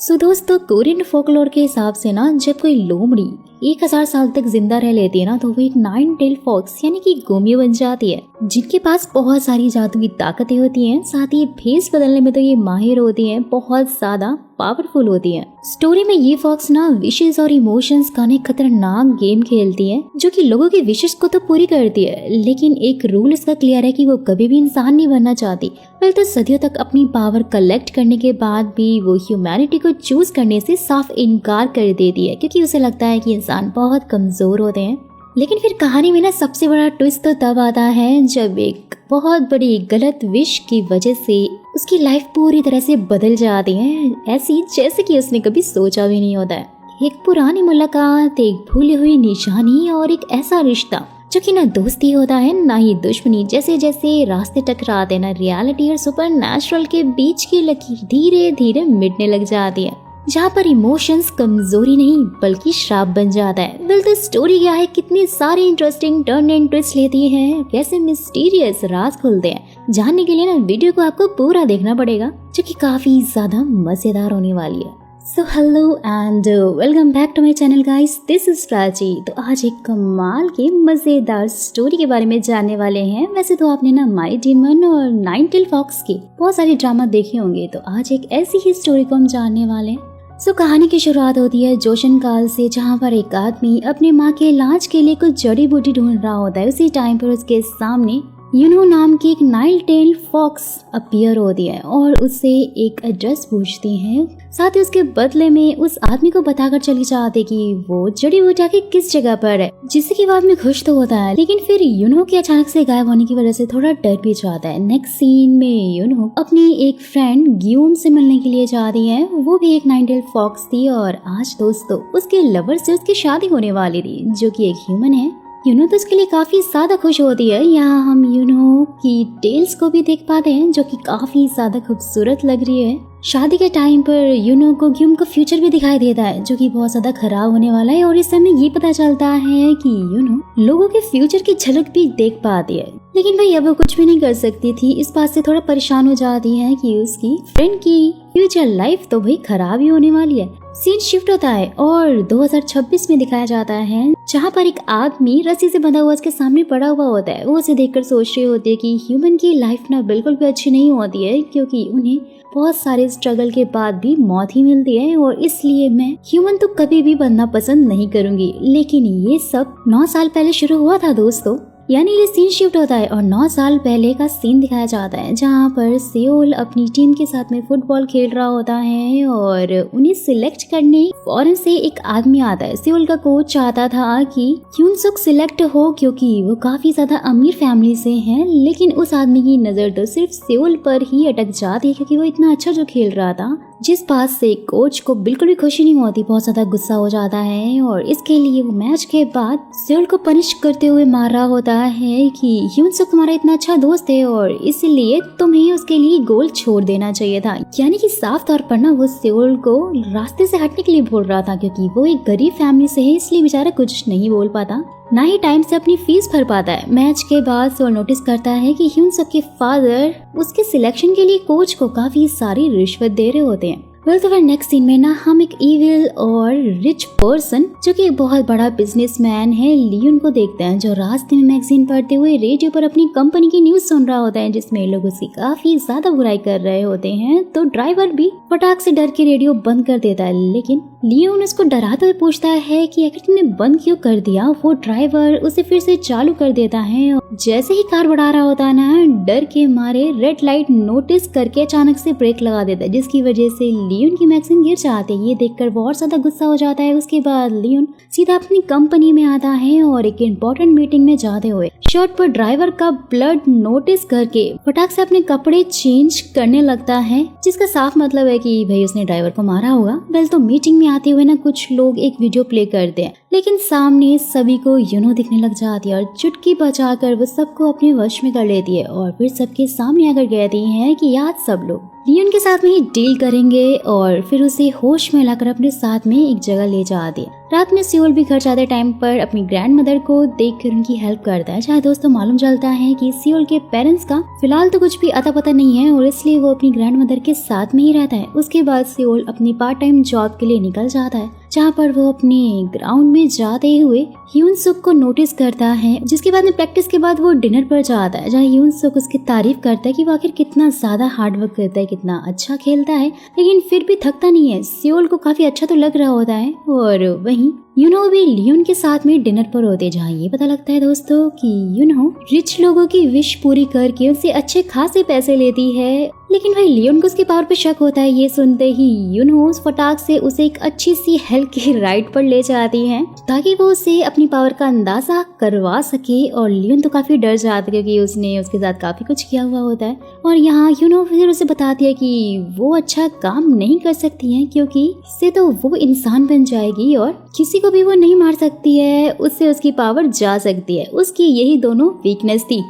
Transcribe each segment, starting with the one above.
सो दोस्तों, Korean folklore के हिसाब से ना जब कोई लोमड़ी 1000 साल तक जिंदा रह लेती है ना तो वो एक 9 टेल फॉक्स यानी कि गोमियो बन जाती है, जिनके पास बहुत सारी जादू की ताकतें होती हैं। साथ ही भेस बदलने में तो ये माहिर होती हैं, बहुत ज्यादा पावरफुल होती हैं। स्टोरी में ये फॉक्स ना विशेष और इमोशंस का एक खतरनाक गेम खेलती है, जो कि लोगों की विशेष को तो पूरी करती है, लेकिन एक रूल इसका क्लियर है कि वो कभी भी इंसान नहीं बनना चाहती। फिर तो सदियों तक अपनी पावर कलेक्ट करने के बाद भी वो ह्यूमैनिटी को चूज करने से साफ इनकार कर देती है, क्योंकि उसे लगता है कि इंसान बहुत कमजोर होते हैं। लेकिन फिर कहानी में ना सबसे बड़ा ट्विस्ट तो तब आता है जब एक बहुत बड़ी गलत विश की वजह से उसकी लाइफ पूरी तरह से बदल जाती है, ऐसी जैसे कि उसने कभी सोचा भी नहीं होता है। एक पुरानी मुलाकात, एक भूली हुई निशानी और एक ऐसा रिश्ता जो कि ना दोस्ती होता है ना ही दुश्मनी। जैसे जैसे रास्ते टकराते ना रियलिटी और सुपर नेचुरल के बीच की लकीर धीरे धीरे मिटने लग जाती है, जहाँ पर इमोशंस कमजोरी नहीं बल्कि श्राप बन जाता है। वेल तो स्टोरी क्या है, कितनी सारी इंटरेस्टिंग टर्न एंड ट्विस्ट लेती है, कैसे मिस्टीरियस राज खुलते हैं, जानने के लिए ना वीडियो को आपको पूरा देखना पड़ेगा, जो कि काफी ज्यादा मजेदार होने वाली है। So hello and welcome back to my channel guys, this is Prachi. तो आज एक कमाल के मजेदार स्टोरी के बारे में जानने वाले हैं। वैसे तो आपने ना माय डीमन और 9 टेल फॉक्स के बहुत सारे ड्रामा देखे होंगे, तो आज एक ऐसी ही स्टोरी को हम जानने वाले हैं। सो कहानी की शुरुआत होती है जोशन काल से, जहाँ पर एक आदमी अपने माँ के इलाज के लिए कुछ जड़ी बूटी ढूंढ रहा होता है। उसी टाइम पर उसके सामने यूनो नाम की एक 9 टेल फॉक्स अपीयर होती है और उससे एक एड्रेस पूछती है। साथ ही उसके बदले में उस आदमी को बताकर चली जाती कि वो जड़ी बूटी के किस जगह पर है, जिससे कि वो आदमी खुश तो होता है, लेकिन फिर यूनो के अचानक से गायब होने की वजह से थोड़ा डर भी जाता है। नेक्स्ट सीन में यूनो अपनी एक फ्रेंड गियोम से मिलने के लिए जा रही है। वो भी एक 9 टेल फॉक्स थी और आज दोस्तों उसके लवर से उसकी शादी होने वाली थी, जो कि एक ह्यूमन है। यूनो तो इसके लिए काफी ज्यादा खुश होती है। यहाँ हम यूनो की टेल्स को भी देख पाते हैं, जो कि काफी ज्यादा खूबसूरत लग रही है। शादी के टाइम पर यूनो को ग्यूम का फ्यूचर भी दिखाई देता है, जो कि बहुत ज्यादा खराब होने वाला है, और इस समय ये पता चलता है कि यूनो लोगों के फ्यूचर की झलक भी देख पाती है। लेकिन भाई अब वो कुछ भी नहीं कर सकती थी। इस बात से थोड़ा परेशान हो जाती है कि उसकी फ्रेंड की फ्यूचर लाइफ तो भाई खराब ही होने वाली है। सीन शिफ्ट होता है और 2026 में दिखाया जाता है, जहाँ पर एक आदमी रस्सी से बंधा हुआ उसके सामने पड़ा हुआ होता है। वो उसे देखकर सोच रही होती है कि ह्यूमन की लाइफ ना बिल्कुल भी अच्छी नहीं होती है, क्योंकि उन्हें बहुत सारे स्ट्रगल के बाद भी मौत ही मिलती है, और इसलिए मैं ह्यूमन तो कभी भी बनना पसंद नहीं करूंगी। लेकिन ये सब 9 साल पहले शुरू हुआ था दोस्तों। यानी ये सीन शिफ्ट होता है और 9 साल पहले का सीन दिखाया जाता है, जहाँ पर सेओल अपनी टीम के साथ में फुटबॉल खेल रहा होता है और उन्हें सिलेक्ट करने फॉरेन से एक आदमी आता है। सेओल का कोच चाहता था कि ह्यूनसुक सिलेक्ट हो, क्योंकि वो काफी ज्यादा अमीर फैमिली से हैं, लेकिन उस आदमी की नजर तो सिर्फ सेओल पर ही अटक जाती है, क्योंकि वो इतना अच्छा जो खेल रहा था, जिस बात से कोच को बिल्कुल भी खुशी नहीं होती, बहुत ज्यादा गुस्सा हो जाता है। और इसके लिए वो मैच के बाद सेओल को पनिश करते हुए मार रहा होता है कि ह्यूनसुक तुम्हारा इतना अच्छा दोस्त है और इसलिए तुम्हें उसके लिए गोल छोड़ देना चाहिए था। यानी कि साफ तौर पर ना वो सेओल को रास्ते से हटने के लिए बोल रहा था, क्योंकि वो एक गरीब फैमिली से है, इसलिए बेचारा कुछ नहीं बोल पाता, ना ही टाइम से अपनी फीस भर पाता है। मैच के बाद सेओल नोटिस करता है कि ह्यूनसुक के फादर उसके सिलेक्शन के लिए कोच को काफी सारी रिश्वत दे रहे होते हैं। वेल तो फिर नेक्स्ट सीन में ना हम एक इविल और रिच पर्सन, जो कि एक बहुत बड़ा बिजनेसमैन है, लियोन को देखते हैं, जो रास्ते में मैगजीन पढ़ते हुए रेडियो पर अपनी कंपनी की न्यूज सुन रहा होता है, जिसमें लोग उसकी काफी ज्यादा बुराई कर रहे होते हैं। तो ड्राइवर भी फटाक से डर के रेडियो बंद कर देता है, लेकिन लियोन उसको डराते हुए पूछता है कि आखिर तुमने बंद क्यों कर दिया। वो ड्राइवर उसे फिर से चालू कर देता है और जैसे ही कार बढ़ा रहा होता है ना, डर के मारे रेड लाइट नोटिस करके अचानक से ब्रेक लगा देता है, जिसकी वजह से लियोन की मैगजीन गिर जाती है। ये देखकर वो और ज्यादा गुस्सा हो जाता है। उसके बाद लियोन सीधा अपनी कंपनी में आता है और एक इम्पोर्टेंट मीटिंग में जाते हुए शर्ट पर ड्राइवर का ब्लड नोटिस करके फटाक से अपने कपड़े चेंज करने लगता है, जिसका साफ मतलब है कि भाई उसने ड्राइवर को मारा होगा। वेल तो मीटिंग में आते हुए ना कुछ लोग एक वीडियो प्ले करते हैं, लेकिन सामने सभी को यूनो दिखने लग जाती है और चुटकी बजाकर वो सबको अपने वश में कर लेती है और फिर सबके सामने आकर कहती है कि आज सब लोग लियोन के साथ में ही डील करेंगे और फिर उसे होश में लाकर अपने साथ में एक जगह ले जाते। रात में सियोल भी घर जाते टाइम पर अपनी ग्रैंड मदर को देखकर उनकी हेल्प करता है। जहाँ दोस्तों मालूम चलता है कि सियोल के पेरेंट्स का फिलहाल तो कुछ भी अता पता नहीं है और इसलिए वो अपनी ग्रैंड मदर के साथ में ही रहता है। उसके बाद सियोल अपनी पार्ट टाइम जॉब के लिए निकल जाता है, जहाँ पर वो अपने ग्राउंड में जाते हुए ह्यून सुक को नोटिस करता है। जिसके बाद में प्रैक्टिस के बाद वो डिनर पर जाता है, जहाँ ह्यून सुक उसकी तारीफ करता है कि वो आखिर कितना ज्यादा हार्ड वर्क करता है, कितना अच्छा खेलता है, लेकिन फिर भी थकता नहीं है। सियोल को काफी अच्छा तो लग रहा होता है और वहीं यूनो भी लियोन के साथ में डिनर पर होते, जहाँ ये पता लगता है दोस्तों कि यूनो रिच लोगों की विश पूरी करके उनसे अच्छे खासे पैसे लेती है। लेकिन भाई लियोन को उसकी पावर पे शक होता है। ये सुनते ही यूनो उस फटाक से उसे एक अच्छी सी हेल्थ की राइड पर ले जाती है ताकि वो उसे अपनी पावर का अंदाजा करवा सके। और लियोन तो काफी डर जाता है क्योंकि उसने उसके साथ काफी कुछ किया हुआ होता है। और यहाँ यूनो फिर उसे बताती है कि वो अच्छा काम नहीं कर सकती है क्योंकि इससे तो वो इंसान बन जाएगी और किसी को भी वो नहीं मार सकती है, उससे उसकी पावर जा सकती है। उसकी यही दोनों वीकनेस थी।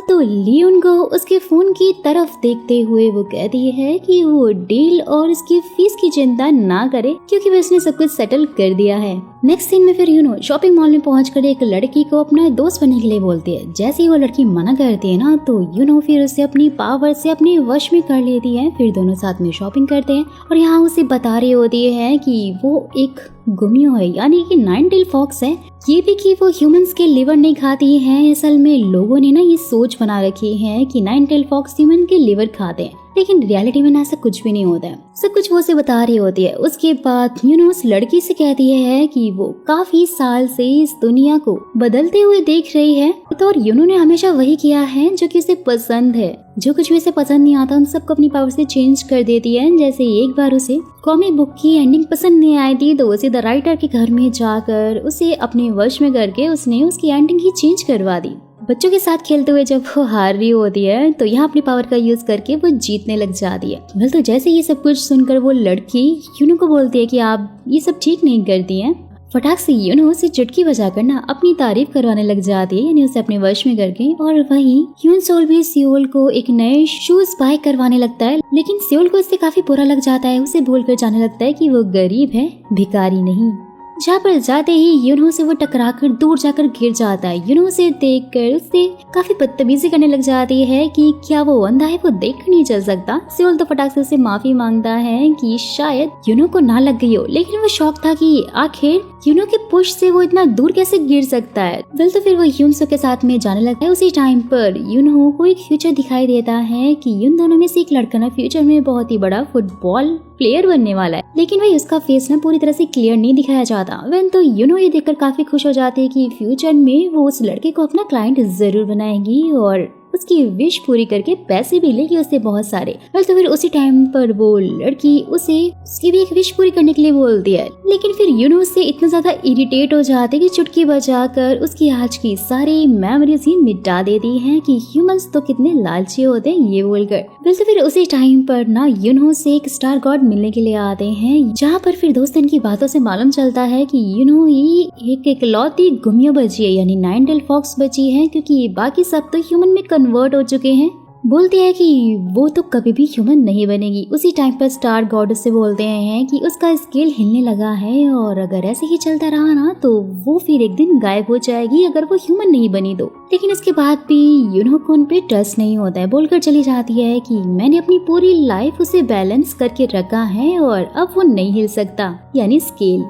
तो लियोन को उसके फोन की तरफ देखते हुए वो कहती है कि वो डील और उसकी फीस की चिंता ना करे क्योंकि वो उसने सब कुछ सेटल कर दिया है। नेक्स्ट सीन में फिर यूनो शॉपिंग मॉल में पहुंचकर एक लड़की को अपना दोस्त बनने के लिए बोलती है। जैसे ही वो लड़की मना करती है ना तो यूनो फिर उसे अपनी पावर से अपने वश में कर लेती है। फिर दोनों साथ में शॉपिंग करते हैं और यहाँ उसे बता रही होती है कि वो एक गुमियो है, यानी कि 9 टेल फॉक्स है। ये भी कि वो ह्यूमंस के लिवर नहीं खाती है। असल में लोगों ने ना ये सोच बना रखी है कि 9 टेल फॉक्स ह्यूमन के लिवर खाते हैं, लेकिन रियलिटी में ऐसा कुछ भी नहीं होता है। सब कुछ वो से बता रही होती है। उसके बाद यूनो उस लड़की से कहती है कि वो काफी साल से इस दुनिया को बदलते हुए देख रही है और यूनो ने हमेशा वही किया है जो कि उसे पसंद है। जो कुछ भी उसे पसंद नहीं आता उन सबको अपनी पावर से चेंज कर देती है। जैसे एक बार उसे कॉमिक बुक की एंडिंग पसंद नहीं आई थी तो उसे द राइटर के घर में जाकर उसे अपने वश में करके उसने उसकी एंडिंग ही चेंज करवा दी। बच्चों के साथ खेलते हुए जब वो हार रही होती है तो यहाँ अपनी पावर का यूज करके वो जीतने लग जाती है। तो जैसे ये सब कुछ सुनकर वो लड़की यूनो को बोलती है कि आप ये सब ठीक नहीं करती हैं। फटाक से यूनो उसे चुटकी बजाकर ना अपनी तारीफ करवाने लग जाती है, यानी उसे अपने वश में करके। और वहीं ह्यून सोल भी सियोल को एक नए शूज बाय करवाने लगता है, लेकिन सियोल को इससे काफी बुरा लग जाता है। उसे भूलकर जाने लगता है कि वो गरीब है, भिखारी नहीं। जहाँ पर जाते ही यूनो से वो टकराकर दूर जाकर गिर जाता है। यूनो से देखकर उससे काफी बदतमीजी करने लग जाती है कि क्या वो अंधा है, वो देख कर नहीं चल सकता। सियोल तो फटाक से उससे माफी मांगता है कि शायद यूनो को ना लग गई हो, लेकिन वो शौक था कि आखिर यूनो के पुश से वो इतना दूर कैसे गिर सकता है। तो फिर वो यूनसो के साथ में जाने लगता है। उसी टाइम पर यूनो को एक फ्यूचर दिखाई देता है कि इन दोनों में से एक लड़का ना फ्यूचर में बहुत ही बड़ा फुटबॉल प्लेयर बनने वाला है, लेकिन भाई उसका फेस ना पूरी तरह से क्लियर नहीं दिखाया जाता। वेन तो यूनो ये देखकर काफी खुश हो जाती है कि फ्यूचर में वो उस लड़के को अपना क्लाइंट जरूर बनाएगी और उसकी विश पूरी करके पैसे भी लेगी उससे बहुत सारे। तो फिर उसी टाइम पर वो लड़की उसे उसकी भी एक विश पूरी करने के लिए बोलती है, लेकिन फिर यूनो उससे इतना ज्यादा इरिटेट हो जाते कि चुटकी बजाकर उसकी आज की सारी मेमोरीज ही मिटा देती हैं कि ह्यूमंस तो कितने लालची होते हैं ये बोलकर। तो फिर उसी टाइम पर ना यूनो से एक स्टार गॉड मिलने के लिए आते हैं, जहाँ पर फिर दोस्त इनकी बातों से मालूम चलता है कि यूनो ही एक इकलौती गुमियो बची है, यानी 9 टेल फॉक्स बची है, क्योंकि बाकी सब तो ह्यूमन में कन्वर्ट हो चुके हैं। बोलते हैं कि वो तो कभी भी ह्यूमन नहीं बनेगी। उसी टाइम पर स्टार गॉड से बोलते हैं कि उसका स्केल हिलने लगा है और अगर ऐसे ही चलता रहा ना तो वो फिर एक दिन गायब हो जाएगी अगर वो ह्यूमन नहीं बनी तो। लेकिन इसके बाद भी यूनो को उन पे ट्रस्ट नहीं होता है। बोलकर चली जाती है कि मैंने अपनी पूरी लाइफ उसे बैलेंस करके रखा है और अब वो नहीं हिल सकता, यानी स्केल।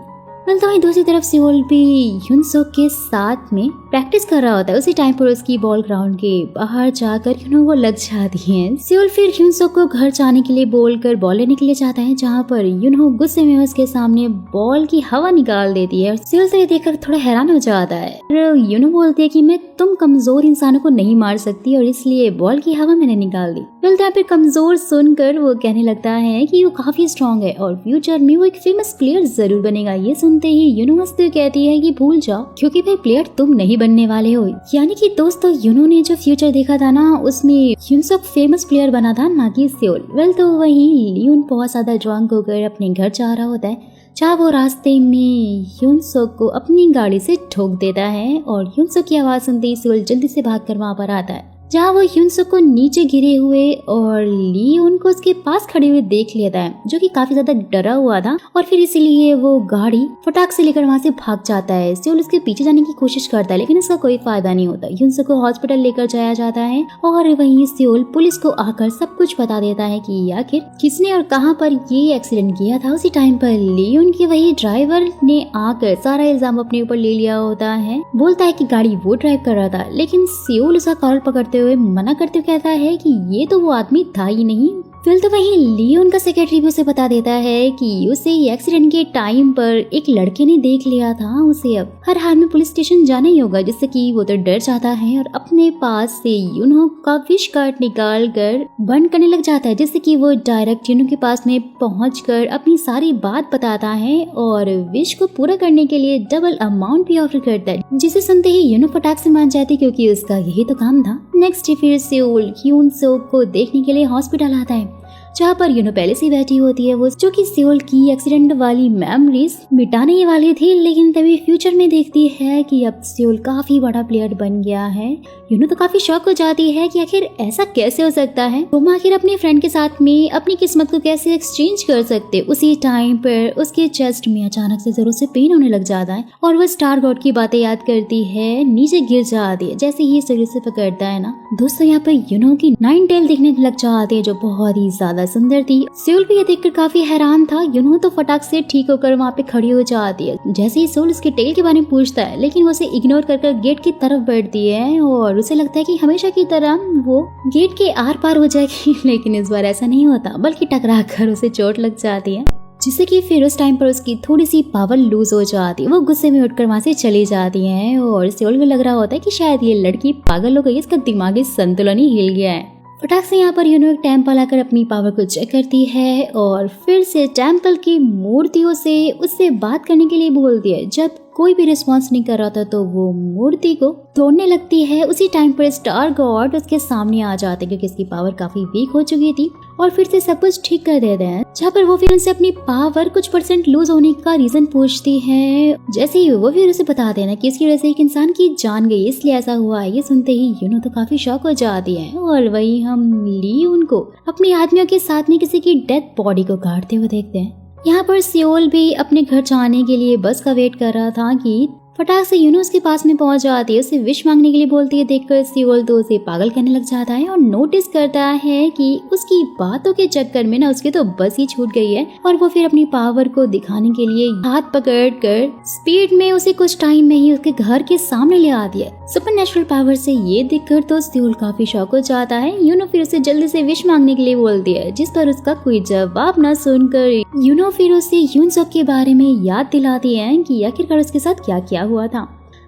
तो वहीं दूसरी तरफ सियोल भी ह्यूनसो के साथ में प्रैक्टिस कर रहा होता है। उसी टाइम पर उसकी बॉल ग्राउंड के बाहर जाकर यूनो वो लग जाती है। सियोल फिर ह्यूनसो को घर जाने के लिए बोलकर बॉल लेने के लिए जाता है, जहाँ पर यूनो गुस्से में उसके सामने बॉल की हवा निकाल देती है। सियोल से देखकर थोड़ा हैरान हो जाता है। यूनो बोलती है कि मैं तुम कमजोर इंसानों को नहीं मार सकती और इसलिए बॉल की हवा मैंने निकाल दी। फिर कमजोर सुनकर वो कहने लगता है कि वो काफी स्ट्रॉन्ग है और फ्यूचर में वो एक फेमस प्लेयर जरूर बनेगा। ये सुनते ही यूनो हंसते कहती है कि भूल जाओ, क्योंकि भाई प्लेयर तुम नहीं बनने वाले हो। यानी कि दोस्तों यूनो ने जो फ्यूचर देखा था ना उसमें ह्यूनसो फेमस प्लेयर बना था, ना कि सियोल। तो वहीं लियोन बहुत ज्यादा ड्रंक होकर अपने घर जा रहा होता है, जहाँ वो रास्ते में ह्यूनसो को अपनी गाड़ी से ठोक देता है और ह्यूनसो की आवाज सुनते ही सियोल जल्दी से भागकर वहाँ पर आता है। जहाँ वो ह्यूनसुक को नीचे गिरे हुए और लियोन को उसके पास खड़े हुए देख लेता है, जो कि काफी ज्यादा डरा हुआ था, और फिर इसीलिए वो गाड़ी फटाक से लेकर वहाँ से भाग जाता है। सेओल उसके पीछे जाने की कोशिश करता है, लेकिन इसका कोई फायदा नहीं होता। ह्यूनसुक को हॉस्पिटल लेकर जाया जाता है और वहीं सेओल पुलिस को आकर सब कुछ बता देता है कि आखिर किसने और कहाँ पर ये एक्सीडेंट किया था। उसी टाइम पर लियोन के वही ड्राइवर ने आकर सारा इल्जाम अपने ऊपर ले लिया होता है। बोलता है कि गाड़ी वो ड्राइव कर रहा था, लेकिन सेओल उसका कॉलर पकड़ते हुए मना करते हुए कहता है कि ये तो वो आदमी था ही नहीं। फिर तो वहीं लियोन का सेक्रेटरी भी उसे बता देता है कि उसे एक्सीडेंट के टाइम पर एक लड़के ने देख लिया था। उसे अब हर हाल में पुलिस स्टेशन जाना ही होगा, जिससे कि वो तो डर जाता है और अपने पास से यूनो का विश कार्ड निकाल कर बंद करने लग जाता है, जिससे कि वो डायरेक्ट यूनो के पास में पहुंचकर अपनी सारी बात बताता है और विश को पूरा करने के लिए डबल अमाउंट भी ऑफर करता है, जिसे सुनते ही यूनो फटाक से मान जाती क्योंकि उसका यही तो काम था। नेक्स्ट डे फिर सेओल ह्यूनसुक को देखने के लिए हॉस्पिटल आता है, जहाँ पर यूनो पहले से बैठी होती है, वो जो कि सेओल की एक्सीडेंट वाली मेमोरीज मिटाने ही वाली थी। लेकिन तभी फ्यूचर में देखती है कि अब सेओल काफी बड़ा प्लेयर बन गया है। यूनो तो काफी शॉक हो जाती है कि आखिर ऐसा कैसे हो सकता है, तुम आखिर अपने फ्रेंड के साथ में अपनी किस्मत को कैसे एक्सचेंज कर सकते। उसी टाइम पर उसके चेस्ट में अचानक से जोरों से पेन होने लग जाता है और वह स्टार गॉड की बातें याद करती है, नीचे गिर जाती है। जैसे ही शरीर से पकड़ता है ना दोस्तों, यहाँ पर यूनो की 9 टेल दिखने लग जाती है, जो बहुत ही ज्यादा सुंदर थी। सेओल भी ये देखकर काफी हैरान था। यूनो तो फटाक से ठीक होकर वहाँ पे खड़ी हो जाती है। जैसे ही सेओल उसके टेल के बारे में पूछता है, लेकिन वो उसे इग्नोर कर गेट की तरफ बढ़ती है और उसे लगता है कि हमेशा की तरह वो गेट के आर पार हो जाएगी, लेकिन इस बार ऐसा नहीं होता, बल्कि टकरा कर उसे चोट लग जाती है, जिससे कि फिर उस टाइम पर उसकी थोड़ी सी पावर लूज हो जाती है। वो गुस्से में उठकर वहाँ से चली जाती है और सेओल को लग रहा होता है कि शायद ये लड़की पागल हो गई, इसका दिमागी संतुलन ही हिल गया है। फटाक से यहाँ पर यूनो एक टेम्पल आकर अपनी पावर को चेक करती है और फिर से टेम्पल की मूर्तियों से उससे बात करने के लिए बोलती है। जब कोई भी रिस्पॉन्स नहीं कर रहा था तो वो मूर्ति को तोड़ने लगती है। उसी टाइम पर स्टार गॉड उसके सामने आ जाते हैं, क्योंकि इसकी पावर काफी वीक हो चुकी थी, और फिर से सब कुछ ठीक कर देते हैं। जहाँ पर वो फिर उनसे अपनी पावर कुछ % लूज होने का रीजन पूछती है। जैसे ही वो फिर उसे बता देना कि इसकी वजह से एक इंसान की जान गई, इसलिए ऐसा हुआ है। ये सुनते ही यूनो तो काफी शॉक हो जाती है और वही हम लियोन को अपने आदमियों के साथ में किसी की डेड बॉडी को काटते हुए देखते हैं। यहाँ पर सेओल भी अपने घर जाने के लिए बस का वेट कर रहा था कि फटाक से यूनो उसके पास में पहुंच जाती है, उसे विश मांगने के लिए बोलती है। देखकर सेओल तो उसे पागल करने लग जाता है और नोटिस करता है कि उसकी बातों के चक्कर में ना उसकी तो बस ही छूट गई है, और वो फिर अपनी पावर को दिखाने के लिए हाथ पकड़कर स्पीड में उसे कुछ टाइम में ही उसके घर के सामने ले आती है सुपरनेचुरल पावर से। ये देखकर तो सेओल काफी शॉक हो जाता है। यूनो फिर उसे जल्दी से विश मांगने के लिए बोलती है, जिस पर उसका कोई जवाब न सुनकर यूनो फिर उसे ह्यूनसुक के बारे में याद दिलाती है कि आखिरकार उसके साथ क्या क्या हुआ था।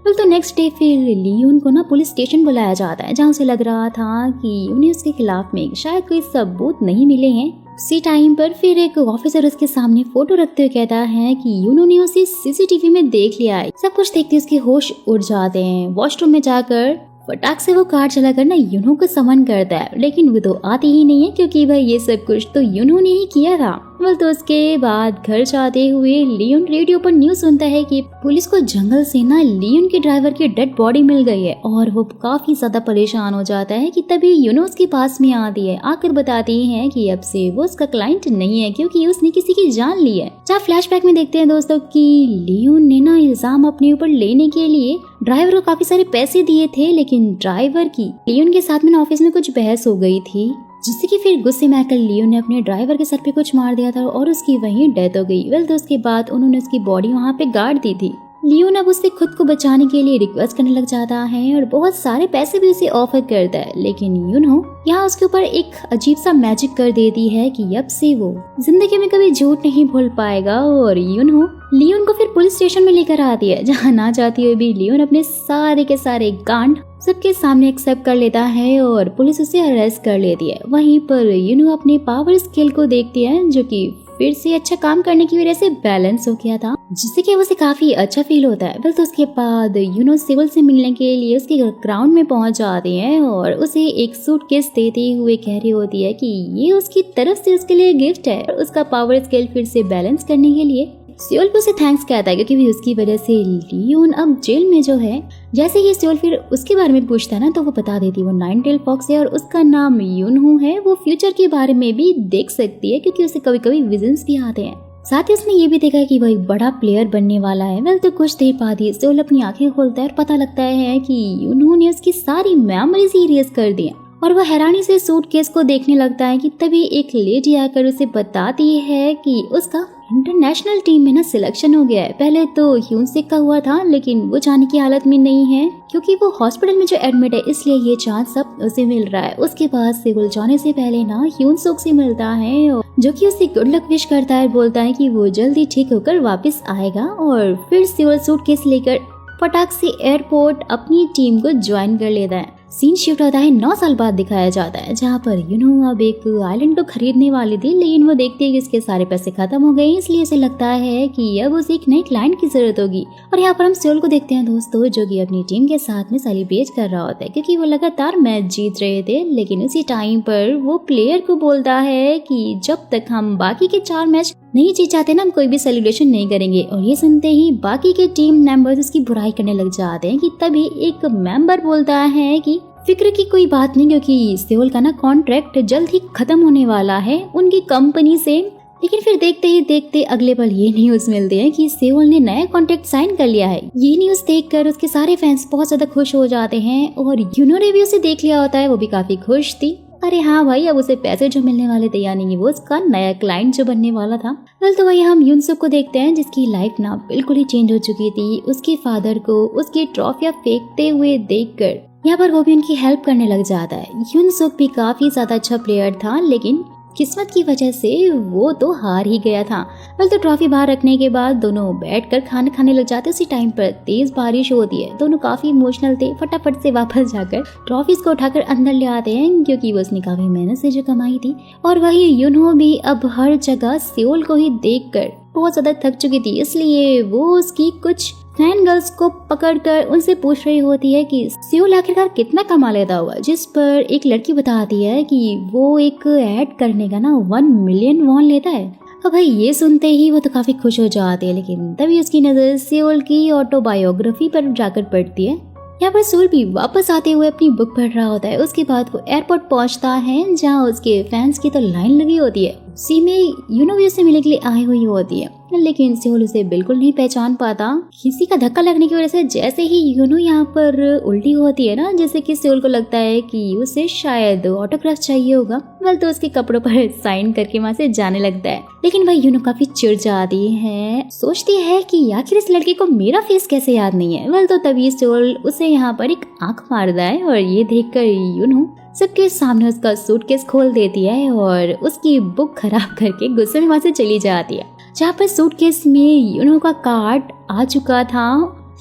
तो नेक्स्ट डे फिर लियोन को ना पुलिस स्टेशन बुलाया जाता है, जहाँ उसे लग रहा था कि उन्हें उसके खिलाफ में शायद कोई सबूत नहीं मिले हैं। उसी टाइम पर फिर एक ऑफिसर उसके सामने फोटो रखते हुए कहता है कि यूनो ने उसे सीसीटीवी में देख लिया है। सब कुछ देखते उसके होश उड़ जाते हैं। वॉशरूम में जाकर फटाक से वो कार चलाकर ना यूनो को समन करता है, लेकिन वो तो आती ही नहीं है, क्योंकि भाई ये सब कुछ तो यूनो ने ही किया था। तो उसके बाद घर जाते हुए लियोन रेडियो पर न्यूज सुनता है कि पुलिस को जंगल से ना लियोन के ड्राइवर की डेड बॉडी मिल गई है, और वो काफी ज्यादा परेशान हो जाता है कि तभी यूनो उसके पास में आती है, आकर बताती है कि अब से वो उसका क्लाइंट नहीं है, क्योंकि उसने किसी की जान ली है। जहाँ फ्लैशबैक में देखते हैं दोस्तों कि लियोन ने ना इल्जाम अपने ऊपर लेने के लिए ड्राइवर को काफी सारे पैसे दिए थे, लेकिन ड्राइवर की लियोन के साथ में ऑफिस में कुछ बहस हो गई थी, जिससे कि फिर गुस्से में आकर लियोन ने अपने ड्राइवर के सर पे कुछ मार दिया था और उसकी वहीं डेथ हो गई। तो उसके बाद उन्होंने उसकी बॉडी वहाँ पे गाड़ दी थी। लियोन अब उससे खुद को बचाने के लिए रिक्वेस्ट करने लग जाता है और बहुत सारे पैसे भी उसे ऑफर करता है, लेकिन यूनो यहाँ उसके ऊपर एक अजीब सा मैजिक कर देती है कि अब से वो जिंदगी में कभी झूठ नहीं भूल पाएगा। और यूनो लियोन को फिर पुलिस स्टेशन में लेकर आती है, जहाँ ना चाहती हुए भी लियोन अपने सारे के सारे कांड सबके सामने एक्सेप्ट कर लेता है और पुलिस उसे अरेस्ट कर लेती है। वहीं पर यूनो अपने पावर स्किल को देखती है, जो कि फिर से अच्छा काम करने की वजह से बैलेंस हो गया था, जिससे कि उसे काफी अच्छा फील होता है। बस उसके बाद यूनो सेओल से मिलने के लिए उसके ग्राउंड में पहुंच जाती है और उसे एक सूटकेस देते हुए कह रही होती है कि ये उसकी तरफ से उसके लिए गिफ्ट है। उसका पावर स्किल फिर से बैलेंस करने के लिए सेओल को उसे थैंक्स कहता है, क्योंकि भी उसकी वजह से लियोन अब जेल में जो है जैसे ही सेओल फिर उसके बारे में पूछता है ना तो वो बता देती है वो नाइन टेल फॉक्स है और उसका नाम यूनहू है। वो फ्यूचर के बारे में भी देख सकती है क्योंकि उसे कभी कभी विजन्स भी आते हैं। साथ ही उसने ये भी देखा है कि वो एक बड़ा प्लेयर बनने वाला है। वेल तो कुछ देर बाद ही सेओल अपनी आंखें खोलता है और पता लगता है कि यूनहू ने उसकी सारी मेमोरीज ही इरेज कर दी और वह हैरानी से सूटकेस को देखने लगता है कि तभी एक लेडी आकर उसे बताती है कि उसका इंटरनेशनल टीम में ना सिलेक्शन हो गया है। पहले तो ह्यूनसुक का हुआ था लेकिन वो जाने की हालत में नहीं है क्योंकि वो हॉस्पिटल में जो एडमिट है, इसलिए ये चांस सब उसे मिल रहा है। उसके बाद सेओल जाने से पहले ना ह्यूनसुक से मिलता है जो कि उसे गुड लक विश करता है, बोलता है कि वो जल्दी ठीक होकर वापस आएगा और फिर सेओल सूटकेस लेकर फटाक से एयरपोर्ट अपनी टीम को ज्वाइन कर लेता है। सीन शिफ्ट होता है 9 साल बाद दिखाया जाता है जहाँ पर यूनहू अब एक आइलैंड को खरीदने वाली थी, लेकिन वो देखती है कि उसके सारे पैसे खत्म हो गए, इसलिए उसे लगता है कि अब उसे एक नए क्लाइंट की जरूरत होगी। और यहाँ पर हम सेओल को देखते हैं दोस्तों जो कि अपनी टीम के साथ में सेलिब्रेट कर रहा होता है क्योंकि वो लगातार मैच जीत रहे थे। लेकिन उसी टाइम पर वो प्लेयर को बोलता है कि जब तक हम बाकी के 4 मैच नहीं जीत जाते ना हम कोई भी सेलिब्रेशन नहीं करेंगे। और ये सुनते ही बाकी के टीम मेंबर्स उसकी बुराई करने लग जाते हैं कि तभी एक मेंबर बोलता है कि फिक्र की कोई बात नहीं क्योंकि सेओल का ना कॉन्ट्रैक्ट जल्द ही खत्म होने वाला है उनकी कंपनी से। लेकिन फिर देखते ही देखते अगले पल ये न्यूज मिलती है कि सेओल ने नया कॉन्ट्रैक्ट साइन कर लिया है। ये न्यूज देखकर उसके सारे फैंस बहुत ज्यादा खुश हो जाते हैं और यूनो ने भी उसे देख लिया होता है, वो भी काफी खुश थी। अरे हाँ भाई, अब उसे पैसे जो मिलने वाले थे यानी वो उसका नया क्लाइंट जो बनने वाला था। वेल तो वही हम यूनसुक को देखते हैं जिसकी लाइफ ना बिल्कुल ही चेंज हो चुकी थी। उसके फादर को उसकी ट्रॉफियां फेंकते हुए देखकर यहाँ पर वो भी उनकी हेल्प करने लग जाता है। यूनसुक भी काफी ज्यादा अच्छा प्लेयर था लेकिन किस्मत की वजह से वो तो हार ही गया था। वेल तो ट्रॉफी बाहर रखने के बाद दोनों बैठकर खाना खाने लग जाते। उसी टाइम पर तेज बारिश होती है। दोनों काफी इमोशनल थे। फटाफट से वापस जाकर ट्रॉफीज को उठाकर अंदर ले आते हैं क्योंकि वो उसने काफी मेहनत से जो कमाई थी। और वही यूनहो भी अब हर जगह सेओल को ही देखकर बहुत ज्यादा थक चुकी थी, इसलिए वो उसकी कुछ फैन गर्ल्स को पकड़कर उनसे पूछ रही होती है कि सेओल आखिरकार कितना कमा लेता होगा। जिस पर एक लड़की बताती है कि वो एक ऐड करने का ना 1 मिलियन वॉन लेता है। अब भाई ये सुनते ही वो तो काफी खुश हो जाते हैं, लेकिन तभी उसकी नजर सेओल की ऑटोबायोग्राफी पर जाकर पड़ती है। यहाँ पर सेओल भी वापस आते हुए अपनी बुक पढ़ रहा होता है। उसके बाद वो एयरपोर्ट पहुंचता है जहाँ उसके फैंस की तो लाइन लगी होती है। उसी में यूनो भी उससे मिलने के लिए आई हुई होती है लेकिन सेओल उसे बिल्कुल नहीं पहचान पाता। किसी का धक्का लगने की वजह से जैसे ही यूनो यहाँ पर उल्टी होती है ना, जैसे कि सेओल को लगता है कि उसे शायद ऑटोग्राफ चाहिए होगा। वेल तो उसके कपड़ों पर साइन करके वहाँ से जाने लगता है। लेकिन वह यूनो काफी चिढ़ जाती है, सोचती है कि आखिर इस लड़के को मेरा फेस कैसे याद नहीं है। वेल तो तभी सेओल उसे यहाँ पर एक आंख मारता है और ये देखकर यूनो सबके सामने उसका सूटकेस खोल देती है और उसकी बुक खराब करके गुस्से में वहाँ से चली जाती है। जहाँ पर सूटकेस में यूनो का कार्ड आ चुका था,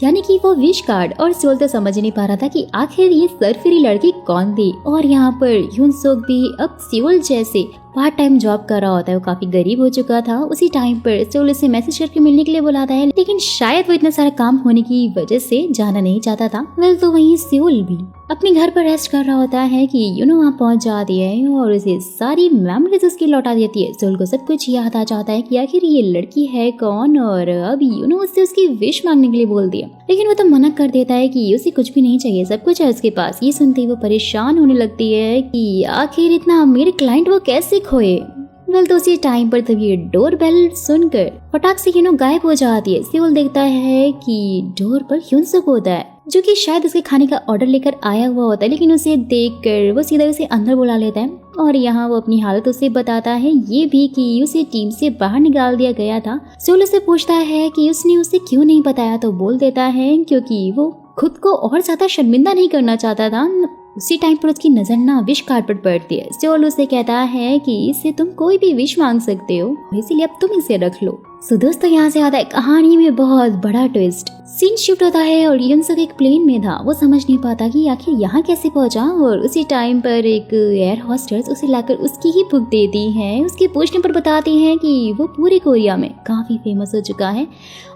यानी कि वो विश कार्ड। और सेओल तो समझ नहीं पा रहा था कि आखिर ये सरफिरी लड़की कौन थी। और यहाँ पर यूनसुक भी अब सेओल जैसे पार्ट टाइम जॉब कर रहा होता है। वो काफी गरीब हो चुका था। उसी टाइम पर सेओल उसे मैसेज करके मिलने के लिए बुलाता है, लेकिन शायद वो इतना सारा काम होने की वजह से जाना नहीं चाहता था। वेल तो वहीं सेओल भी अपने घर पर रेस्ट कर रहा होता है कि यूनो वहाँ पहुंच जाती है और उसे सारी मेमोरीज उसकी लौटा देती है। सेओल को सब कुछ याद आ जाता है कि आखिर ये लड़की है कौन, और अब यूनो उससे उसकी विश मांगने के लिए बोल दिया, लेकिन वो तो मना कर देता है कि उसे कुछ भी नहीं चाहिए, सब कुछ है उसके पास। ये सुनते ही वो परेशान होने लगती है कि आखिर इतना मेरे क्लाइंट वो कैसे खोए। वेल तो उसी टाइम पर तभी ये डोर बेल सुनकर फटाक से यूनो गायब हो जाती है। सेओल देखता है कि डोर पर यूनसुक होता है जो कि शायद उसके खाने का ऑर्डर लेकर आया हुआ होता है, लेकिन उसे देखकर वो सीधा उसे अंदर बुला लेता है और यहाँ वो अपनी हालत उसे बताता है, ये भी कि उसे टीम से बाहर निकाल दिया गया था। सेओल उससे पूछता है कि उसने उसे क्यों नहीं बताया, तो बोल देता है क्योंकि वो खुद को और ज्यादा शर्मिंदा नहीं करना चाहता था। उसी टाइम पर उसकी नजर ना विश कार्ड पर पड़ती है। सेओल उसे कहता है कि इससे तुम कोई भी विश मांग सकते हो, इसीलिए अब तुम इसे रख लो। सो दोस्तों यहाँ से आता है कहानी में बहुत बड़ा ट्विस्ट। सीन शिफ्ट होता है और यूनसुक एक प्लेन में था। वो समझ नहीं पाता कि आखिर यहाँ कैसे पहुंचा, और उसी टाइम पर एक एयर होस्टेस उसे लाकर उसकी ही बुक देती है। उसके पूछने पर बताती है कि वो पूरे कोरिया में काफी फेमस हो चुका है।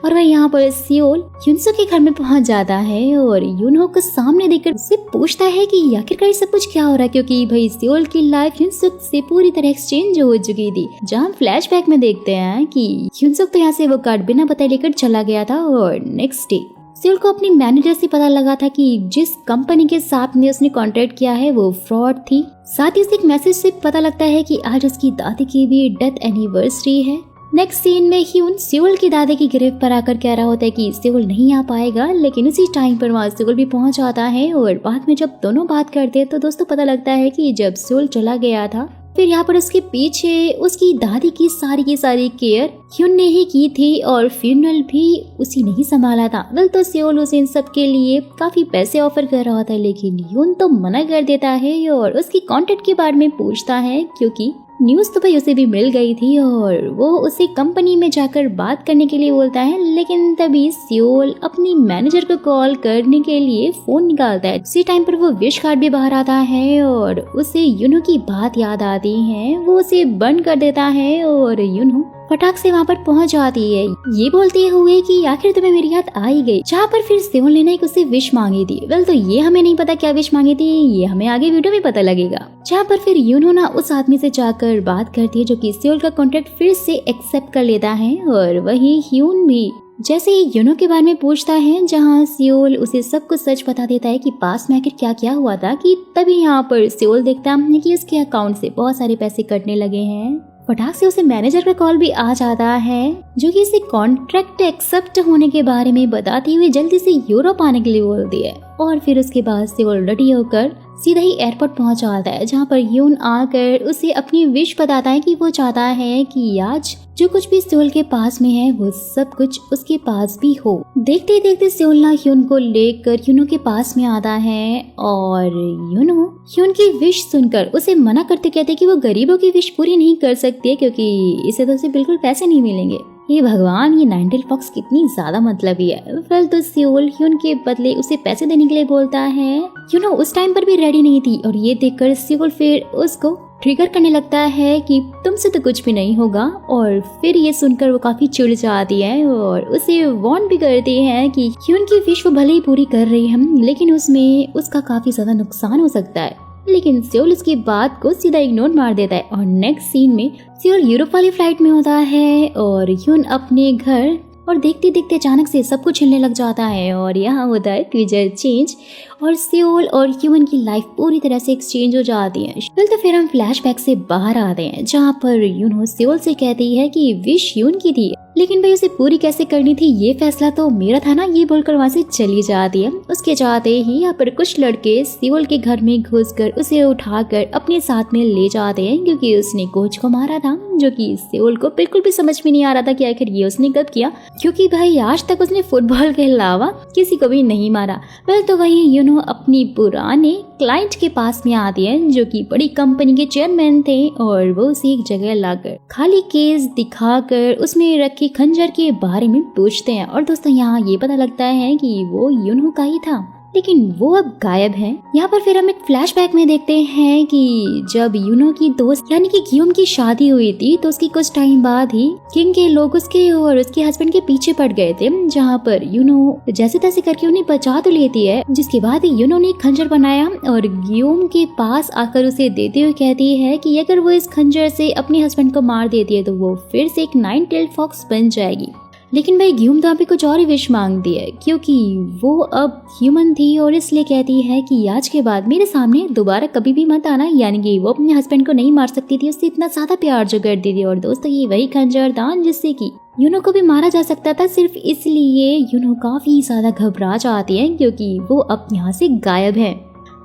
और वह यहाँ पर सेओल यूनसुक के घर में पहुंच जाता है और यूनहो को सामने देखकर उससे पूछता है कि आखिरकार सब कुछ क्या हो रहा है, क्योंकि भाई सेओल की लाइफ यूनसुक से पूरी तरह एक्सचेंज हो चुकी थी। जहाँ फ्लैशबैक में देखते हैं कि यूनसुक तो यहाँ से वो कार्ड बिना बताए लेकर चला गया था और नेक्स्ट डे सियोल को अपने मैनेजर से पता लगा था कि जिस कंपनी के साथ में उसने कॉन्ट्रैक्ट किया है वो फ्रॉड थी। साथ ही उसे एक मैसेज से पता लगता है कि आज उसकी दादी की भी डेथ एनिवर्सरी है। नेक्स्ट सीन में ह्यून सियोल की दादी की गिरफ्त पर आकर कह रहा होता है कि सियोल नहीं आ पाएगा, लेकिन उसी टाइम पर वहाँ सियोल भी पहुंच जाता है और बाद में जब दोनों बात करते हैं तो दोस्तों पता लगता है कि जब सियोल चला गया था फिर यहाँ पर उसके पीछे उसकी दादी की सारी केयर ह्यून ने ही की थी और फ्यूनरल भी उसी ने ही संभाला था। वेल तो सियोल उसे इन सब के लिए काफी पैसे ऑफर कर रहा होता है, लेकिन ह्यून तो मना कर देता है और उसकी कॉन्ट्रैक्ट के बारे में पूछता है, क्योंकि न्यूज तो भाई उसे भी मिल गई थी और वो उसे कंपनी में जाकर बात करने के लिए बोलता है। लेकिन तभी सियोल अपनी मैनेजर को कॉल करने के लिए फोन निकालता है। उसी टाइम पर वो विश कार्ड भी बाहर आता है और उसे यूनो की बात याद आती है। वो उसे बंद कर देता है और यूनो फटाक से वहाँ पर पहुँच जाती है, ये बोलते हुए कि आखिर तुम्हें मेरी याद आ ही गई। जहाँ पर फिर सियोल ने एक उससे विश मांगी थी। वेल तो ये हमें नहीं पता क्या विश मांगी थी, ये हमें आगे वीडियो में पता लगेगा। जहाँ पर फिर यूनो ना उस आदमी से जाकर बात करती है जो कि सियोल का कॉन्ट्रैक्ट फिर से एक्सेप्ट कर लेता है और वही ह्यून भी जैसे ही यूनो के बारे में पूछता है, जहाँ सियोल उसे सब कुछ सच बता देता है कि पास में आखिर क्या क्या हुआ था, कि तभी यहाँ पर सियोल देखता है कि उसके अकाउंट से बहुत सारे पैसे कटने लगे हैं। फटाक से उसे मैनेजर का कॉल भी आ जाता है जो कि इसे कॉन्ट्रैक्ट एक्सेप्ट होने के बारे में बताते हुए जल्दी से यूरोप आने के लिए बोलती है। और फिर उसके बाद सियोल रेडी होकर सीधा ही एयरपोर्ट पहुंच जाता है, जहां पर ह्यून आकर उसे अपनी विश बताता है कि वो चाहता है कि आज जो कुछ भी सियोल के पास में है वो सब कुछ उसके पास भी हो। देखते ही देखते सियोल ना ह्यून को लेकर यूनो के पास में आता है और यूनो ह्यून की विश सुनकर उसे मना करते कहते कि वो गरीबों की विश पूरी नहीं कर सकती है, क्योंकि इसे तो उसे बिल्कुल पैसे नहीं मिलेंगे। ये भगवान, ये नाइन-टेल्ड फॉक्स कितनी ज्यादा मतलबी है। फिर तो सियोल ह्यून के बदले उसे पैसे देने के लिए बोलता है। यूनो उस टाइम पर भी रेडी नहीं थी और ये देखकर सियोल फिर उसको ट्रिगर करने लगता है कि तुमसे तो कुछ भी नहीं होगा। और फिर ये सुनकर वो काफी चिढ़ जाती है और उसे वार्न भी करती है कि ह्यून की विश वो भले ही पूरी कर रही है, लेकिन उसमें उसका काफी ज्यादा नुकसान हो सकता है। लेकिन सियोल उसकी बात को सीधा इग्नोर मार देता है। और नेक्स्ट सीन में सियोल यूरोप वाली फ्लाइट में होता है और ह्यून अपने घर, और देखते देखते अचानक से सब कुछ हिलने लग जाता है और यहाँ होता है ट्विजर चेंज और सियोल और ह्यूमन की लाइफ पूरी तरह से एक्सचेंज हो जाती है। तो फिर हम फ्लैशबैक से बाहर आते हैं, जहाँ पर यूनो सियोल से कहती है कि विश ह्यून की थी, लेकिन भाई उसे पूरी कैसे करनी थी ये फैसला तो मेरा था ना, ये बोलकर वहाँ से चली जाती है। उसके जाते ही यहाँ पर कुछ लड़के सियोल के घर में घुसकर उसे उठाकर अपने साथ में ले जाते हैं, क्योंकि उसने कोच को मारा था, जो कि सियोल को बिल्कुल भी समझ में नहीं आ रहा था कि आखिर ये उसने कब किया, क्योंकि भाई आज तक उसने फुटबॉल के अलावा किसी को भी नहीं मारा। वह तो वही यूनो अपनी पुराने क्लाइंट के पास में आती है जो कि बड़ी कंपनी के चेयरमैन थे, और वो उसे एक जगह लाकर खाली केस दिखाकर उसमें रखे खंजर के बारे में पूछते हैं। और दोस्तों यहाँ ये पता लगता है कि वो यूनो का ही था, लेकिन वो अब गायब है। यहाँ पर फिर हम एक फ्लैशबैक में देखते हैं कि जब यूनो की दोस्त यानी कि गियोम की शादी हुई थी तो उसकी कुछ टाइम बाद ही किंग के लोग उसके और उसके हस्बैंड के पीछे पड़ गए थे, जहाँ पर यूनो जैसे तैसे करके उन्हें बचा तो लेती है। जिसके बाद यूनो ने एक खंजर बनाया और गियोम के पास आकर उसे देते हुए कहती है कि अगर वो इस खंजर से अपने हस्बैंड को मार देती है तो वो फिर से एक नाइन-टेल्ड फॉक्स बन जाएगी। लेकिन भाई गियोम तो यहाँ पे कुछ और ही विश मांगती है, क्योंकि वो अब ह्यूमन थी और इसलिए कहती है कि आज के बाद मेरे सामने दोबारा कभी भी मत आना। यानी कि वो अपने हस्बैंड को नहीं मार सकती थी, उससे इतना ज्यादा प्यार जो करती थी। और दोस्तों ये वही खंजर था जिससे कि यूनो को भी मारा जा सकता था। सिर्फ इसलिए यूनो काफी ज्यादा घबरा जाती है क्योंकि वो अब यहाँ से गायब है।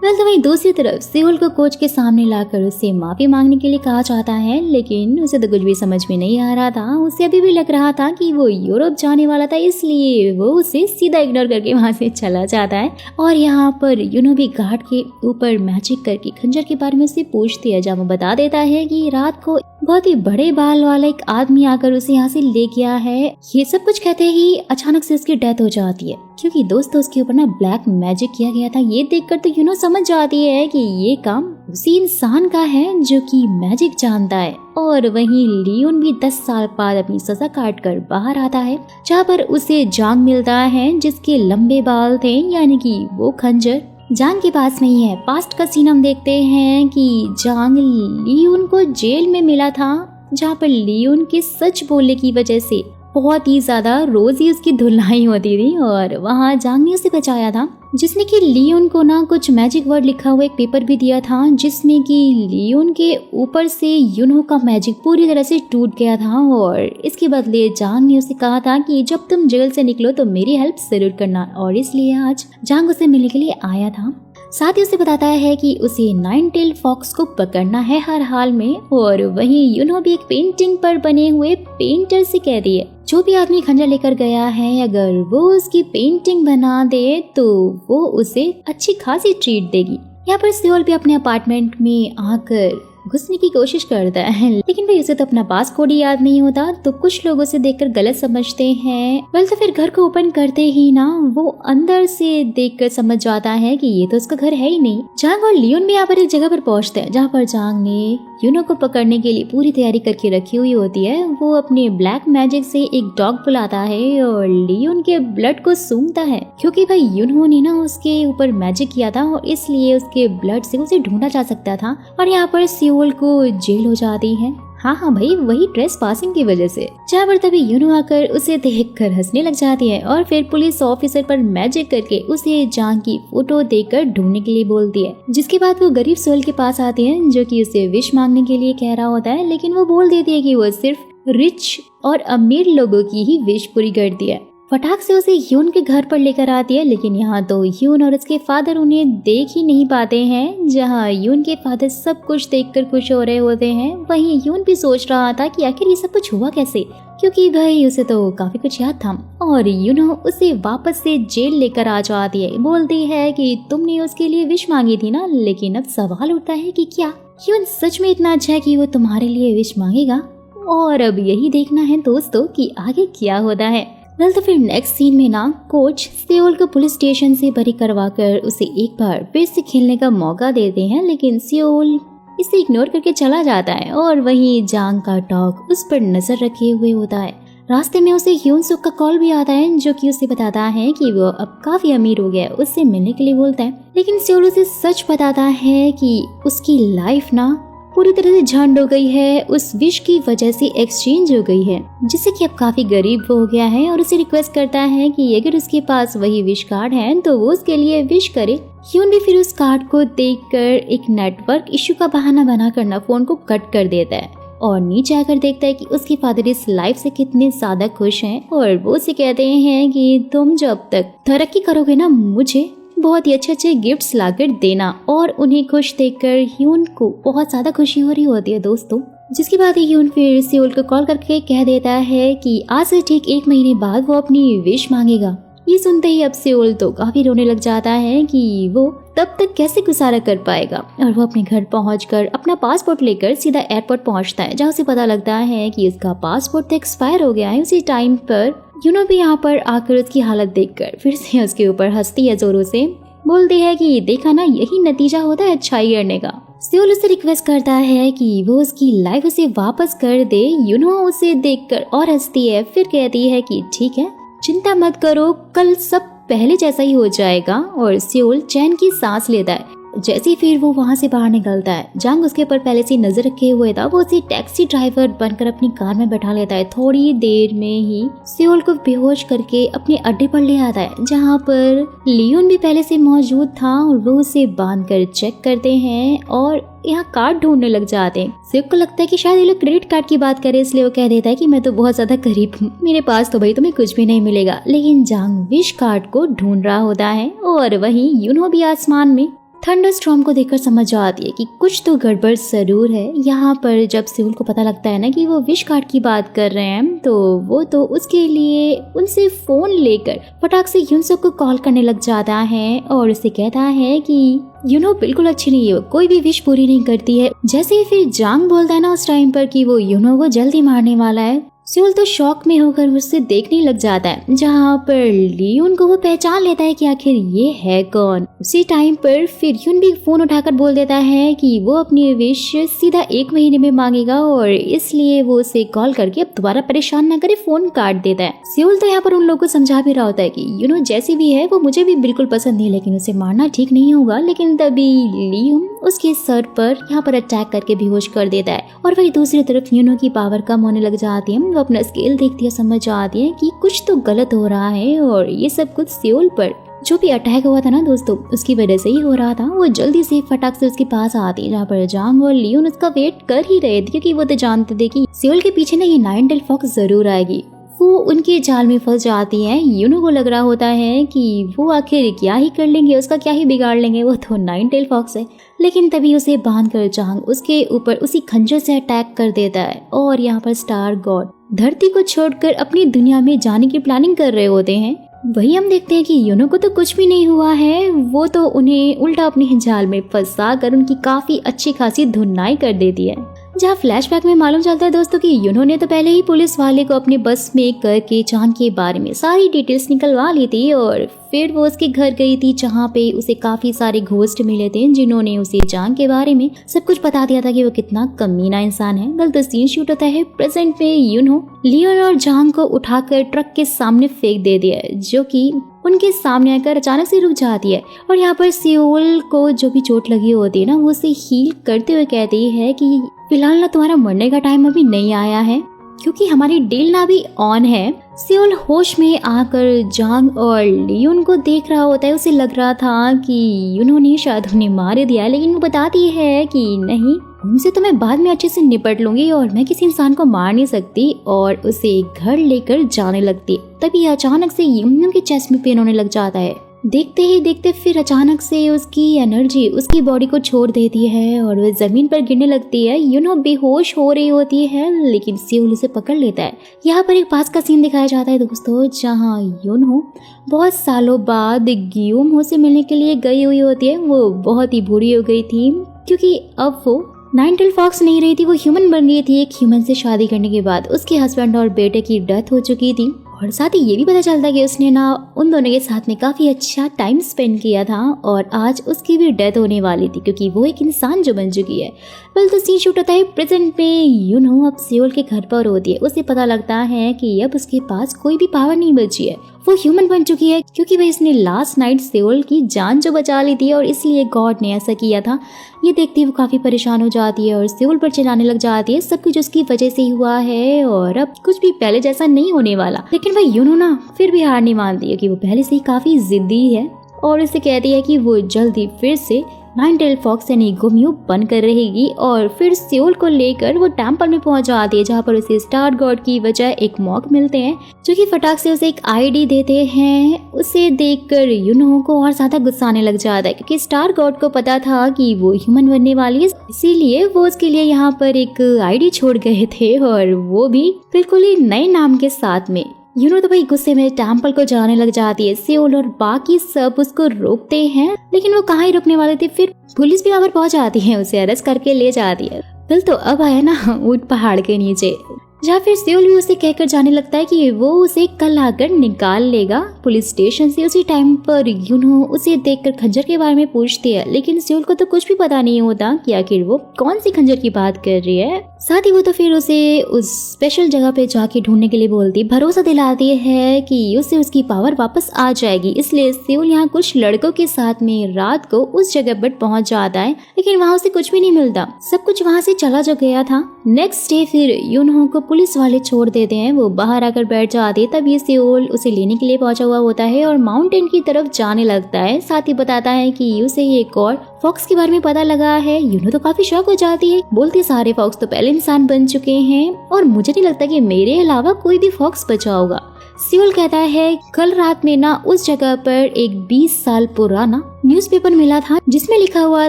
तो वहीं दूसरी तरफ सियोल को कोच के सामने लाकर उससे माफी मांगने के लिए कहा जाता है, लेकिन उसे तो कुछ भी समझ में नहीं आ रहा था। उसे अभी भी लग रहा था कि वो यूरोप जाने वाला था, इसलिए वो उसे सीधा इग्नोर करके वहां से चला जाता है। और यहाँ पर यूनो भी गार्ड के ऊपर मैजिक करके खंजर के बारे में उससे पूछती है, जहाँ वो बता देता है कि रात को बहुत ही बड़े बाल वाला एक आदमी आकर उसे यहाँ से ले गया है। ये सब कुछ कहते ही अचानक से उसकी डेथ हो जाती है, क्योंकि दोस्तों उसके ऊपर ना ब्लैक मैजिक किया गया था। ये देखकर तो यूनो समझ जाती है कि ये काम उसी इंसान का है जो कि मैजिक जानता है। और वहीं लियोन भी 10 साल बाद अपनी सजा काट कर बाहर आता है, जहाँ पर उसे जांग मिलता है जिसके लंबे बाल थे, यानी कि वो खंजर जांग के पास में ही है। पास्ट का सीन हम देखते हैं कि जांग लियोन को जेल में मिला था, जहाँ पर लियोन के सच बोलने की वजह से बहुत ही ज्यादा रोज ही उसकी धुलाई होती थी और वहाँ जांग ने उसे बचाया था, जिसने कि लियोन को ना कुछ मैजिक वर्ड लिखा हुआ एक पेपर भी दिया था, जिसमें कि लियोन के ऊपर से यूनो का मैजिक पूरी तरह से टूट गया था। और इसके बदले जांग ने उसे कहा था कि जब तुम जेल से निकलो तो मेरी हेल्प जरूर करना, और इसलिए आज जांग उसे मिलने के लिए आया था। साथ ही उसे बताता है कि उसे नाइन टेल फॉक्स को पकड़ना है हर हाल में। और वहीं यूनो भी एक पेंटिंग पर बने हुए पेंटर से कहती है जो भी आदमी खंजर लेकर गया है अगर वो उसकी पेंटिंग बना दे तो वो उसे अच्छी खासी ट्रीट देगी। यहाँ पर सियोल भी अपने अपार्टमेंट में आकर घुसने की कोशिश करता है, लेकिन भाई उसे तो अपना पासकोड ही याद नहीं होता, तो कुछ लोग उसे देखकर गलत समझते हैं। वेल तो फिर घर को ओपन करते ही ना वो अंदर से देखकर समझ जाता है कि ये तो उसका घर है ही नहीं। जांग और लियोन भी यहाँ पर एक जगह पर पहुँचते हैं जहाँ पर जांग ने यूनो को पकड़ने के लिए पूरी तैयारी करके रखी हुई होती है। वो अपने ब्लैक मैजिक से एक डॉग बुलाता है और लियोन के ब्लड को सूंघता है, क्योंकि भाई यूनो ने ना उसके ऊपर मैजिक किया था और इसलिए उसके ब्लड से उसे ढूंढा जा सकता था। और यहाँ पर सियोल को जेल हो जाती है। हाँ भाई वही ट्रेस पासिंग की वजह से। जहाँ पर तभी यूनो आकर उसे देखकर हंसने लग जाती है और फिर पुलिस ऑफिसर पर मैजिक करके उसे जांग की फोटो देकर ढूंढने के लिए बोलती है, जिसके बाद वो गरीब सोल के पास आती है जो कि उसे विश मांगने के लिए कह रहा होता है, लेकिन वो बोल देती है कि वो सिर्फ रिच और अमीर लोगों की ही विश पूरी करती है। फटाक से उसे यून के घर पर लेकर आती है, लेकिन यहाँ तो यून और उसके फादर उन्हें देख ही नहीं पाते हैं। जहाँ यून के फादर सब कुछ देखकर खुश हो रहे होते हैं, वहीं यून भी सोच रहा था कि आखिर ये सब कुछ हुआ कैसे, क्योंकि भाई उसे तो काफी कुछ याद था। और यूनो उसे वापस से जेल लेकर आ जाती है, बोलती है कि तुमने उसके लिए विश मांगी थी ना, लेकिन अब सवाल उठता है कि क्या यून सच में इतना अच्छा है कि वो तुम्हारे लिए विश मांगेगा। और अब यही देखना है दोस्तों कि आगे क्या होता है। वेल तो फिर नेक्स्ट सीन में ना कोच सियोल को पुलिस स्टेशन से बरी करवाकर उसे एक बार फिर से खेलने का मौका देते हैं, लेकिन सियोल इसे इग्नोर करके चला जाता है। और वहीं जांग का डॉग उस पर नजर रखे हुए होता है। रास्ते में उसे ह्यून सुक का कॉल भी आता है जो कि उसे बताता है कि वो अब काफी अमीर हो गया है, उससे मिलने के लिए बोलता है। लेकिन सियोल उसे सच बताता है कि उसकी लाइफ ना पूरी तरह से झंड हो गई है, उस विश की वजह से एक्सचेंज हो गई है, जिससे कि अब काफी गरीब हो गया है। और उसे रिक्वेस्ट करता है कि अगर उसके पास वही विश कार्ड है तो वो उसके लिए विश करे। ह्यून भी फिर उस कार्ड को देखकर एक नेटवर्क इश्यू का बहाना बनाकर ना फोन को कट कर देता है और नीचे आकर देखता है कि उसके फादर इस लाइफ से कितने ज्यादा खुश हैं। और वो उसे कहते हैं कि तुम जब तक तरक्की करोगे ना मुझे बहुत ही अच्छे गिफ्ट्स लाकर देना। और उन्हें खुश देखकर ह्यून को बहुत ज्यादा खुशी हो रही होती है दोस्तों। जिसके बाद ह्यून फिर सियोल को कॉल करके कह देता है कि आज से ठीक 1 महीने बाद वो अपनी विश मांगेगा। ये सुनते ही अब सियोल तो काफी रोने लग जाता है कि वो तब तक कैसे गुजारा कर पाएगा। और वो अपने घर पहुंचकर अपना पासपोर्ट लेकर सीधा एयरपोर्ट पहुंचता है, जहाँ उसे पता लगता है कि उसका पासपोर्ट तो एक्सपायर हो गया है। उसी टाइम पर यूनो भी यहाँ पर आकर उसकी हालत देखकर फिर से उसके ऊपर हंसती है, जोरों से बोलती है कि देखा ना, यही नतीजा होता है अच्छाई करने का। सियोल उससे रिक्वेस्ट करता है कि वो उसकी लाइफ उसे वापस कर दे। यूनो उसे देखकर और हंसती है, फिर कहती है कि ठीक है, चिंता मत करो, कल सब पहले जैसा ही हो जाएगा। और सियोल चैन की सांस लेता है। जैसे ही फिर वो वहाँ से बाहर निकलता है, जांग उसके ऊपर पहले से नजर रखे हुए था, वो उसे टैक्सी ड्राइवर बनकर अपनी कार में बैठा लेता है। थोड़ी देर में ही सियोल को बेहोश करके अपने अड्डे पर ले आता है, जहाँ पर लियोन भी पहले से मौजूद था। और वो उसे बांध कर चेक करते हैं और यहाँ कार्ड ढूंढने लग जाते हैं। सियोल को लगता है कि शायद ये लोग क्रेडिट कार्ड की बात करे, इसलिए वो कह देता है कि मैं तो बहुत ज्यादा गरीब हूँ, मेरे पास तो भाई तुम्हें कुछ भी नहीं मिलेगा। लेकिन जांग विश कार्ड को ढूंढ रहा होता है। और वहीं यूनो भी आसमान में थंडरस्टॉर्म को देखकर समझ जाती है कि कुछ तो गड़बड़ जरूर है। यहाँ पर जब सियोल को पता लगता है ना कि वो विश कार्ड की बात कर रहे हैं, तो वो तो उसके लिए उनसे फोन लेकर फटाक से यूनसुक को कॉल करने लग जाता है और उसे कहता है कि यूनो बिल्कुल अच्छी नहीं है, कोई भी विश पूरी नहीं करती है। जैसे ही फिर जांग बोलता है ना उस टाइम पर कि वो यूनो को जल्दी मारने वाला है, सियोल तो शॉक में होकर उससे देखने लग जाता है, जहाँ पर लियोन को वो पहचान लेता है कि आखिर ये है कौन। उसी टाइम पर फिर यून भी फोन उठाकर बोल देता है कि वो अपनी विश सीधा 1 महीने में मांगेगा और इसलिए वो उसे कॉल करके अब दोबारा परेशान न करे फोन काट देता है। सियोल तो यहाँ पर उन लोगों को समझा भी रहा होता है कि यूनो जैसी भी है वो मुझे भी बिल्कुल पसंद नहीं, लेकिन उसे मारना ठीक नहीं होगा। लेकिन तभी लियोन उसके सर पर यहाँ पर अटैक करके बेहोश कर देता है। और वही दूसरी तरफ यूनो की पावर कम होने लग जाती है। वो अपना स्केल देखती है, समझ जाती है कि कुछ तो गलत हो रहा है और ये सब कुछ सियोल पर जो भी अटैक हुआ था ना दोस्तों, उसकी वजह से ही हो रहा था। वो जल्दी से फटाक से उसके पास आती है, जहाँ पर जांग और लियोन उसका वेट कर ही रहे थे, क्योंकि वो तो जानते थे कि सियोल के पीछे ना ये नाइन टेल फॉक्स जरूर आएगी। वो उनके जाल में फंस जाती है। यूनो को लग रहा होता है कि वो आखिर क्या ही कर लेंगे, उसका क्या ही बिगाड़ लेंगे, वो तो नाइन टेल फॉक्स है। लेकिन तभी उसे बांधकर जांग उसके ऊपर उसी खंजर से अटैक कर देता है। और यहाँ पर स्टार गॉड धरती को छोड़कर अपनी दुनिया में जाने की प्लानिंग कर रहे होते हैं। वही हम देखते हैं कि यूनो को तो कुछ भी नहीं हुआ है, वो तो उन्हें उल्टा अपने जाल में फंसा कर उनकी काफी अच्छी खासी धुनाई कर देती है। जहाँ फ्लैशबैक में मालूम चलता है दोस्तों कि यूनो ने तो पहले ही पुलिस वाले को अपने बस में करके चांद के बारे में सारी डिटेल्स निकलवा ली थी। और फिर वो उसके घर गई थी, जहाँ पे उसे काफी सारे घोस्ट मिले थे, जिन्होंने उसे चांद के बारे में सब कुछ बता दिया था कि वो कितना कमीना इंसान है। गलत सीन शूट होता है प्रेजेंट में। यूनो लियोन और जांग को उठाकर ट्रक के सामने फेंक दे दिया, जो कि उनके सामने आकर अचानक से रुक जाती है। और यहाँ पर सियोल को जो भी चोट लगी होती है ना, वो उसे हील करते हुए कहती है कि फिलहाल ना तुम्हारा मरने का टाइम अभी नहीं आया है, क्योंकि हमारी डील ना अभी ऑन है। सियोल होश में आकर जांग और लियोन को देख रहा होता है। उसे लग रहा था कि उन्होंने शायद उन्हें मार दिया, लेकिन वो बताती है कि नहीं, उनसे तो मैं बाद में अच्छे से निपट लूंगी और मैं किसी इंसान को मार नहीं सकती। और उसे घर लेकर जाने लगती। तभी अचानक से यूनो के चेस्ट में पेन होने लग जाता है। देखते ही देखते फिर अचानक से उसकी एनर्जी उसकी बॉडी को छोड़ देती है और वह जमीन पर गिरने लगती है। यूनो बेहोश हो रही होती है, लेकिन सियोल उसे पकड़ लेता है। यहाँ पर एक पास का सीन दिखाया जाता है दोस्तों, जहाँ यूनो बहुत सालों बाद गियोमो से मिलने के लिए गई हुई होती है। वो बहुत ही बुरी हो गई थी, क्योंकि अब वो नाइन टेल फॉक्स नहीं रही थी, वो ह्यूमन बन गई थी। एक ह्यूमन से शादी करने के बाद उसके हस्बैंड और बेटे की डेथ हो चुकी थी। और साथ ही ये भी पता चलता है कि उसने ना उन दोनों के साथ में काफी अच्छा टाइम स्पेंड किया था, और आज उसकी भी डेथ होने वाली थी, क्योंकि वो एक इंसान जो बन चुकी है। वेल तो सीन शूट होता है प्रेजेंट में। यूनो अब सियोल के घर पर होती है। उसे पता लगता है कि अब उसके पास कोई भी पावर नहीं बची है, वो ह्यूमन बन चुकी है, क्योंकि वह इसने लास्ट नाइट सियोल की जान जो बचा ली थी, और इसलिए गॉड ने ऐसा किया था। ये देखती है वो काफी परेशान हो जाती है और सियोल पर चिल्लाने लग जाती है, सब कुछ उसकी वजह से ही हुआ है और अब कुछ भी पहले जैसा नहीं होने वाला। लेकिन वह यूनो ना फिर भी हार नहीं मानती है, कि वो पहले से ही काफी जिद्दी है और इसे कहती है कि वो जल्दी फिर से नाइन टेल फॉक्स यानी गुमियो बनकर रहेगी। और फिर सियोल को लेकर वो टेम्पल में पहुंच जाती है, जहाँ पर उसे स्टार गॉड की वजह एक मॉक मिलते हैं, जो कि फटाक से उसे एक आईडी देते हैं। उसे देखकर यूनो को और ज्यादा गुस्सा आने लग जाता है, क्योंकि स्टार गॉड को पता था कि वो ह्यूमन बनने वाली है, इसीलिए वो उसके लिए यहाँ पर एक आईडी छोड़ गए थे, और वो भी बिल्कुल ही नए नाम के साथ में। यूनो तो भाई गुस्से में टेम्पल को जाने लग जाती है। सियोल और बाकी सब उसको रोकते हैं, लेकिन वो कहाँ ही रुकने वाले थे। फिर पुलिस भी वहाँ पर पहुंच जाती है, उसे अरेस्ट करके ले जाती है। दिल तो अब आया ना ऊंट पहाड़ के नीचे, जहाँ फिर सियोल भी उसे कहकर जाने लगता है कि वो उसे कल आकर निकाल लेगा पुलिस स्टेशन से। उसी टाइम पर यूनो उसे देखकर खंजर के बारे में पूछती है, लेकिन सियोल को तो कुछ भी पता नहीं होता कि आखिर वो कौन सी खंजर की बात कर रही है। साथ ही वो तो फिर उसे उस स्पेशल जगह पे जाके ढूंढने के लिए बोलती, भरोसा दिलाती है कि उससे उसकी पावर वापस आ जाएगी। इसलिए सियोल यहाँ कुछ लड़कों के साथ में रात को उस जगह पर पहुंच जाता है, लेकिन वहाँ उसे कुछ भी नहीं मिलता, सब कुछ वहाँ से चला जो गया था। नेक्स्ट डे फिर यूनो को पुलिस वाले छोड़ देते हैं, वो बाहर आकर बैठ जाती है। तब ये सियोल उसे लेने के लिए पहुंचा हुआ होता है और माउंटेन की तरफ जाने लगता है। साथ ही बताता है कि उसे एक और फॉक्स के बारे में पता लगा है। यूनो तो काफी शॉक हो जाती है, बोलती सारे फॉक्स तो पहले इंसान बन चुके हैं और मुझे नहीं लगता कि मेरे अलावा कोई भी फॉक्स बचा होगा। सियोल कहता है कल रात में ना उस जगह पर एक 20 साल पुराना न्यूज़पेपर मिला था, जिसमें लिखा हुआ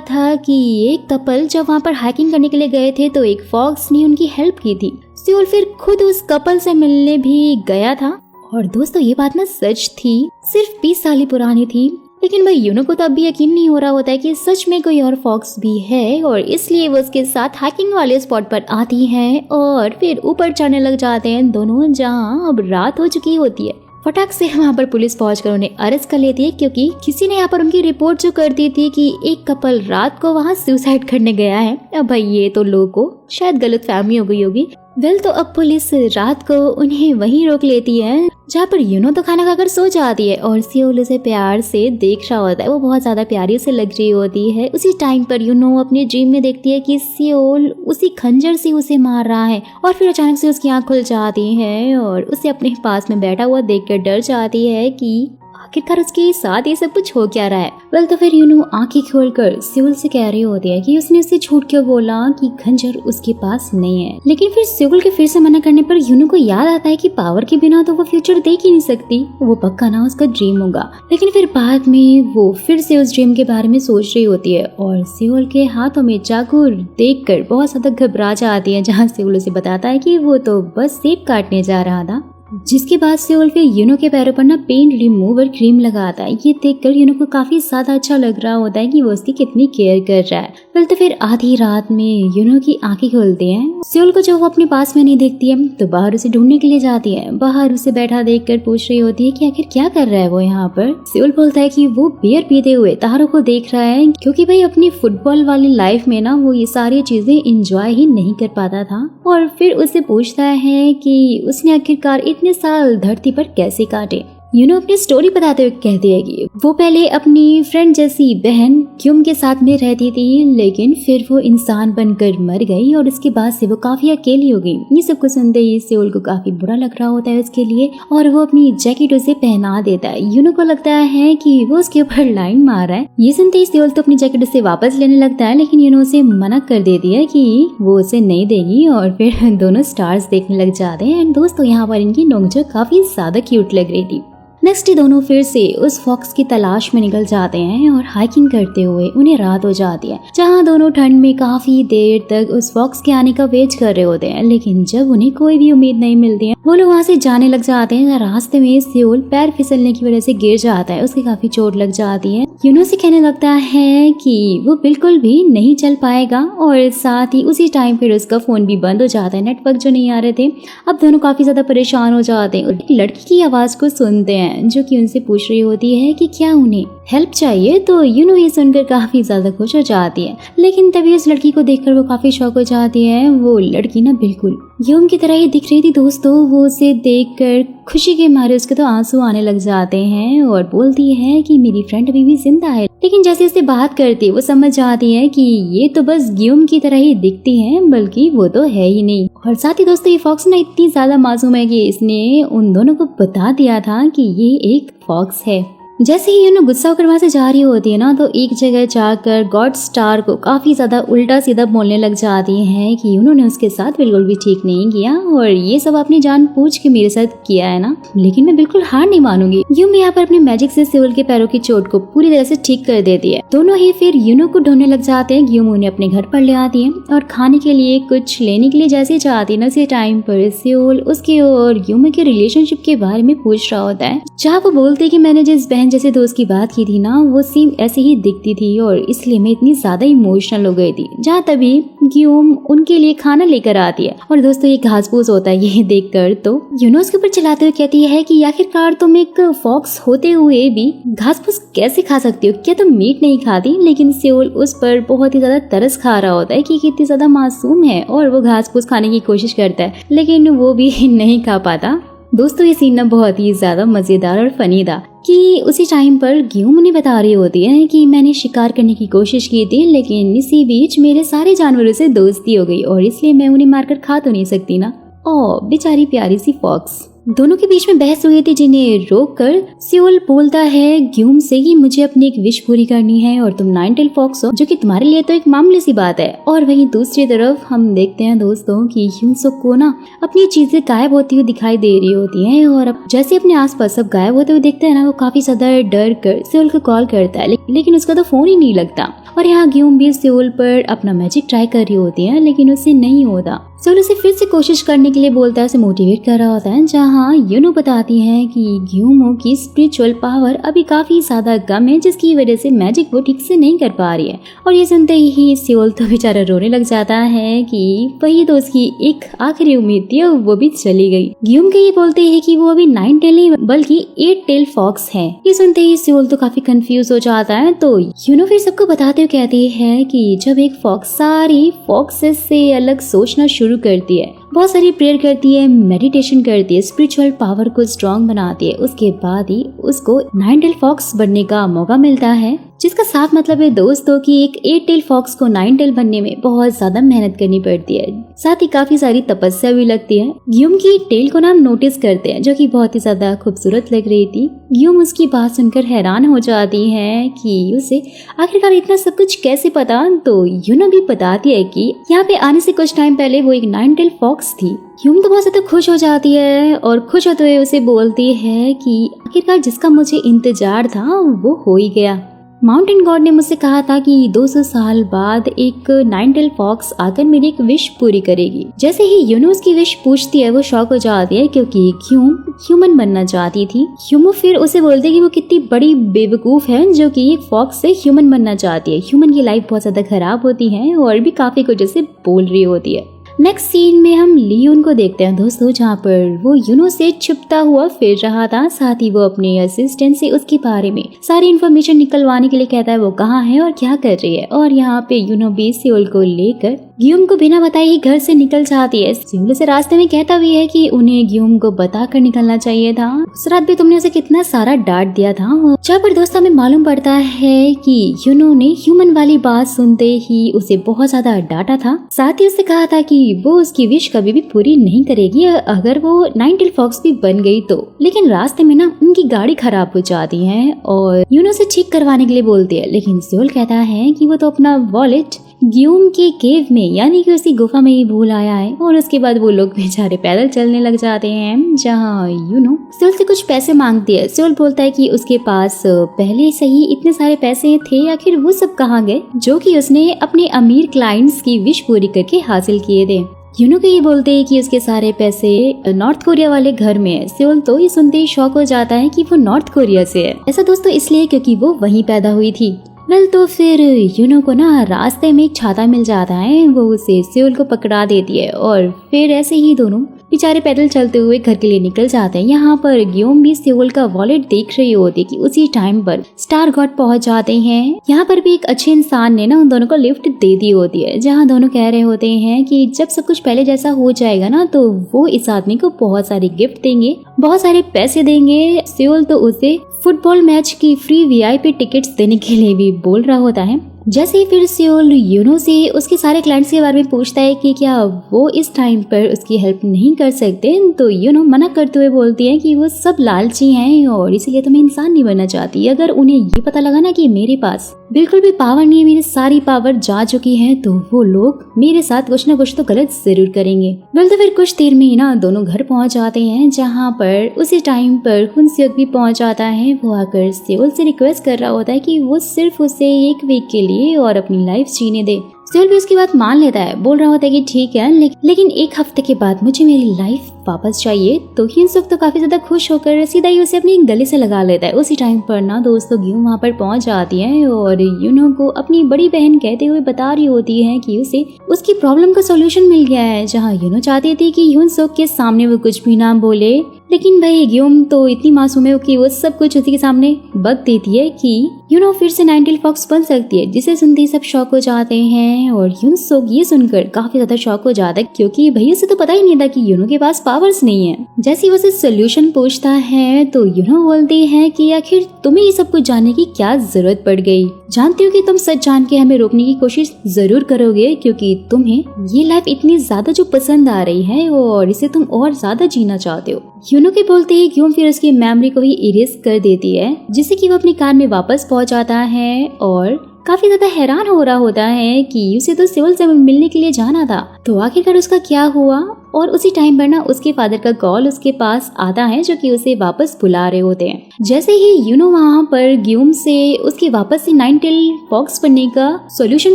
था कि एक कपल जब वहाँ पर हाइकिंग करने के लिए गए थे तो एक फॉक्स ने उनकी हेल्प की थी। सियोल फिर खुद उस कपल से मिलने भी गया था, और दोस्तों ये बात ना सच थी, सिर्फ 20 साल ही पुरानी थी। लेकिन भाई यूनो को तो अब भी यकीन नहीं हो रहा होता है कि सच में कोई और फॉक्स भी है, और इसलिए वो उसके साथ हाइकिंग वाले स्पॉट पर आती हैं और फिर ऊपर चढ़ने लग जाते हैं दोनों, जहां अब रात हो चुकी होती है। फटाक से वहाँ पर पुलिस पहुंचकर उन्हें अरेस्ट कर लेती है, क्योंकि किसी ने यहाँ पर उनकी रिपोर्ट जो कर दी थी कि एक कपल रात को वहाँ सुसाइड करने गया है। अब भाई ये तो लोगों को शायद गलत फहमी हो गई होगी, वेल तो अब पुलिस रात को उन्हें वहीं रोक लेती है जहाँ पर यूनो तो खाना खाकर सो जाती है और सियोल उसे प्यार से देख रहा होता है। वो बहुत ज्यादा प्यारी उसे लग रही होती है। उसी टाइम पर यूनो अपने ड्रीम में देखती है कि सियोल उसी खंजर से उसे मार रहा है और फिर अचानक से उसकी आंख खुल जाती है और उसे अपने पास में बैठा हुआ देखकर डर जाती है कि आखिरकार उसके साथ ये सब कुछ हो क्या रहा है। वेल तो फिर यूनो आंखें खोलकर सियोल से कह रही होती है कि उसने उससे झूठ क्यों बोला कि खंजर उसके पास नहीं है। लेकिन फिर सियोल के फिर से मना करने पर यूनो को याद आता है कि पावर के बिना तो वो फ्यूचर देख ही नहीं सकती, वो पक्का ना उसका ड्रीम होगा। लेकिन फिर बाद में वो फिर से उस ड्रीम के बारे में सोच रही होती है और सियोल के हाथों में चाकू देखकर बहुत ज्यादा घबरा जाती है, जहाँ सियोल उसे बताता है कि वो तो बस सेब काटने जा रहा था। जिसके बाद सियोल फिर यूनो के पैरों पर ना पेन रिमूवर क्रीम लगाता है। ये देखकर यूनो को काफी ज्यादा अच्छा लग रहा होता है कि वो उसकी कितनी केयर कर रहा है। फिर तो फिर आधी रात में यूनो की आंखें खुलती हैं। सियोल को जब वो अपने पास में नहीं देखती है तो बाहर उसे ढूंढने के लिए जाती है। बाहर उसे बैठा देखकर पूछ रही होती है कि आखिर क्या कर रहा है वो यहाँ पर। सियोल बोलता है कि वो बियर पीते हुए तारों को देख रहा है, क्योंकि भाई अपनी फुटबॉल वाली लाइफ में ना वो ये सारी चीजें एंजॉय ही नहीं कर पाता था। और फिर उसे पूछता है कि उसने आखिरकार इतने साल धरती पर कैसे काटे। यूनो अपनी स्टोरी बताते हुए कहती है कि वो पहले अपनी फ्रेंड जैसी बहन क्यूम के साथ में रहती थी, लेकिन फिर वो इंसान बनकर मर गई और उसके बाद से वो काफी अकेली हो गई। ये सब कुछ सुनते ही सियोल को काफी बुरा लग रहा होता है उसके लिए और वो अपनी जैकेट उसे पहना देता है। यूनो को लगता है कि वो उसके ऊपर लाइन मार रहा है। ये सुनते ही सियोल तो अपनी जैकेट उसे वापस लेने लगता है, लेकिन यूनो उसे मना कर देती है कि वो उसे नहीं देगी और फिर दोनों स्टार्स देखने लग जाते हैं। एंड दोस्तों यहाँ पर इनकी नोकझोंक काफी ज्यादा क्यूट लग रही थी। नेक्स्ट डे दोनों फिर से उस फॉक्स की तलाश में निकल जाते हैं और हाइकिंग करते हुए उन्हें रात हो जाती है, जहां दोनों ठंड में काफी देर तक उस फॉक्स के आने का वेट कर रहे होते हैं। लेकिन जब उन्हें कोई भी उम्मीद नहीं मिलती है वो लोग वहां से जाने लग जाते हैं। रास्ते में सियोल पैर फिसलने की वजह से गिर जाता है, उसकी काफी चोट लग जाती है। यूनो से कहने लगता है कि वो बिल्कुल भी नहीं चल पाएगा और साथ ही उसी टाइम फिर उसका फोन भी बंद हो जाता है, नेटवर्क जो नहीं आ रहे थे। अब दोनों काफी ज्यादा परेशान हो जाते हैं। एक लड़की की आवाज को सुनते हैं जो कि उनसे पूछ रही होती है कि क्या उन्हें हेल्प चाहिए। तो यूनो ये सुनकर काफी ज्यादा खुश हो जाती है, लेकिन तभी उस लड़की को देखकर वो काफी शॉक हो जाती है। वो लड़की ना बिल्कुल यूम की तरह ही दिख रही थी दोस्तों। वो उसे देखकर खुशी के मारे उसके तो आंसू आने लग जाते हैं और बोलती है कि मेरी फ्रेंड अभी भी जिंदा है। लेकिन जैसे उससे बात करती है वो समझ जाती है कि ये तो बस ग्यूम की तरह ही दिखती है, बल्कि वो तो है ही नहीं। और साथ ही दोस्तों ये फॉक्स ना इतनी ज्यादा मासूम है कि इसने उन दोनों को बता दिया था कि ये एक फॉक्स है। जैसे ही यूनो गुस्सा होकर वहां से जा रही होती है ना तो एक जगह जाकर गॉड स्टार को काफी ज्यादा उल्टा सीधा बोलने लग जाती है कि यूनो ने उसके साथ बिल्कुल भी ठीक नहीं किया और ये सब आपने जान पूछ के मेरे साथ किया है ना, लेकिन मैं बिल्कुल हार नहीं मानूंगी। यूम यहाँ पर अपने मैजिक से सियोल के पैरों की चोट को पूरी तरह से ठीक कर देती है। दोनों ही फिर यूनो को ढूंढने लग जाते हैं। यूम उन्हें अपने घर पर ले आती है और खाने के लिए कुछ लेने के लिए जैसे चाहती है ना, उसी टाइम पर सियोल उसके और यूम के रिलेशनशिप के बारे में पूछ रहा होता है, जहाँ वो बोलते कि मैंने जिस बहन जैसे दोस्त की बात की थी ना वो सेम ऐसे ही दिखती थी और इसलिए मैं इतनी ज्यादा इमोशनल हो गई थी। जहाँ तभी ग्यूम उनके लिए खाना लेकर आती है और दोस्तों ये घास फूस होता है ये देखकर तो यूनो उसके ऊपर चलाते हुए कहती है कि आखिरकार तुम एक फॉक्स होते हुए भी घास फूस कैसे खा सकती हो, क्या तुम मीट नहीं खाती। लेकिन सियोल उस पर बहुत ही ज्यादा तरस खा रहा होता है कि कितनी ज्यादा मासूम है और वो घास फूस खाने की कोशिश करता है, लेकिन वो भी नहीं खा पाता। दोस्तों ये सीन ना बहुत ही ज्यादा मजेदार और फनी था कि उसी टाइम पर ग्यूम उन्हें बता रही होती है कि मैंने शिकार करने की कोशिश की थी, लेकिन इसी बीच मेरे सारे जानवरों से दोस्ती हो गई और इसलिए मैं उन्हें मारकर खा तो नहीं सकती ना। ओ बेचारी प्यारी सी फॉक्स। दोनों के बीच में बहस हुई थी जिन्हें रोककर सियोल बोलता है ग्यूम से कि मुझे अपनी एक विश पूरी करनी है और तुम नाइन टेल फॉक्स हो, जो कि तुम्हारे लिए तो एक मामूली सी बात है। और वहीं दूसरी तरफ हम देखते हैं दोस्तों कि ह्यूनसुक को ना अपनी चीजें गायब होती हुई दिखाई दे रही होती हैं और अब जैसे अपने आसपास सब गायब होते हुए देखते हैं ना, वो काफी ज्यादा डर कर सियोल को कॉल करता है, लेकिन उसका तो फोन ही नहीं लगता। और यहाँ ग्यूम भी सियोल पर अपना मैजिक ट्राई कर रही होती है, लेकिन उससे नहीं होता। सियोल उसे फिर से कोशिश करने के लिए बोलता है, उसे मोटिवेट कर रहा होता है, जहाँ यूनो बताती है कि ग्यूमो की स्पिरिचुअल पावर अभी काफी ज्यादा कम है, जिसकी वजह से मैजिक वो ठीक से नहीं कर पा रही है। और ये सुनते ही सियोल तो बेचारा रोने लग जाता है कि वही तो उसकी एक आखिरी उम्मीद थी और वो भी चली गई। ग्यूम के ये बोलते हैं कि वो अभी 9 टेल नहीं बल्कि 8 टेल फॉक्स है। ये सुनते ही सियोल तो काफी कंफ्यूज हो जाता है। तो यूनो फिर सबको बताते हुए कहती है कि जब एक फॉक्स सारी फॉक्सेस से अलग सोचना शुरू करती है, बहुत सारी प्रेयर करती है, मेडिटेशन करती है, स्पिरिचुअल पावर को स्ट्रॉन्ग बनाती है। उसके बाद ही उसको 9 टेल फॉक्स बनने का मौका मिलता है, जिसका साफ मतलब है दोस्तों कि एक 8 टेल फॉक्स को 9 टेल बनने में बहुत ज्यादा मेहनत करनी पड़ती है, साथ ही काफी सारी तपस्या भी लगती है। ग्यूम की टेल को ना हम नोटिस करते हैं, जो कि बहुत ही ज्यादा खूबसूरत लग रही थी। ग्यूम उसकी बात सुनकर हैरान हो जाती है कि उसे आखिरकार इतना सब कुछ कैसे पता। तो यूनो भी बताती है कि यहाँ पे आने से कुछ टाइम पहले वो एक 9 टेल फॉक्स थी। यूम तो बहुत ज्यादा खुश हो जाती है और खुश होते हुए उसे बोलती है कि आखिरकार जिसका मुझे इंतजार था वो हो ही गया। माउंटेन गॉड ने मुझसे कहा था कि 200 साल बाद एक 9 टेल फॉक्स आकर मेरी एक विश पूरी करेगी। जैसे ही यूनो उसकी विश पूछती है वो शॉक हो जाती है, क्योंकि ग्यूम ह्यूमन बनना चाहती थी। यूनो फिर उसे बोलते है कि वो कितनी बड़ी बेवकूफ है जो कि एक फॉक्स से ह्यूमन बनना चाहती है। ह्यूमन की लाइफ बहुत ज्यादा खराब होती है और भी काफी कुछ उसे बोल रही होती है। नेक्स्ट सीन में हम लियोन को देखते हैं दोस्तों, जहाँ पर वो यूनो से छिपता हुआ फिर रहा था। साथ ही वो अपने असिस्टेंट से उसके बारे में सारी इन्फॉर्मेशन निकलवाने के लिए कहता है वो कहाँ है और क्या कर रही है। और यहाँ पे यूनो भी सियोल को लेकर ग्यूम को बिना बताए ही घर से निकल जाती है। सियोल से रास्ते में कहता भी है कि उन्हें ग्यूम को बताकर निकलना चाहिए था, उस रात भी तुमने उसे कितना सारा डांट दिया था। जहाँ पर दोस्तों हमें मालूम पड़ता है कि यूनो ने ह्यूमन वाली बात सुनते ही उसे बहुत ज्यादा डांटा था। साथ ही उससे कहा था कि वो उसकी विश कभी भी पूरी नहीं करेगी अगर वो 9 टेल फॉक्स भी बन गई तो। लेकिन रास्ते में ना उनकी गाड़ी खराब हो जाती है और यूनो से ठीक करवाने के लिए बोलती है, लेकिन सियोल कहता है कि वो तो अपना वॉलेट ग्यूम के केव में यानी कि उसी गुफा में ही भूल आया है। और उसके बाद वो लोग बेचारे पैदल चलने लग जाते हैं, जहाँ यूनो सियोल से कुछ पैसे मांगती है। सियोल बोलता है कि उसके पास पहले से ही इतने सारे पैसे थे, आखिर वो सब कहाँ गए जो कि उसने अपने अमीर क्लाइंट्स की विश पूरी करके हासिल किए थे। यूनो को ये बोलते हैं कि उसके सारे पैसे नॉर्थ कोरिया वाले घर में है। सियोल तो ये सुनते ही शॉक हो जाता है कि वो नॉर्थ कोरिया से है। ऐसा दोस्तों इसलिए क्योंकि वो वहीं पैदा हुई थी। वेल तो फिर यूनो को ना रास्ते में एक छाता मिल जाता है, वो उसे सियोल को पकड़ा देती है और फिर ऐसे ही दोनों बेचारे पैदल चलते हुए घर के लिए निकल जाते हैं। यहाँ पर ग्यूम भी सियोल का वॉलेट देख रही होती है कि उसी टाइम पर स्टार गॉड पहुंच जाते हैं। यहाँ पर भी एक अच्छे इंसान ने ना उन दोनों को लिफ्ट दे दी होती है, जहाँ दोनों कह रहे होते हैं कि जब सब कुछ पहले जैसा हो जाएगा ना तो वो इस आदमी को बहुत सारे गिफ्ट देंगे, बहुत सारे पैसे देंगे। सियोल तो उसे फुटबॉल मैच की फ्री वीआईपी टिकट्स देने के लिए भी बोल रहा होता है। जैसे ही फिर सियोल यूनो से उसके सारे क्लाइंट्स के बारे में पूछता है कि क्या वो इस टाइम पर उसकी हेल्प नहीं कर सकते, तो यूनो मना करते हुए बोलती है कि वो सब लालची हैं और इसीलिए तो मैं इंसान नहीं बनना चाहती। अगर उन्हें ये पता लगा ना कि मेरे पास बिल्कुल भी पावर नहीं है, मेरी सारी पावर जा चुकी है, तो वो लोग मेरे साथ कुछ न कुछ तो गलत जरूर करेंगे। वेल तो फिर कुछ देर में ही ना दोनों घर पहुंच जाते हैं, जहाँ पर उसी टाइम पर हुनसियोक भी पहुंच जाता है। वो आकर सियोल से रिक्वेस्ट कर रहा होता है कि वो सिर्फ उसे एक वीक के लिए और अपनी लाइफ जीने दे। सियोल भी उसकी बात मान लेता है, बोल रहा होता है कि ठीक है, लेकिन एक हफ्ते के बाद मुझे मेरी लाइफ वापस चाहिए। तो हिनसुक तो काफी ज्यादा खुश होकर सीधा ही उसे अपनी गले से लगा लेता है। उसी टाइम पर ना दोस्तों ग्यूम वहाँ पर पहुंच जाती है और यूनो को अपनी बड़ी बहन कहते हुए बता रही होती है कि उसे उसकी प्रॉब्लम का सॉल्यूशन मिल गया है। जहाँ यूनो चाहती थी कि हिनसुक के सामने वो कुछ भी ना बोले, लेकिन भाई ग्यूम तो इतनी मासूम है कि वो सब कुछ उसी के सामने बक देती है कि यूनो फिर से 9 टेल फॉक्स बन सकती है, जिसे सुनते ही सब शॉक हो जाते हैं। और हिनसुक ये सुनकर काफी ज्यादा शॉक हो जाता है, क्योंकि भैया से तो पता ही नहीं था कि यूनो के पास पावर्स नहीं है। जैसे वो सोल्यूशन पूछता है तो यूनो बोलती है कि आखिर तुम्हें ये सब कुछ जानने की क्या जरूरत पड़ गई। जानती हो कि तुम सच जान के हमें रोकने की कोशिश जरूर करोगे, क्योंकि तुम्हें ये लाइफ इतनी ज्यादा जो पसंद आ रही है और इसे तुम और ज्यादा जीना चाहते हो। यूनो के बोलते ही ग्यूम फिर उसकी मेमोरी को ही इरेज कर देती है, जिससे कि वो अपनी कार में वापस पहुंच जाता है और काफी ज्यादा हैरान हो रहा होता है कि उसे तो सियोल से मिलने के लिए जाना था, तो आखिरकार उसका क्या हुआ। और उसी टाइम पर ना उसके फादर का कॉल उसके पास आता है, जो कि उसे वापस बुला रहे होते हैं। जैसे ही यूनो वहाँ पर ग्यूम से उसके वापस से 9 टेल फॉक्स बनने का सॉल्यूशन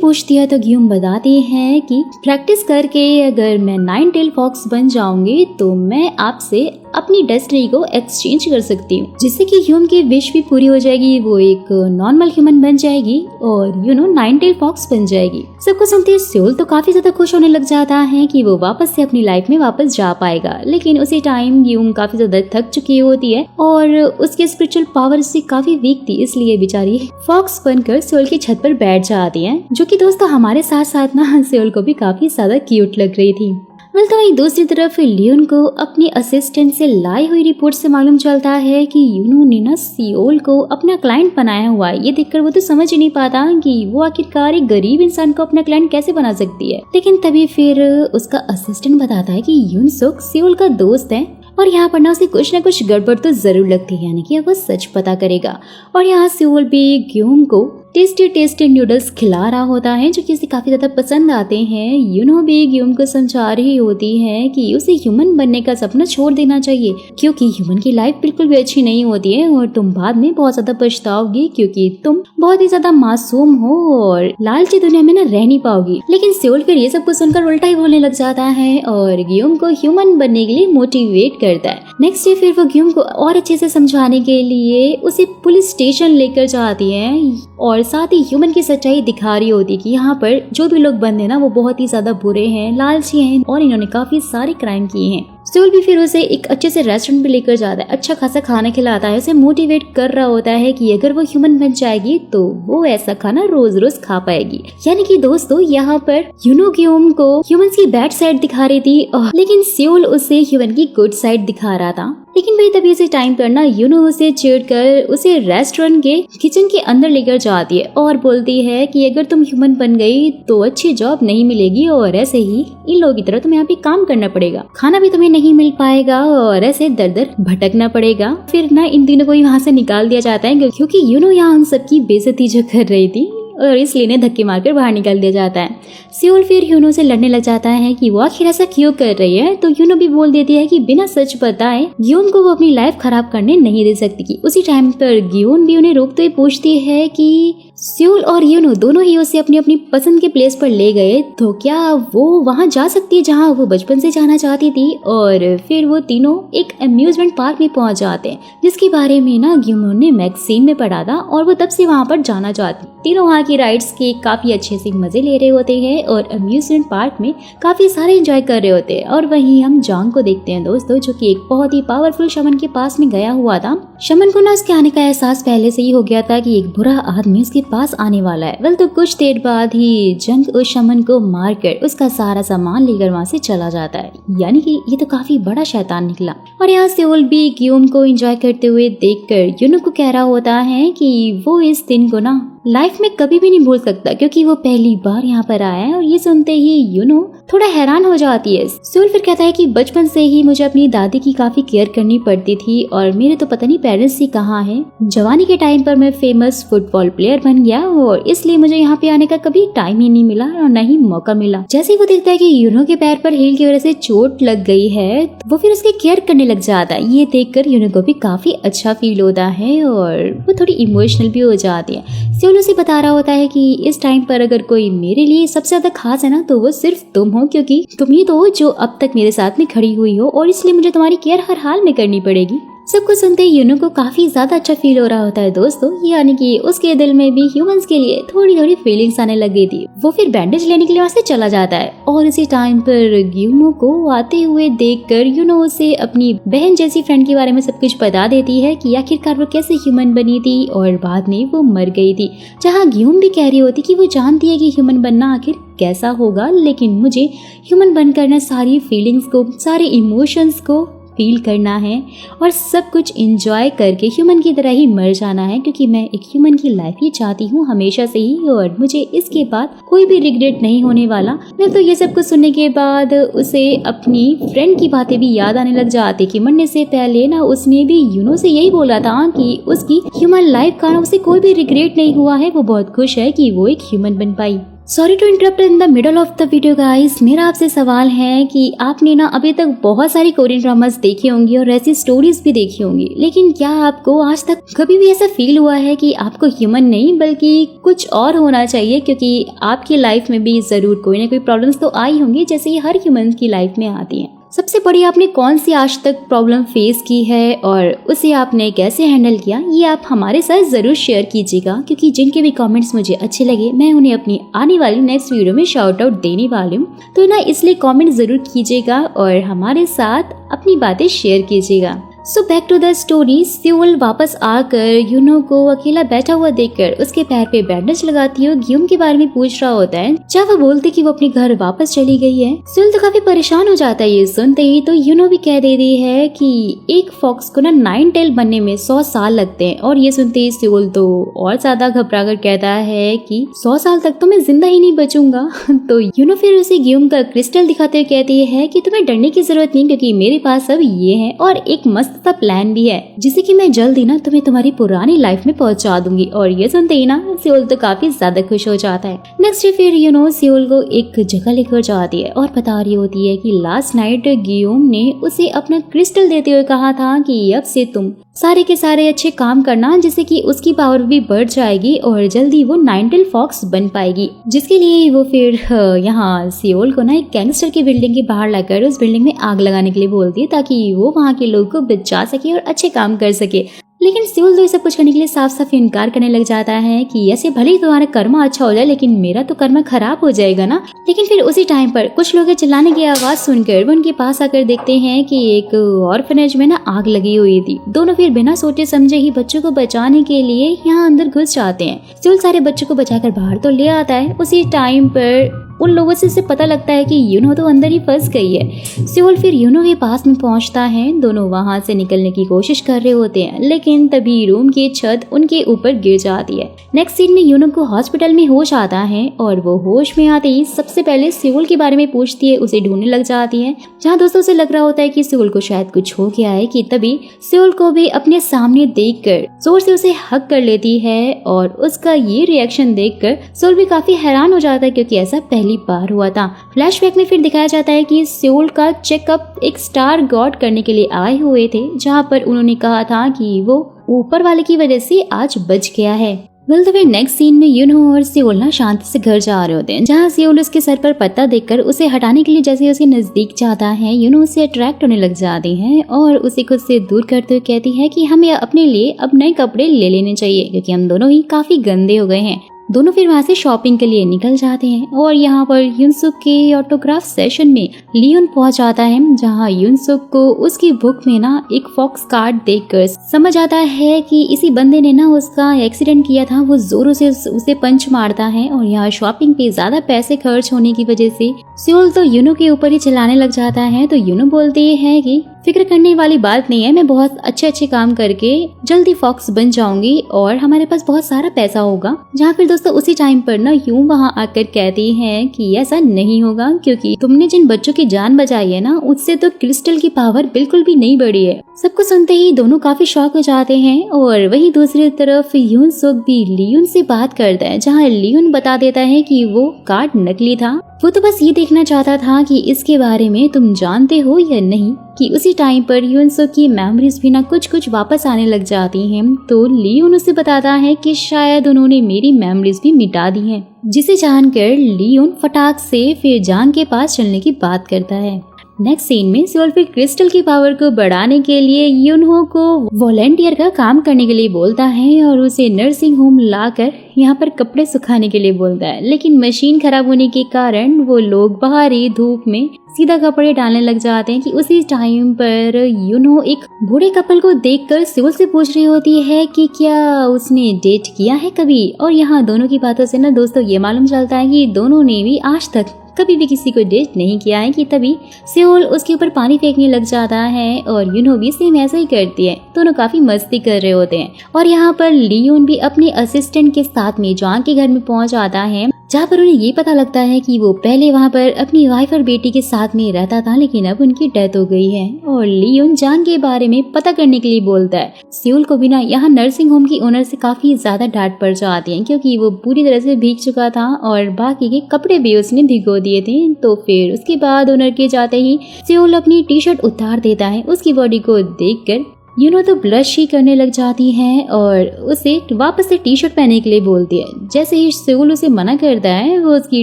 पूछती है, तो ग्यूम बताती है कि प्रैक्टिस करके अगर मैं 9 टेल फॉक्स बन जाऊंगी तो मैं आपसे अपनी डेस्टिनी को एक्सचेंज कर सकती हूँ, जिससे कि ग्यूम की विश भी पूरी हो जाएगी, वो एक नॉर्मल ह्यूमन बन जाएगी और यूनो 9 टेल फॉक्स बन जाएगी। सबको सुनते सियोल तो काफी ज्यादा खुश होने लग जाता है कि वो वापस से अपनी लाइफ में वापस जा पाएगा। लेकिन उसी टाइम ग्यूम काफी ज्यादा थक चुकी होती है और उसके स्पिरिचुअल पावर से काफी वीक थी, इसलिए बेचारी फॉक्स बनकर सियोल की छत पर बैठ जाती है, जो कि दोस्तों हमारे साथ साथ ना सियोल को भी काफी ज्यादा क्यूट लग रही थी। वेल तो वहीं दूसरी तरफ लियोन को अपनी असिस्टेंट से लाई हुई रिपोर्ट से मालूम चलता है कि यूनो ने ना सियोल को अपना क्लाइंट बनाया हुआ है। ये देखकर वो तो समझ ही नहीं पाता कि वो आखिरकार एक गरीब इंसान को अपना क्लाइंट कैसे बना सकती है। लेकिन तभी फिर उसका असिस्टेंट बताता है कि यून सुक सियोल का दोस्त है और यहाँ पर ना उसे कुछ न कुछ गड़बड़ तो जरूर लगती है, यानी कि अब वो सच पता करेगा। और यहाँ सियोल भी ग्यूम को टेस्टी नूडल्स खिला रहा होता है जो कि उसे काफी ज्यादा पसंद आते हैं। यूनो भी ग्यूम को समझा रही होती है कि उसे ह्यूमन बनने का सपना छोड़ देना चाहिए क्योंकि ह्यूमन की लाइफ बिल्कुल भी अच्छी नहीं होती है और तुम बाद में बहुत ज्यादा पछताओगी क्योंकि तुम बहुत ही ज्यादा मासूम हो और लालची दुनिया में ना रह नहीं पाओगी। लेकिन सियोल फिर ये सब कुछ सुनकर उल्टा ही बोलने लग जाता है और ग्यूम को ह्यूमन बनने के लिए मोटिवेट करता है। नेक्स्ट डे फिर वो ग्यूम को और अच्छे से समझाने के लिए उसे पुलिस स्टेशन लेकर जाती है और साथ ही ह्यूमन की सच्चाई दिखा रही होती कि यहाँ पर जो भी लोग बंद हैं ना वो बहुत ही ज्यादा बुरे हैं, लालची हैं और इन्होंने काफी सारे क्राइम किए हैं। सियोल भी फिर उसे एक अच्छे से रेस्टोरेंट पे लेकर जाता है, अच्छा खासा खाना खिलाता है, उसे मोटिवेट कर रहा होता है कि अगर वो ह्यूमन बन जाएगी तो वो ऐसा खाना रोज रोज खा पाएगी। यानी कि दोस्तों यहाँ पर यूनो ग्यूम को ह्यूमंस की बैड साइड दिखा रही थी लेकिन सियोल उसे ह्यूमन की गुड साइड दिखा रहा था। लेकिन भाई तभी इसी टाइम पर ना यूनो उसे छेड़कर उसे रेस्टोरेंट के किचन के अंदर लेकर जाती है और बोलती है कि अगर तुम ह्यूमन बन गई तो अच्छी जॉब नहीं मिलेगी और ऐसे ही इन लोगों की तरह तुम्हें यहाँ पे काम करना पड़ेगा, खाना भी तुम्हें नहीं मिल पाएगा और ऐसे दर दर भटकना पड़ेगा। फिर ना इन तीनों को वहाँ से निकाल दिया जाता है क्योंकि यूनो यहाँ उन सबकी बेइज्जती जो कर रही थी और इसलिए इन्हें धक्के मारकर बाहर निकाल दिया जाता है। सियोल फिर यूनो से लड़ने लग जाता है कि वो आखिर ऐसा क्यों कर रही है, तो यूनो भी बोल देती है कि बिना सच बताए ग्यून को वो अपनी लाइफ खराब करने नहीं दे सकती। उसी टाइम पर ग्यून भी उन्हें रोकते हुए पूछती है कि सियोल और यूनो दोनों ही उसे अपनी अपनी पसंद के प्लेस पर ले गए तो क्या वो वहाँ जा सकती है जहाँ वो बचपन से जाना चाहती थी। और फिर वो तीनों एक अम्यूजमेंट पार्क में पहुंच जाते हैं जिसके बारे में ना ग्यून ने मैगजीन में पढ़ा था और वो तब से वहाँ पर जाना चाहती। तीनों वहाँ की राइड्स के काफी अच्छे से मजे ले रहे होते हैं और अम्यूजमेंट पार्क में काफी सारे एंजॉय कर रहे होते हैं। और वहीं हम जांग को देखते हैं दोस्तों जो कि एक बहुत ही पावरफुल शमन के पास में गया हुआ था। शमन को ना उसके आने का एहसास पहले से ही हो गया था कि एक बुरा आदमी उसके पास आने वाला है। वेल तो कुछ देर बाद ही जंग उस शमन को मारकर उसका सारा सामान लेकर वहाँ से चला जाता है, यानी कि ये तो काफी बड़ा शैतान निकला। और यहाँ सियोल भी ग्यूम को एंजॉय करते हुए देखकर यूनो को कह रहा होता है कि वो इस दिन को ना लाइफ में कभी भी नहीं भूल सकता क्योंकि वो पहली बार यहाँ पर आया है। और ये सुनते ही यूनो थोड़ा हैरान हो जाती है। सियोल फिर कहता है कि बचपन से ही मुझे अपनी दादी की काफी केयर करनी पड़ती थी और मेरे तो पता नहीं पेरेंट्स ही कहाँ हैं। जवानी के टाइम पर मैं फेमस फुटबॉल प्लेयर बन गया और इसलिए मुझे यहाँ पे आने का कभी टाइम ही नहीं मिला और न ही मौका मिला। जैसे ही वो देखता है कि यूनो के पैर पर हील की वजह से चोट लग गई है वो फिर उसकी केयर करने लग जाता है। ये देखकर यूनो को भी काफी अच्छा फील होता है और वो थोड़ी इमोशनल भी हो जाती है। सियोल उसे बता रहा होता है कि इस टाइम पर अगर कोई मेरे लिए सबसे ज्यादा खास है ना तो वो सिर्फ तुम हो क्योंकि तुम ही तो हो जो अब तक मेरे साथ में खड़ी हुई हो और इसलिए मुझे तुम्हारी केयर हर हाल में करनी पड़ेगी। सब कुछ सुनते ही यूनो को काफी ज्यादा अच्छा फील हो रहा होता है दोस्तों, यानी कि उसके दिल में भी ह्यूमंस के लिए थोड़ी थोड़ी फीलिंग्स आने लग गई थी। वो फिर बैंडेज लेने के लिए वहाँ से चला जाता है और इसी टाइम पर यूनो को आते हुए देखकर यूनो उसे अपनी बहन जैसी फ्रेंड के बारे में सब कुछ बता देती है कि आखिरकार वो कैसे ह्यूमन बनी थी और बाद में वो मर गई थी। जहाँ ग्यूम भी कह रही होती कि वो जानती है कि ह्यूमन बनना आखिर कैसा होगा, लेकिन मुझे ह्यूमन बनकर ना सारी फीलिंग्स को, सारे इमोशंस को फील करना है और सब कुछ एंजॉय करके ह्यूमन की तरह ही मर जाना है क्योंकि मैं एक ह्यूमन की लाइफ ही चाहती हूँ हमेशा से ही और मुझे इसके बाद कोई भी रिग्रेट नहीं होने वाला। मैं तो ये सब कुछ सुनने के बाद उसे अपनी फ्रेंड की बातें भी याद आने लग जाती कि मरने से पहले ना उसने भी यूनो से यही बोला था कि उसकी ह्यूमन लाइफ का उसे कोई भी रिग्रेट नहीं हुआ है। वो बहुत खुश है कि वो एक ह्यूमन बन पाई। Sorry to interrupt in the middle of the video guys, मेरा आपसे सवाल है कि आपने ना अभी तक बहुत सारी कोरियन ड्रामास देखी होंगी और ऐसी स्टोरीज भी देखी होंगी, लेकिन क्या आपको आज तक कभी भी ऐसा फील हुआ है कि आपको ह्यूमन नहीं बल्कि कुछ और होना चाहिए? क्योंकि आपकी लाइफ में भी जरूर कोई ना कोई प्रॉब्लम्स तो आई होंगी जैसे ये हर ह्यूमन की लाइफ में आती हैं। सबसे बड़ी आपने कौन सी आज तक प्रॉब्लम फेस की है और उसे आपने कैसे हैंडल किया, ये आप हमारे साथ जरूर शेयर कीजिएगा क्योंकि जिनके भी कमेंट्स मुझे अच्छे लगे मैं उन्हें अपनी आने वाली नेक्स्ट वीडियो में शाउट आउट देने वाली हूँ। तो ना इसलिए कमेंट जरूर कीजिएगा और हमारे साथ अपनी बातें शेयर कीजिएगा। So back to the story. Seoul वापस आकर यूनो को अकेला बैठा हुआ देखकर उसके पैर पे बैंडेज लगाती है, गियोम के बारे में पूछ रहा होता है, जब वो बोलती कि वो अपने घर वापस चली गई है। सियोल तो काफी परेशान हो जाता है ये सुनते ही। तो यूनो भी कह देती है कि एक फॉक्स को ना 9 टेल बनने में 100 साल लगते हैं। और ये सुनते ही सियोल तो और ज्यादा घबरा कर कहता है कि 100 साल तक तो मैं जिंदा ही नहीं बचूंगा। तो यूनो फिर उसे गियोम का क्रिस्टल दिखाते हुए कहती है कि तुम्हें डरने की जरूरत नहीं, क्योंकि मेरे पास अब ये है और एक मस्त सा प्लान भी है, जिसे कि मैं जल्द ही ना तुम्हें तुम्हारी पुरानी लाइफ में पहुंचा दूंगी। और ये सुनते ही ना सियोल तो काफी ज्यादा खुश हो जाता है। नेक्स्ट फिर यूनो सियोल को एक जगह लेकर जाती है और बता रही होती है कि लास्ट नाइट गियोम ने उसे अपना क्रिस्टल देते हुए कहा था कि अब से तुम सारे के सारे अच्छे काम करना, जिससे कि उसकी पावर भी बढ़ जाएगी और जल्दी वो 9 टेल फॉक्स बन पाएगी। जिसके लिए वो फिर यहाँ सियोल को ना एक गैंगस्टर की बिल्डिंग के बाहर लाकर उस बिल्डिंग में आग लगाने के लिए बोलती है, ताकि वो वहाँ के लोगों को बचा सके और अच्छे काम कर सके। लेकिन सियोल तो ये सब कुछ करने के लिए साफ साफ इनकार करने लग जाता है कि ऐसे भले ही तुम्हारा कर्मा अच्छा हो जाए, लेकिन मेरा तो कर्मा खराब हो जाएगा ना। लेकिन फिर उसी टाइम पर कुछ लोग चिल्लाने की आवाज सुनकर वो उनके पास आकर देखते हैं कि एक ऑर्फनेज में ना आग लगी हुई थी। दोनों फिर बिना सोचे समझे ही बच्चों को बचाने के लिए यहाँ अंदर घुस जाते हैं। सियोल सारे बच्चों को बचाकर बाहर तो ले आता है। उसी टाइम पर उन लोगों से पता लगता है कि यूनो तो अंदर ही फंस गई है। सियोल फिर यूनो के पास में पहुंचता है। दोनों वहां से निकलने की कोशिश कर रहे होते हैं, लेकिन तभी रूम की छत उनके ऊपर गिर जाती है। नेक्स्ट सीन में यूनो को हॉस्पिटल में होश आता है और वो होश में आते ही सबसे पहले सियोल के बारे में पूछती है, उसे ढूंढने लग जाती है। जहाँ दोस्तों से लग रहा होता है कि सियोल को शायद कुछ हो गया है, कि तभी सियोल को भी अपने सामने देखकर जोर से उसे हग कर लेती है। और उसका ये रिएक्शन देखकर सियोल भी काफी हैरान हो जाता है, क्योंकि ऐसा पहली बार हुआ था। फ्लैशबैक में फिर दिखाया जाता है कि सियोल का चेकअप एक स्टार गॉड करने के लिए आए हुए थे, जहां पर उन्होंने कहा था कि वो ऊपर वाले की वजह से आज बच गया है। तो फिर नेक्स्ट सीन में यूनो और सियोल ना शांति से घर जा रहे होते हैं, जहाँ सियोल उसके सर पर पत्ता देखकर उसे हटाने के लिए जैसे उसके नजदीक जाता है, यूनो उससे अट्रैक्ट होने लग जाती है और उसे खुद से दूर करते हुए कहती है कि हमें अपने लिए अब नए कपड़े ले लेने चाहिए, क्योंकि हम दोनों ही काफी गंदे हो गए हैं। दोनों फिर वहाँ से शॉपिंग के लिए निकल जाते हैं और यहाँ पर युनसुक के ऑटोग्राफ सेशन में लियोन पहुंच जाता है, जहाँ युनसुक को उसकी बुक में ना एक फॉक्स कार्ड देखकर समझ आता है कि इसी बंदे ने ना उसका एक्सीडेंट किया था। वो जोरों से उसे पंच मारता है और यहाँ शॉपिंग पे ज्यादा पैसे खर्च होने की वजह से सियोल तो यूनो के ऊपर ही चिल्लाने लग जाता है। तो यूनो बोलती है कि फिक्र करने वाली बात नहीं है, मैं बहुत अच्छे काम करके जल्दी फॉक्स बन जाऊंगी और हमारे पास बहुत सारा पैसा होगा। जहाँ फिर दोस्तों उसी टाइम पर ना यूं वहाँ आकर कहती है कि ऐसा नहीं होगा, क्योंकि तुमने जिन बच्चों की जान बचाई है ना, उससे तो क्रिस्टल की पावर बिल्कुल भी नहीं बढ़ी है। सबको सुनते ही दोनों काफी शॉक हो जाते हैं और वहीं दूसरी तरफ युनसुक भी लियोन से बात करता है, जहाँ लियोन बता देता है कि वो कार्ड नकली था। वो तो बस ये देखना चाहता था कि इसके बारे में तुम जानते हो या नहीं। कि उसी टाइम पर युनसुक की मेमोरीज भी ना कुछ वापस आने लग जाती हैं। तो लियोन उसे बताता है कि शायद उन्होंने मेरी मेमोरीज भी मिटा दी हैं, जिसे जानकर लियोन फटाक से फिर जान के पास चलने की बात करता है। नेक्स्ट सीन में सियोल फिर क्रिस्टल की पावर को बढ़ाने के लिए युनहो को वॉलंटियर का काम करने के लिए बोलता है और उसे नर्सिंग होम लाकर यहाँ पर कपड़े सुखाने के लिए बोलता है। लेकिन मशीन खराब होने के कारण वो लोग बाहरी धूप में सीधा कपड़े डालने लग जाते हैं। कि उसी टाइम पर युनहो एक बूढ़े कपल को देखकर सियोल से पूछ रही होती है कि क्या उसने डेट किया है कभी। और यहाँ दोनों की बातों से ना दोस्तों ये मालूम चलता है कि दोनों ने भी आज तक कभी भी किसी को डेट नहीं किया है। कि तभी सियोल उसके ऊपर पानी फेंकने लग जाता है और युनहो भी सेम ऐसा ही करती है। दोनों काफी मस्ती कर रहे होते हैं और यहाँ पर लियोन भी अपने असिस्टेंट के साथ में जॉन के घर में पहुंच जाता है, जहाँ पर उन्हें ये पता लगता है कि वो पहले वहाँ पर अपनी वाइफ और बेटी के साथ में रहता था, लेकिन अब उनकी डेथ हो गई है। और लियोन जॉन के बारे में पता करने के लिए बोलता है। सियोल को भी ना यहाँ नर्सिंग होम की ओनर से काफी ज्यादा डांट पड़ जाती है, क्योंकि वो पूरी तरह से भीग चुका था और बाकी के कपड़े भी उसने भिगो दिए थे। तो फिर उसके बाद ओनर के जाते ही सियोल अपनी टी शर्ट उतार देता है। उसकी बॉडी को देखकर युनो तो ब्लश ही करने लग जाती है और उसे वापस से टी शर्ट पहनने के लिए बोलती है। जैसे ही सियोल उसे मना करता है, वो उसकी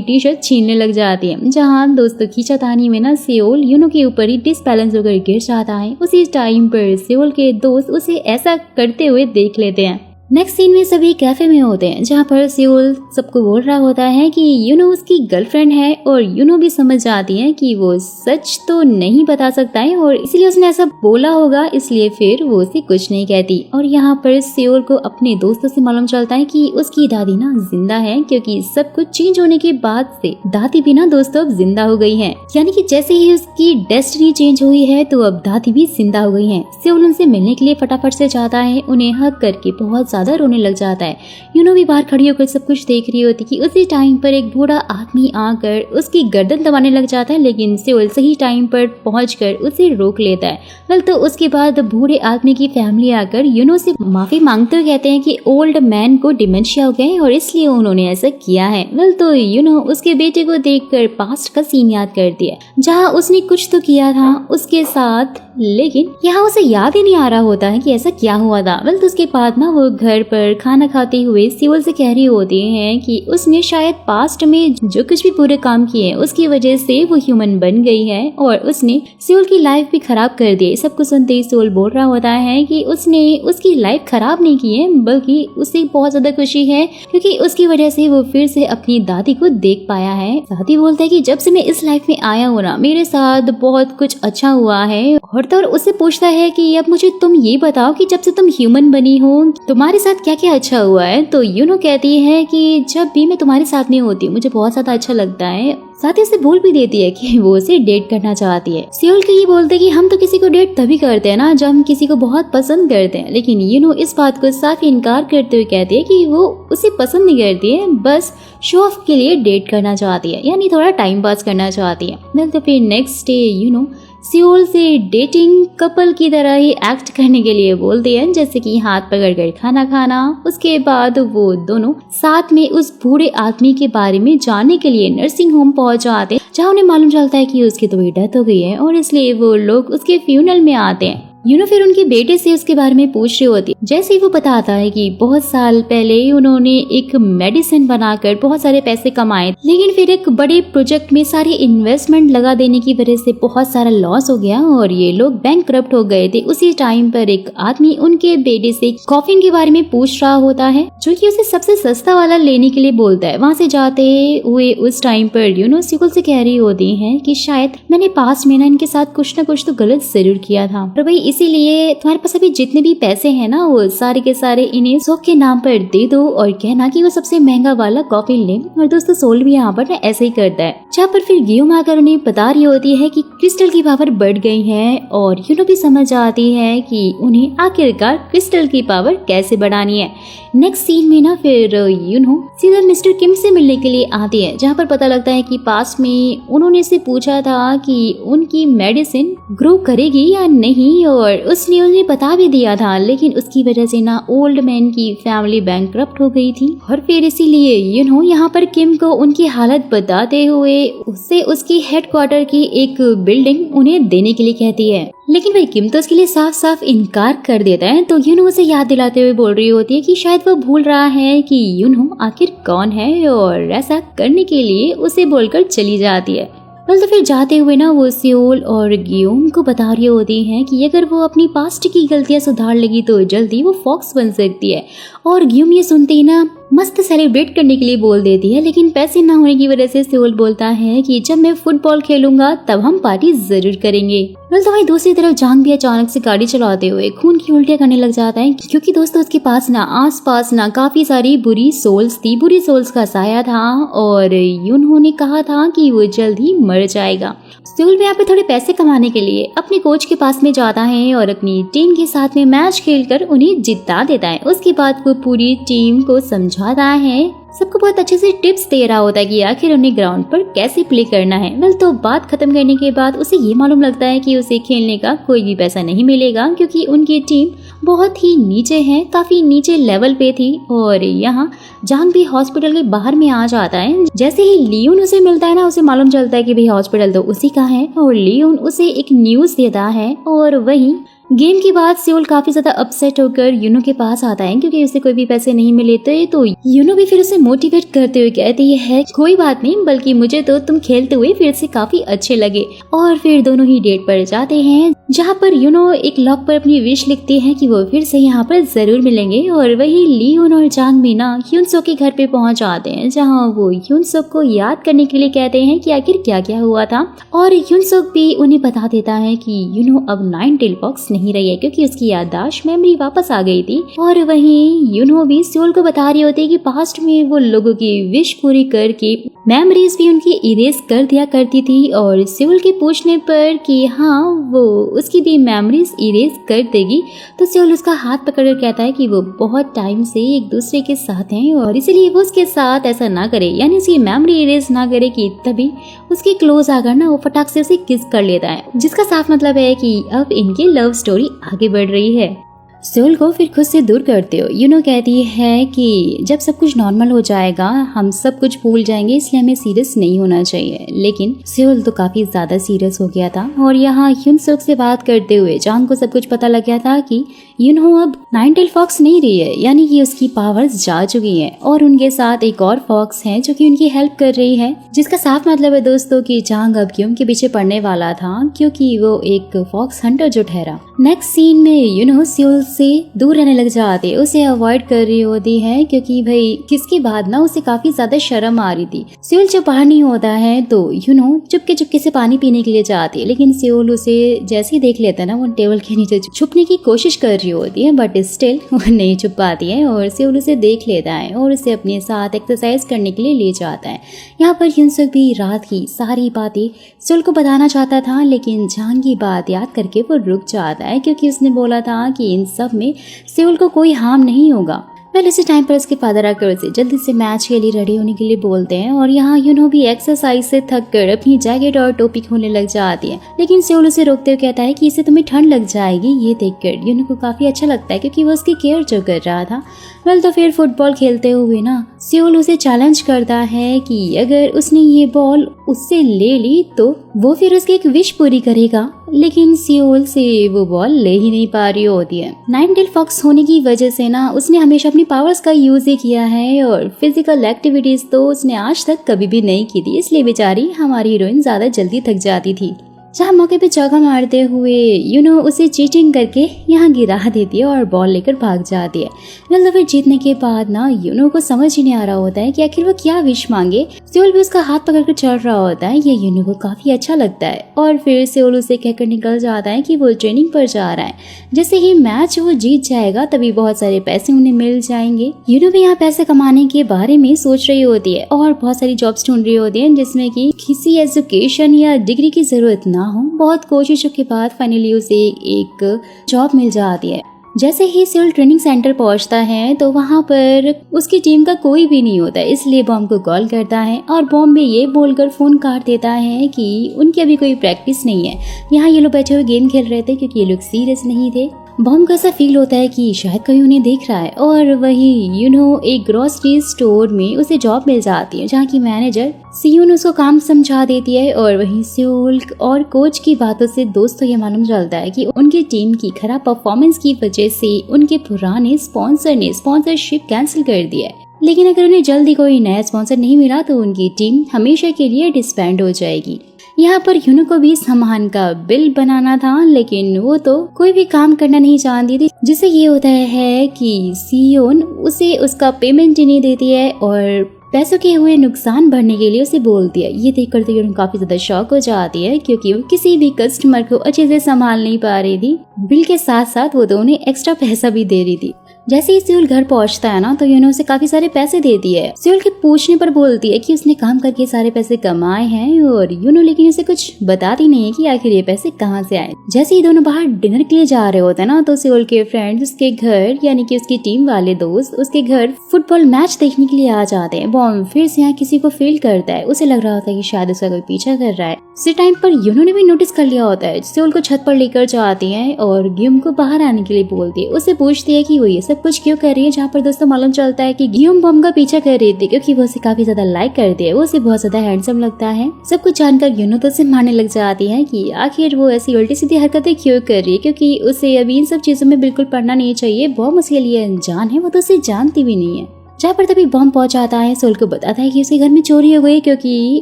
टी शर्ट छीनने लग जाती है। जहाँ दोस्तों खींचातानी में ना सियोल युनो के ऊपर ही डिसबैलेंस होकर गिर जाता है। उसी टाइम पर सियोल के दोस्त उसे ऐसा करते हुए देख लेते हैं। नेक्स्ट सीन में सभी कैफे में होते हैं जहाँ पर सियोल सबको बोल रहा होता है कि यूनो उसकी गर्लफ्रेंड है और यूनो भी समझ जाती है कि वो सच तो नहीं बता सकता है और इसलिए उसने ऐसा बोला होगा, इसलिए फिर वो उसे कुछ नहीं कहती। और यहाँ पर सियोल को अपने दोस्तों से मालूम चलता है कि उसकी दादी ना जिंदा है, क्योंकि सब कुछ चेंज होने के बाद से दादी भी ना दोस्तों अब जिंदा हो गई है। यानी कि जैसे ही उसकी डेस्टिनी चेंज हुई है तो अब दादी भी जिंदा हो गई है। सियोल उनसे मिलने के लिए फटाफट से जाता है, उन्हें हक करके बहुत ज्यादा रोने लग जाता है। यूनो भी बाहर खड़ी होकर सब कुछ देख रही होती कि उसी टाइम पर एक बूढ़ा आदमी आकर उसकी गर्दन दबाने लग जाता है, लेकिन सियोल सही टाइम पर पहुंचकर उसे रोक लेता है। वेल तो उसके बाद बूढ़े आदमी की फैमिली आकर यूनो से माफी मांगते हुए कहते हैं कि ओल्ड मैन को डिमेंशिया हो गया है और इसलिए उन्होंने ऐसा किया है। वेल तो यूनो उसके बेटे को देखकर पास्ट का सीन याद करती है जहाँ उसने कुछ तो किया था उसके साथ, लेकिन यहाँ उसे याद ही नहीं आ रहा होता है कि ऐसा क्या हुआ था। वेल तो उसके बाद ना वो घर पर खाना खाते हुए सियोल से कह रही होती है कि उसने शायद पास्ट में जो कुछ भी बुरे काम किए उसकी वजह से वो ह्यूमन बन गई है और उसने सियोल की लाइफ भी खराब कर दी। सब कुछ सुनते ही सियोल बोल रहा होता है कि उसने उसकी लाइफ खराब नहीं की है, बल्कि उसे बहुत ज्यादा खुशी है क्योंकि उसकी वजह से वो फिर से अपनी दादी को देख पाया है। दादी बोलता है कि जब से मैं इस लाइफ में आया हूँ ना मेरे साथ बहुत कुछ अच्छा हुआ है। और तो उससे पूछता है कि अब मुझे तुम ये बताओ कि जब से तुम ह्यूमन बनी हो तुम्हारे साथ क्या क्या अच्छा हुआ है। तो यूनो कहती है कि जब भी मैं तुम्हारे साथ नहीं होती मुझे बहुत ज्यादा अच्छा लगता है। साथ ही उसे बोल भी देती है कि वो उसे डेट करना चाहती है। सियोल के ये बोलते कि हम तो किसी को डेट तभी करते हैं ना जब हम किसी को बहुत पसंद करते हैं, लेकिन यूनो इस बात को साफ इनकार करते हुए कहती है कि वो उसे पसंद नहीं करती है, बस शो ऑफ के लिए डेट करना चाहती है, यानी थोड़ा टाइम पास करना चाहती है। तो फिर नेक्स्ट डे यूनो सियोल से डेटिंग कपल की तरह ही एक्ट करने के लिए बोलती है, जैसे कि हाथ पकड़कर खाना खाना। उसके बाद वो दोनों साथ में उस बूढ़े आदमी के बारे में जानने के लिए नर्सिंग होम पहुंच जाते हैं, जहाँ उन्हें मालूम चलता है कि उसकी तो डेथ हो गई है और इसलिए वो लोग उसके फ्यूनरल में आते हैं। यूनो फिर उनके बेटे से उसके बारे में पूछ रही होती है, जैसे ही वो बताता है कि बहुत साल पहले उन्होंने एक मेडिसिन बनाकर बहुत सारे पैसे कमाए, लेकिन फिर एक बड़े प्रोजेक्ट में सारी इन्वेस्टमेंट लगा देने की वजह से बहुत सारा लॉस हो गया और ये लोग बैंकक्रप्ट हो गए थे। उसी टाइम पर एक आदमी उनके बेटे से कॉफिन के बारे में पूछ रहा होता है, जो कि उसे सबसे सस्ता वाला लेने के लिए बोलता है। वहाँ से जाते हुए उस टाइम पर यूनो सियोल से कह रही होती है कि शायद मैंने पास्ट में ना इनके साथ कुछ ना कुछ तो गलत जरूर किया था, और भाई इसीलिए तुम्हारे पास अभी जितने भी पैसे हैं ना वो सारे के सारे इन्हें शौक के नाम पर दे दो और कहना कि वो सबसे महंगा वाला कॉफी ले। और दोस्तों सोल भी यहाँ पर ना ऐसे ही करता है, जहाँ पर फिर गियोम आकर उन्हें बता रही होती है कि क्रिस्टल की पावर बढ़ गई है और यूनो भी समझ जाती है कि उन्हें आखिरकार क्रिस्टल की पावर कैसे बढ़ानी है। नेक्स्ट सीन में ना फिर यूनो सीधा मिस्टर किम से मिलने के लिए आती है, जहाँ पर पता लगता है कि पास में उन्होंने से पूछा था कि उनकी मेडिसिन ग्रो करेगी या नहीं और उसने उन्हें बता भी दिया था, लेकिन उसकी वजह से ना ओल्ड मैन की फैमिली बैंकक्रप्ट हो गई थी। और फिर इसीलिए यूनो यहाँ पर किम को उनकी हालत बताते हुए उससे उसकी हेडक्वार्टर की एक बिल्डिंग उन्हें देने के लिए कहती है, लेकिन भाई किम तो उसके लिए साफ साफ इनकार कर देता है। तो यूनो उसे याद दिलाते हुए बोल रही होती है कि शायद वो भूल रहा है कि यूनो आखिर कौन है और ऐसा करने के लिए उसे बोलकर चली जाती है। तो फिर जाते हुए ना वो सियोल और गियोम को बता रही होती हैं कि अगर वो अपनी पास्ट की गलतियां सुधार लेगी तो जल्दी वो फॉक्स बन सकती है। और गियोम ये सुनते ही ना मस्त सेलिब्रेट करने के लिए बोल देती है, लेकिन पैसे ना होने की वजह से सियोल बोलता है कि जब मैं फुटबॉल खेलूंगा तब हम पार्टी जरूर करेंगे। तो भाई दूसरी तरफ जांग भी अचानक से गाड़ी चलाते हुए खून की उल्टियां करने लग जाता है, क्योंकि दोस्तों उसके पास ना आस पास ना काफी सारी बुरी सोल्स थी, बुरी सोल्स का साया था और उन्होंने कहा था कि वो जल्द ही मर जाएगा। सियोल भी यहाँ पे थोड़े पैसे कमाने के लिए अपने कोच के पास में जाता है और अपनी टीम के साथ में मैच खेलकर उन्हें जिता देता है। उसके बाद वो पूरी टीम को समझाता है, सबको बहुत अच्छे से टिप्स दे रहा होता है कि आखिर उन्हें ग्राउंड पर कैसे प्ले करना है। वेल तो बात खत्म करने के बाद उसे ये मालूम लगता है कि उसे खेलने का कोई भी पैसा नहीं मिलेगा, क्योंकि उनकी टीम बहुत ही नीचे है, काफी नीचे लेवल पे थी। और यहाँ जांग भी हॉस्पिटल के बाहर में आ जाता है। जैसे ही लियोन उसे मिलता है ना उसे मालूम चलता है कि भाई हॉस्पिटल तो उसी का है और लियोन उसे एक न्यूज देता है। और वहीं गेम के बाद सेओल काफी ज्यादा अपसेट होकर यूनो के पास आता है क्योंकि उसे कोई भी पैसे नहीं मिले थे। तो यूनो भी फिर उसे मोटिवेट करते हुए कहती है कोई बात नहीं, बल्कि मुझे तो तुम खेलते हुए फिर से काफी अच्छे लगे। और फिर दोनों ही डेट पर जाते हैं जहाँ पर यूनो एक लॉक पर अपनी विश लिखते हैं कि वो फिर से यहाँ पर जरूर मिलेंगे। और वही लियोन और जांग भी ना ह्यूनसोक के घर पे पहुंच जाते हैं जहाँ वो ह्यूनसोक को याद करने के लिए कहते हैं कि आखिर क्या क्या हुआ था। और ह्यूनसोक भी उन्हें बता देता है कि यूनो अब नाइन टेल फॉक्स नहीं रही है क्योंकि उसकी याददाश्त मेमोरी वापस आ गई थी। और वहीं यूनो भी सेओल को बता रही होती है कि पास्ट में वो लोगों की विश पूरी करके मेमोरीज भी उनकी इरेज कर दिया करती थी। और सेओल के पूछने पर कि हाँ वो उसकी भी मेमोरीज इरेज कर देगी तो सेओल उसका हाथ पकड़कर कहता है कि वो बहुत टाइम से एक दूसरे के साथ हैं और इसीलिए वो उसके साथ ऐसा ना करे, यानी उसकी मेमोरी इरेज ना करे कि तभी उसके क्लोज आकर ना वो फटाक से उसे किस कर लेता है, जिसका साफ मतलब है कि अब इनकी लव स्टोरी आगे बढ़ रही है। सेओल को फिर खुद से दूर करते हो यूनो कहती है कि जब सब कुछ नॉर्मल हो जाएगा हम सब कुछ भूल जाएंगे, इसलिए हमें सीरियस नहीं होना चाहिए। लेकिन सेओल तो काफी ज्यादा सीरियस हो गया था और यहाँ ह्यूनसोक से बात करते हुए जांग को सब कुछ पता लग गया था कि यूनो अब नाइन टेल फॉक्स नहीं रही है, यानी कि उसकी पावर्स जा चुकी है और उनके साथ एक और फॉक्स है जो कि उनकी हेल्प कर रही है, जिसका साफ मतलब है दोस्तों कि जांग अब क्यों के पीछे पड़ने वाला था क्योंकि वो एक फॉक्स हंटर जो ठहरा। नेक्स्ट सीन में यूनो सेओल से दूर रहने लग जाते, उसे अवॉइड कर रही होती है क्योंकि भाई किसके बाद ना उसे काफी ज्यादा शर्म आ रही थी। सेओल जब बाहर नहीं होता है तो यूनो चुपके चुपके से पानी पीने के लिए जाती है, लेकिन सेओल उसे जैसे ही देख लेता है ना वो टेबल के नीचे छुपने की कोशिश कर रही होती है, बट स्टिल वो नहीं छुप पाती है और सेओल उसे देख लेता है और उसे अपने साथ एक्सरसाइज करने के लिए ले जाता है। यहाँ पर ह्यूनसोक भी रात की सारी बातें सेओल को बताना चाहता था, लेकिन जांग की बात याद करके वो रुक जाता है क्योंकि उसने बोला था कि इन सब में सेओल को कोई हार्म नहीं होगा। वेल इसी टाइम पर उसके फादर आकर उसे जल्दी से मैच के लिए रेडी होने के लिए बोलते हैं और यहाँ यूनो भी एक्सरसाइज से थक कर अपनी जैकेट और टोपी खोलने लग जाती है, लेकिन सेओल उसे रोकते हुए कहता है कि इससे तुम्हें ठंड लग जाएगी। ये देखकर यूनो को काफी अच्छा लगता है क्योंकि वो उसकी केयर जो कर रहा था। वेल तो फिर फुटबॉल खेलते हुए ना सेओल उसे चैलेंज करता है कि अगर उसने ये बॉल उससे ले ली तो वो फिर उसकी एक विश पूरी करेगा, लेकिन सेओल से वो बॉल ले ही नहीं पा रही होती है। नाइन टेल फॉक्स होने की वजह से ना उसने हमेशा अपनी पावर्स का यूज ही किया है और फिजिकल एक्टिविटीज तो उसने आज तक कभी भी नहीं की थी, इसलिए बेचारी हमारी हीरोइन ज्यादा जल्दी थक जाती थी। जहाँ मौके पे चौका मारते हुए यूनो उसे चीटिंग करके यहाँ गिरा देती है और बॉल लेकर भाग जाती है। वेल तो फिर जीतने के बाद ना यूनो को समझ ही नहीं आ रहा होता है कि आखिर वो क्या विश मांगे। सेओल भी उसका हाथ पकड़कर चल रहा होता है, ये यूनो को काफी अच्छा लगता है और फिर सेओल उसे कहकर निकल जाता है कि वो ट्रेनिंग पर जा रहा है, जैसे ही मैच वो जीत जाएगा तभी बहुत सारे पैसे उन्हें मिल जाएंगे। यूनो भी यहाँ पैसे कमाने के बारे में सोच रही होती है और बहुत सारी जॉब्स ढूंढ रही होती है जिसमें कि किसी एजुकेशन या डिग्री की जरूरत ना हो। बहुत कोशिशों के बाद फाइनली उसे एक जॉब मिल जाती है। जैसे ही सेओल ट्रेनिंग सेंटर पहुंचता है तो वहां पर उसकी टीम का कोई भी नहीं होता, इसलिए बॉम्ब को कॉल करता है और बॉम्ब भी ये बोलकर फोन काट देता है कि उनकी अभी कोई प्रैक्टिस नहीं है। यहाँ ये लोग बैठे हुए गेम खेल रहे थे क्योंकि ये लोग सीरियस नहीं थे। बॉम्ब को ऐसा फील होता है कि शायद कोई उन्हें देख रहा है और वही यूनो एक ग्रोसरी स्टोर में उसे जॉब मिल जाती है जहाँ की मैनेजर सियून उसको काम समझा देती है। और वहीं सेओल और कोच की बातों से दोस्तों ये मालूम चलता है कि उनकी टीम की खराब परफॉर्मेंस की वजह से उनके पुराने स्पॉन्सर ने स्पॉन्सरशिप कैंसिल कर दी है, लेकिन अगर उन्हें जल्दी कोई नया स्पॉन्सर नहीं मिला तो उनकी टीम हमेशा के लिए डिसबैंड हो जाएगी। यहाँ पर यूनो को भी सामान का बिल बनाना था, लेकिन वो तो कोई भी काम करना नहीं चाहती थी, जिससे ये होता है कि सियोन उसे उसका पेमेंट ही नहीं देती है और पैसों के हुए नुकसान भरने के लिए उसे बोलती है। ये देखकर तो यूनो काफी ज्यादा शॉक हो जाती है क्योंकि वो किसी भी कस्टमर को अच्छे से संभाल नहीं पा रही थी। बिल के साथ साथ वो तो उन्हें एक्स्ट्रा पैसा भी दे रही थी। जैसे ही सेओल घर पहुंचता है ना तो यूनो उसे काफी सारे पैसे देती है। सेओल के पूछने पर बोलती है कि उसने काम करके सारे पैसे कमाए हैं और यूनो लेकिन उसे कुछ बताती नहीं है कि आखिर ये पैसे कहाँ से आए। जैसे ही दोनों बाहर डिनर के लिए जा रहे होते हैं ना तो सेओल के फ्रेंड्स उसके घर यानी कि उसकी टीम वाले दोस्त उसके घर फुटबॉल मैच देखने के लिए आ जाते हैं। बॉम्ब फिर से यहाँ किसी को फील करता है, उसे लग रहा होता है कि शायद उसका कोई पीछा कर रहा है। उसी टाइम पर यूनो ने भी नोटिस कर लिया होता है। सेओल को छत पर लेकर जाती है और ग्यूम को बाहर आने के लिए बोलती है। उससे पूछती है कि वो ये सब कुछ क्यों कर रही है, जहाँ पर दोस्तों मालूम चलता है कि ग्यूम बॉम्ब का पीछा कर रही थी क्योंकि वो उसे काफी ज्यादा लाइक करती है। वो उसे बहुत ज्यादा हैंडसम लगता है। सब कुछ जानकर यूनो तो उसे मारने लग जाती है कि आखिर वो ऐसी उल्टी सीधी हरकतें क्यों कर रही है, क्योंकि उसे अभी इन सब चीजों में बिल्कुल पड़ना नहीं चाहिए। बॉम्ब उसके लिए अनजान है, वो तो उसे जानती भी नहीं है। जहाँ पर तभी बॉम्ब पहुंच जाता है। सेओल को बताता है कि उसके घर में चोरी हो गई क्योंकि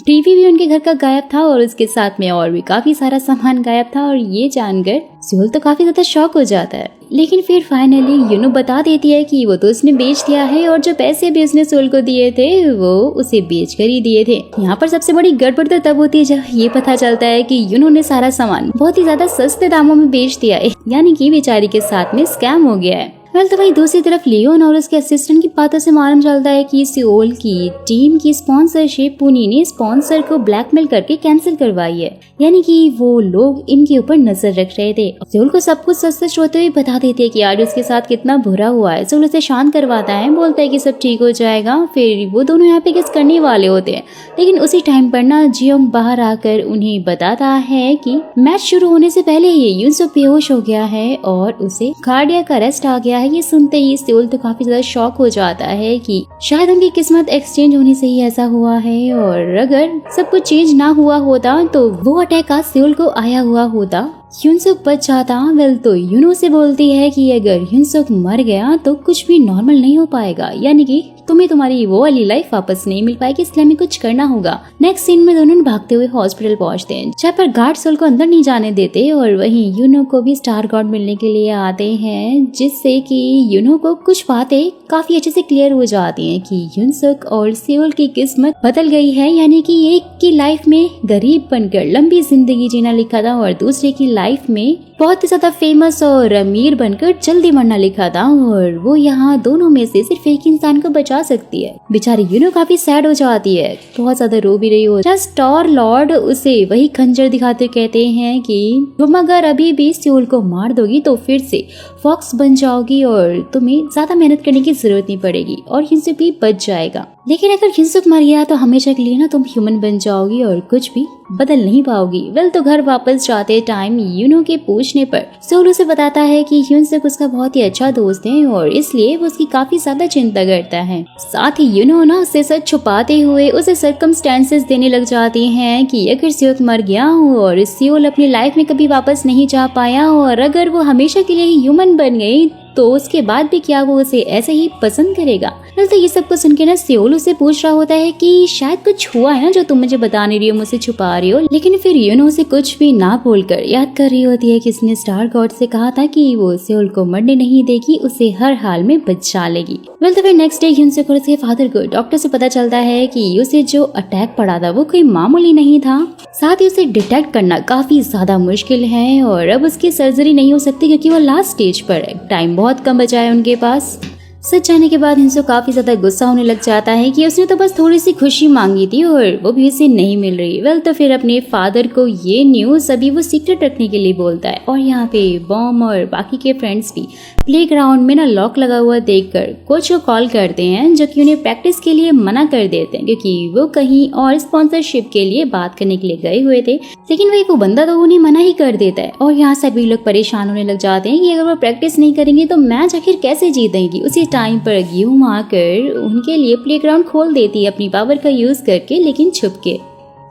टीवी भी उनके घर का गायब था और उसके साथ में और भी काफी सारा सामान गायब था। और ये जानकर सेओल तो काफी ज्यादा शॉक हो जाता है। लेकिन फिर फाइनली यूनो बता देती है कि वो तो उसने बेच दिया है और जो पैसे भी उसने सेओल को दिए थे वो उसे बेच कर ही दिए थे। यहाँ पर सबसे बड़ी गड़बड़ तो तब होती है जब ये पता चलता है कि यूनो ने सारा सामान बहुत ही ज्यादा सस्ते दामों में बेच दिया है, यानी कि बेचारी के साथ में स्कैम हो गया है। तो वही दूसरी तरफ लियोन और उसके असिस्टेंट की बातों से मालूम चलता है कि सेओल की टीम की स्पॉन्सरशिप पुनी ने स्पॉन्सर को ब्लैकमेल करके कैंसिल करवाई है, यानी कि वो लोग इनके ऊपर नजर रख रहे थे। सेओल को सब कुछ सच होते हुए बता देती है कि यार उसके साथ कितना बुरा हुआ है। सेओल उसे शांत करवाता है, बोलता है कि सब ठीक हो जाएगा। फिर वो दोनों यहाँ पे किस करने वाले होते हैं, लेकिन उसी टाइम पर ना जियोंग बाहर आकर उन्हें बताता है कि मैच शुरू होने से पहले ही यूनसुक बेहोश हो गया है और उसे कार्डियक अरेस्ट आ गया है। ये सुनते ही सेओल तो काफी ज्यादा शॉक हो जाता है कि शायद उनकी किस्मत एक्सचेंज होने से ही ऐसा हुआ है, और अगर सब कुछ चेंज ना हुआ होता तो वो अटैक आज सेओल को आया हुआ होता, यूनसुक बच जाता। वेल तो यूनो से बोलती है कि अगर यूनसुक मर गया तो कुछ भी नॉर्मल नहीं हो पाएगा, यानी कि तुम्हें तुम्हारी वो वाली लाइफ वापस नहीं मिल पाएगी, इसलिए हमें कुछ करना होगा। नेक्स्ट सीन में दोनों भागते हुए हॉस्पिटल पहुंचते हैं, जहाँ पर गार्ड सेओल को अंदर नहीं जाने देते और वहीं यूनो को भी स्टार गॉड मिलने के लिए आते हैं, जिससे कि यूनो को कुछ बातें काफी अच्छे से क्लियर हो जाती हैं कि यूनसुक और सेओल की किस्मत बदल गई है, यानी कि एक की लाइफ में गरीब बनकर लंबी जिंदगी जीना लिखा था और दूसरे की लाइफ में बहुत ही ज्यादा फेमस और अमीर बनकर जल्दी मरना लिखा था, और वो यहाँ दोनों में से सिर्फ एक इंसान को बचा सकती है। बेचारी यूनो काफी सैड हो जाती है, बहुत ज्यादा रो भी रही हो। स्टार लॉर्ड उसे वही खंजर दिखाते कहते हैं कि तुम अगर अभी भी सेओल को मार दोगी तो फिर से फॉक्स बन जाओगी और तुम्हें ज्यादा मेहनत करने की जरूरत नहीं पड़ेगी और यूनसुक भी बच जाएगा। लेकिन अगर यूनसुक मर गया तो हमेशा के लिए ना तुम ह्यूमन बन जाओगी और कुछ भी बदल नहीं पाओगी। वेल तो घर वापस जाते टाइम यूनो के पूछने पर सेओल उसे बताता है कि यूनसुक उसका बहुत ही अच्छा दोस्त है और इसलिए वो उसकी काफी ज्यादा चिंता करता है। साथ ही यूनो ना उससे सच छुपाते हुए उसे सर्कमस्टेंसेस देने लग जाती हैं कि अगर सेओल मर गया और सेओल अपनी लाइफ में कभी वापस नहीं जा पाया और अगर वो हमेशा के लिए ही ह्यूमन बन गई तो उसके बाद भी क्या वो उसे ऐसे ही पसंद करेगा। तो ये सब कुछ सुन के ना सेओल उसे पूछ रहा होता है कि शायद कुछ हुआ है ना जो तुम मुझे बता नहीं रही हो, मुझसे छुपा रही हो। लेकिन फिर यूनो उसे कुछ भी ना बोलकर याद कर रही होती है कि उसने स्टार गॉड से कहा था कि वो सेओल को मरने नहीं देगी, उसे हर हाल में बचा लेगी। वेल तो फिर नेक्स्ट डे यूनसुक और उसके फादर को डॉक्टर से पता चलता है कि उसे जो अटैक पड़ा था वो कोई मामूली नहीं था, साथ ही उसे डिटेक्ट करना काफी ज्यादा मुश्किल है और अब उसकी सर्जरी नहीं हो सकती क्योंकि वो लास्ट स्टेज पर है, टाइम बहुत कम बचा है उनके पास। सच जाने के बाद यूनसुक काफी ज्यादा गुस्सा होने लग जाता है कि उसने तो बस थोड़ी सी खुशी मांगी थी और वो भी उसे नहीं मिल रही। वेल तो फिर अपने फादर को ये न्यूज अभी वो सीक्रेट रखने के लिए बोलता है और यहाँ पे बॉम और बाकी के फ्रेंड्स भी प्लेग्राउंड में ना लॉक लगा हुआ देखकर कोच को कॉल करते हैं, जो कि उन्हें प्रैक्टिस के लिए मना कर देते हैं क्योंकि वो कहीं और स्पॉन्सरशिप के लिए बात करने के लिए गए हुए थे। लेकिन वो बंदा तो उन्हें मना ही कर देता है और यहाँ सभी लोग परेशान होने लग जाते हैं कि अगर वो प्रैक्टिस नहीं करेंगे तो मैच आखिर कैसे जीतेंगी। उसी टाइम पर ग्यूम आकर उनके लिए प्लेग्राउंड खोल देती है अपनी पावर का यूज करके, लेकिन छुप के,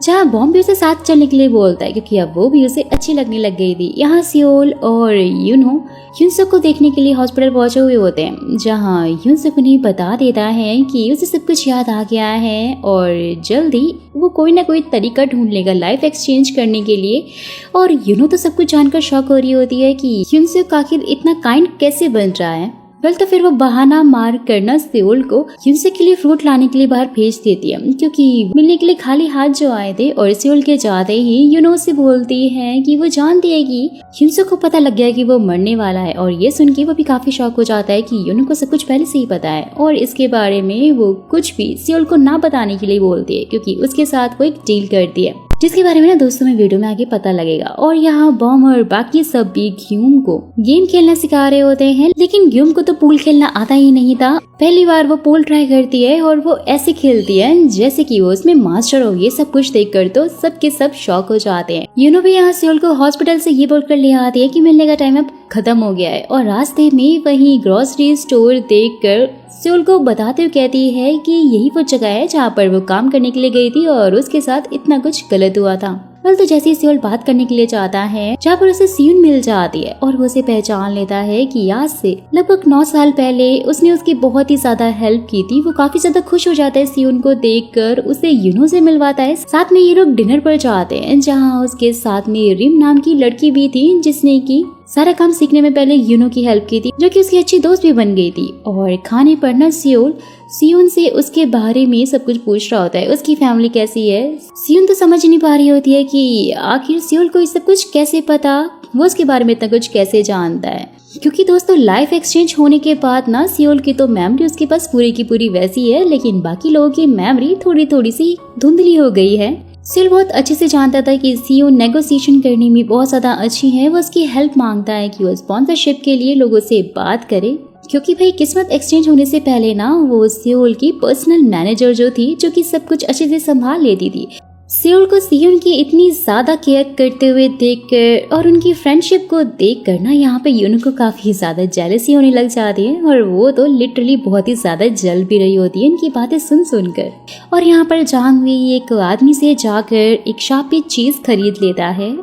जहाँ बॉम्ब भी उसे साथ चलने के लिए बोलता है क्योंकि अब वो भी उसे अच्छी लगने लग गई थी। यहाँ सेओल और यूनसुक को देखने के लिए हॉस्पिटल पहुंचे हुए होते हैं, जहाँ यूनसुक उन्हें बता देता है कि उसे सब कुछ याद आ गया है और जल्दी वो कोई ना कोई तरीका ढूंढ लेगा लाइफ एक्सचेंज करने के लिए। और यूनो तो सब कुछ जानकर शॉक हो रही होती है कि यूनसुक आखिर इतना काइंड कैसे बन रहा है। वेल तो फिर वो बहाना मार करना सेओल को यूनसुक के लिए फ्रूट लाने के लिए बाहर भेज देती है क्योंकि मिलने के लिए खाली हाथ जो आए थे, और सेओल के जाते ही यूनो से बोलती है कि वो जानती है कि यूनसुक को पता लग गया कि वो मरने वाला है। और ये सुन के वो भी काफी शॉक हो जाता है कि यूनो को सब कुछ पहले से ही पता है और इसके बारे में वो कुछ भी सेओल को ना बताने के लिए बोलती है क्योंकि उसके साथ वो एक डील करती है। जिसके बारे में ना दोस्तों में वीडियो में आगे पता लगेगा। और यहाँ बॉम और बाकी सब भी ग्यूम को गेम खेलना सिखा रहे होते हैं, लेकिन ग्यूम को तो पूल खेलना आता ही नहीं था। पहली बार वो पूल ट्राई करती है और वो ऐसे खेलती है जैसे कि वो उसमें मास्टर हो। ये सब कुछ देखकर तो सबके सब शॉक हो जाते हैं। यूनो भी यहाँ सेओल को हॉस्पिटल से ये बोलकर ले आती है कि मिलने का टाइम अब खत्म हो गया है, और रास्ते में वहीं ग्रोसरी स्टोर देखकर सेओल को बताते हुए कहती है कि यही वो जगह है जहाँ पर वो काम करने के लिए गई थी और उसके साथ इतना कुछ गलत हुआ था। तो जैसे ही सेओल बात करने के लिए जाता है, जहाँ पर उसे सियुन मिल जाती है और वो उसे पहचान लेता है कि आज से लगभग 9 साल पहले उसने उसकी बहुत ही ज्यादा हेल्प की थी। वो काफी ज्यादा खुश हो जाता है सियुन को देखकर, उसे यूनो से मिलवाता है। साथ में ये लोग डिनर पर जाते हैं, जहाँ उसके साथ में रिम नाम की लड़की भी थी, जिसने की सारा काम सीखने में पहले यूनो की हेल्प की थी, जो कि उसकी अच्छी दोस्त भी बन गई थी। और खाने पर ना सेओल सियुन से उसके बारे में सब कुछ पूछ रहा होता है, उसकी फैमिली कैसी है। सियुन तो समझ नहीं पा रही होती है कि आखिर सेओल को ये सब कुछ कैसे पता, वो उसके बारे में इतना कुछ कैसे जानता है। क्योंकि दोस्तों लाइफ एक्सचेंज होने के बाद ना सेओल की तो मेमोरी उसके पास पूरी की पूरी वैसी है, लेकिन बाकी लोगों की मेमोरी थोड़ी थोड़ी सी धुंधली हो गई है। सेओल बहुत अच्छे से जानता था कि सियुन नेगोशिएशन करने में बहुत ज्यादा अच्छी है। वो उसकी हेल्प मांगता है कि वो स्पॉन्सरशिप के लिए लोगों से बात करे, क्योंकि भाई किस्मत एक्सचेंज होने से पहले ना वो सेओल की पर्सनल मैनेजर जो थी, जो कि सब कुछ अच्छे से संभाल लेती थी। सेओल को सियुन की इतनी ज्यादा केयर करते हुए देखकर और उनकी फ्रेंडशिप को देखकर ना यहाँ पे यूनो को काफी ज्यादा जेलसी होने लग जाती है, और वो तो लिटरली बहुत ही ज्यादा जल भी रही होती है इनकी बातें सुन सुनकर। और यहाँ पर जांग वी एक आदमी से जाकर एक शॉप पे चीज खरीद लेता है।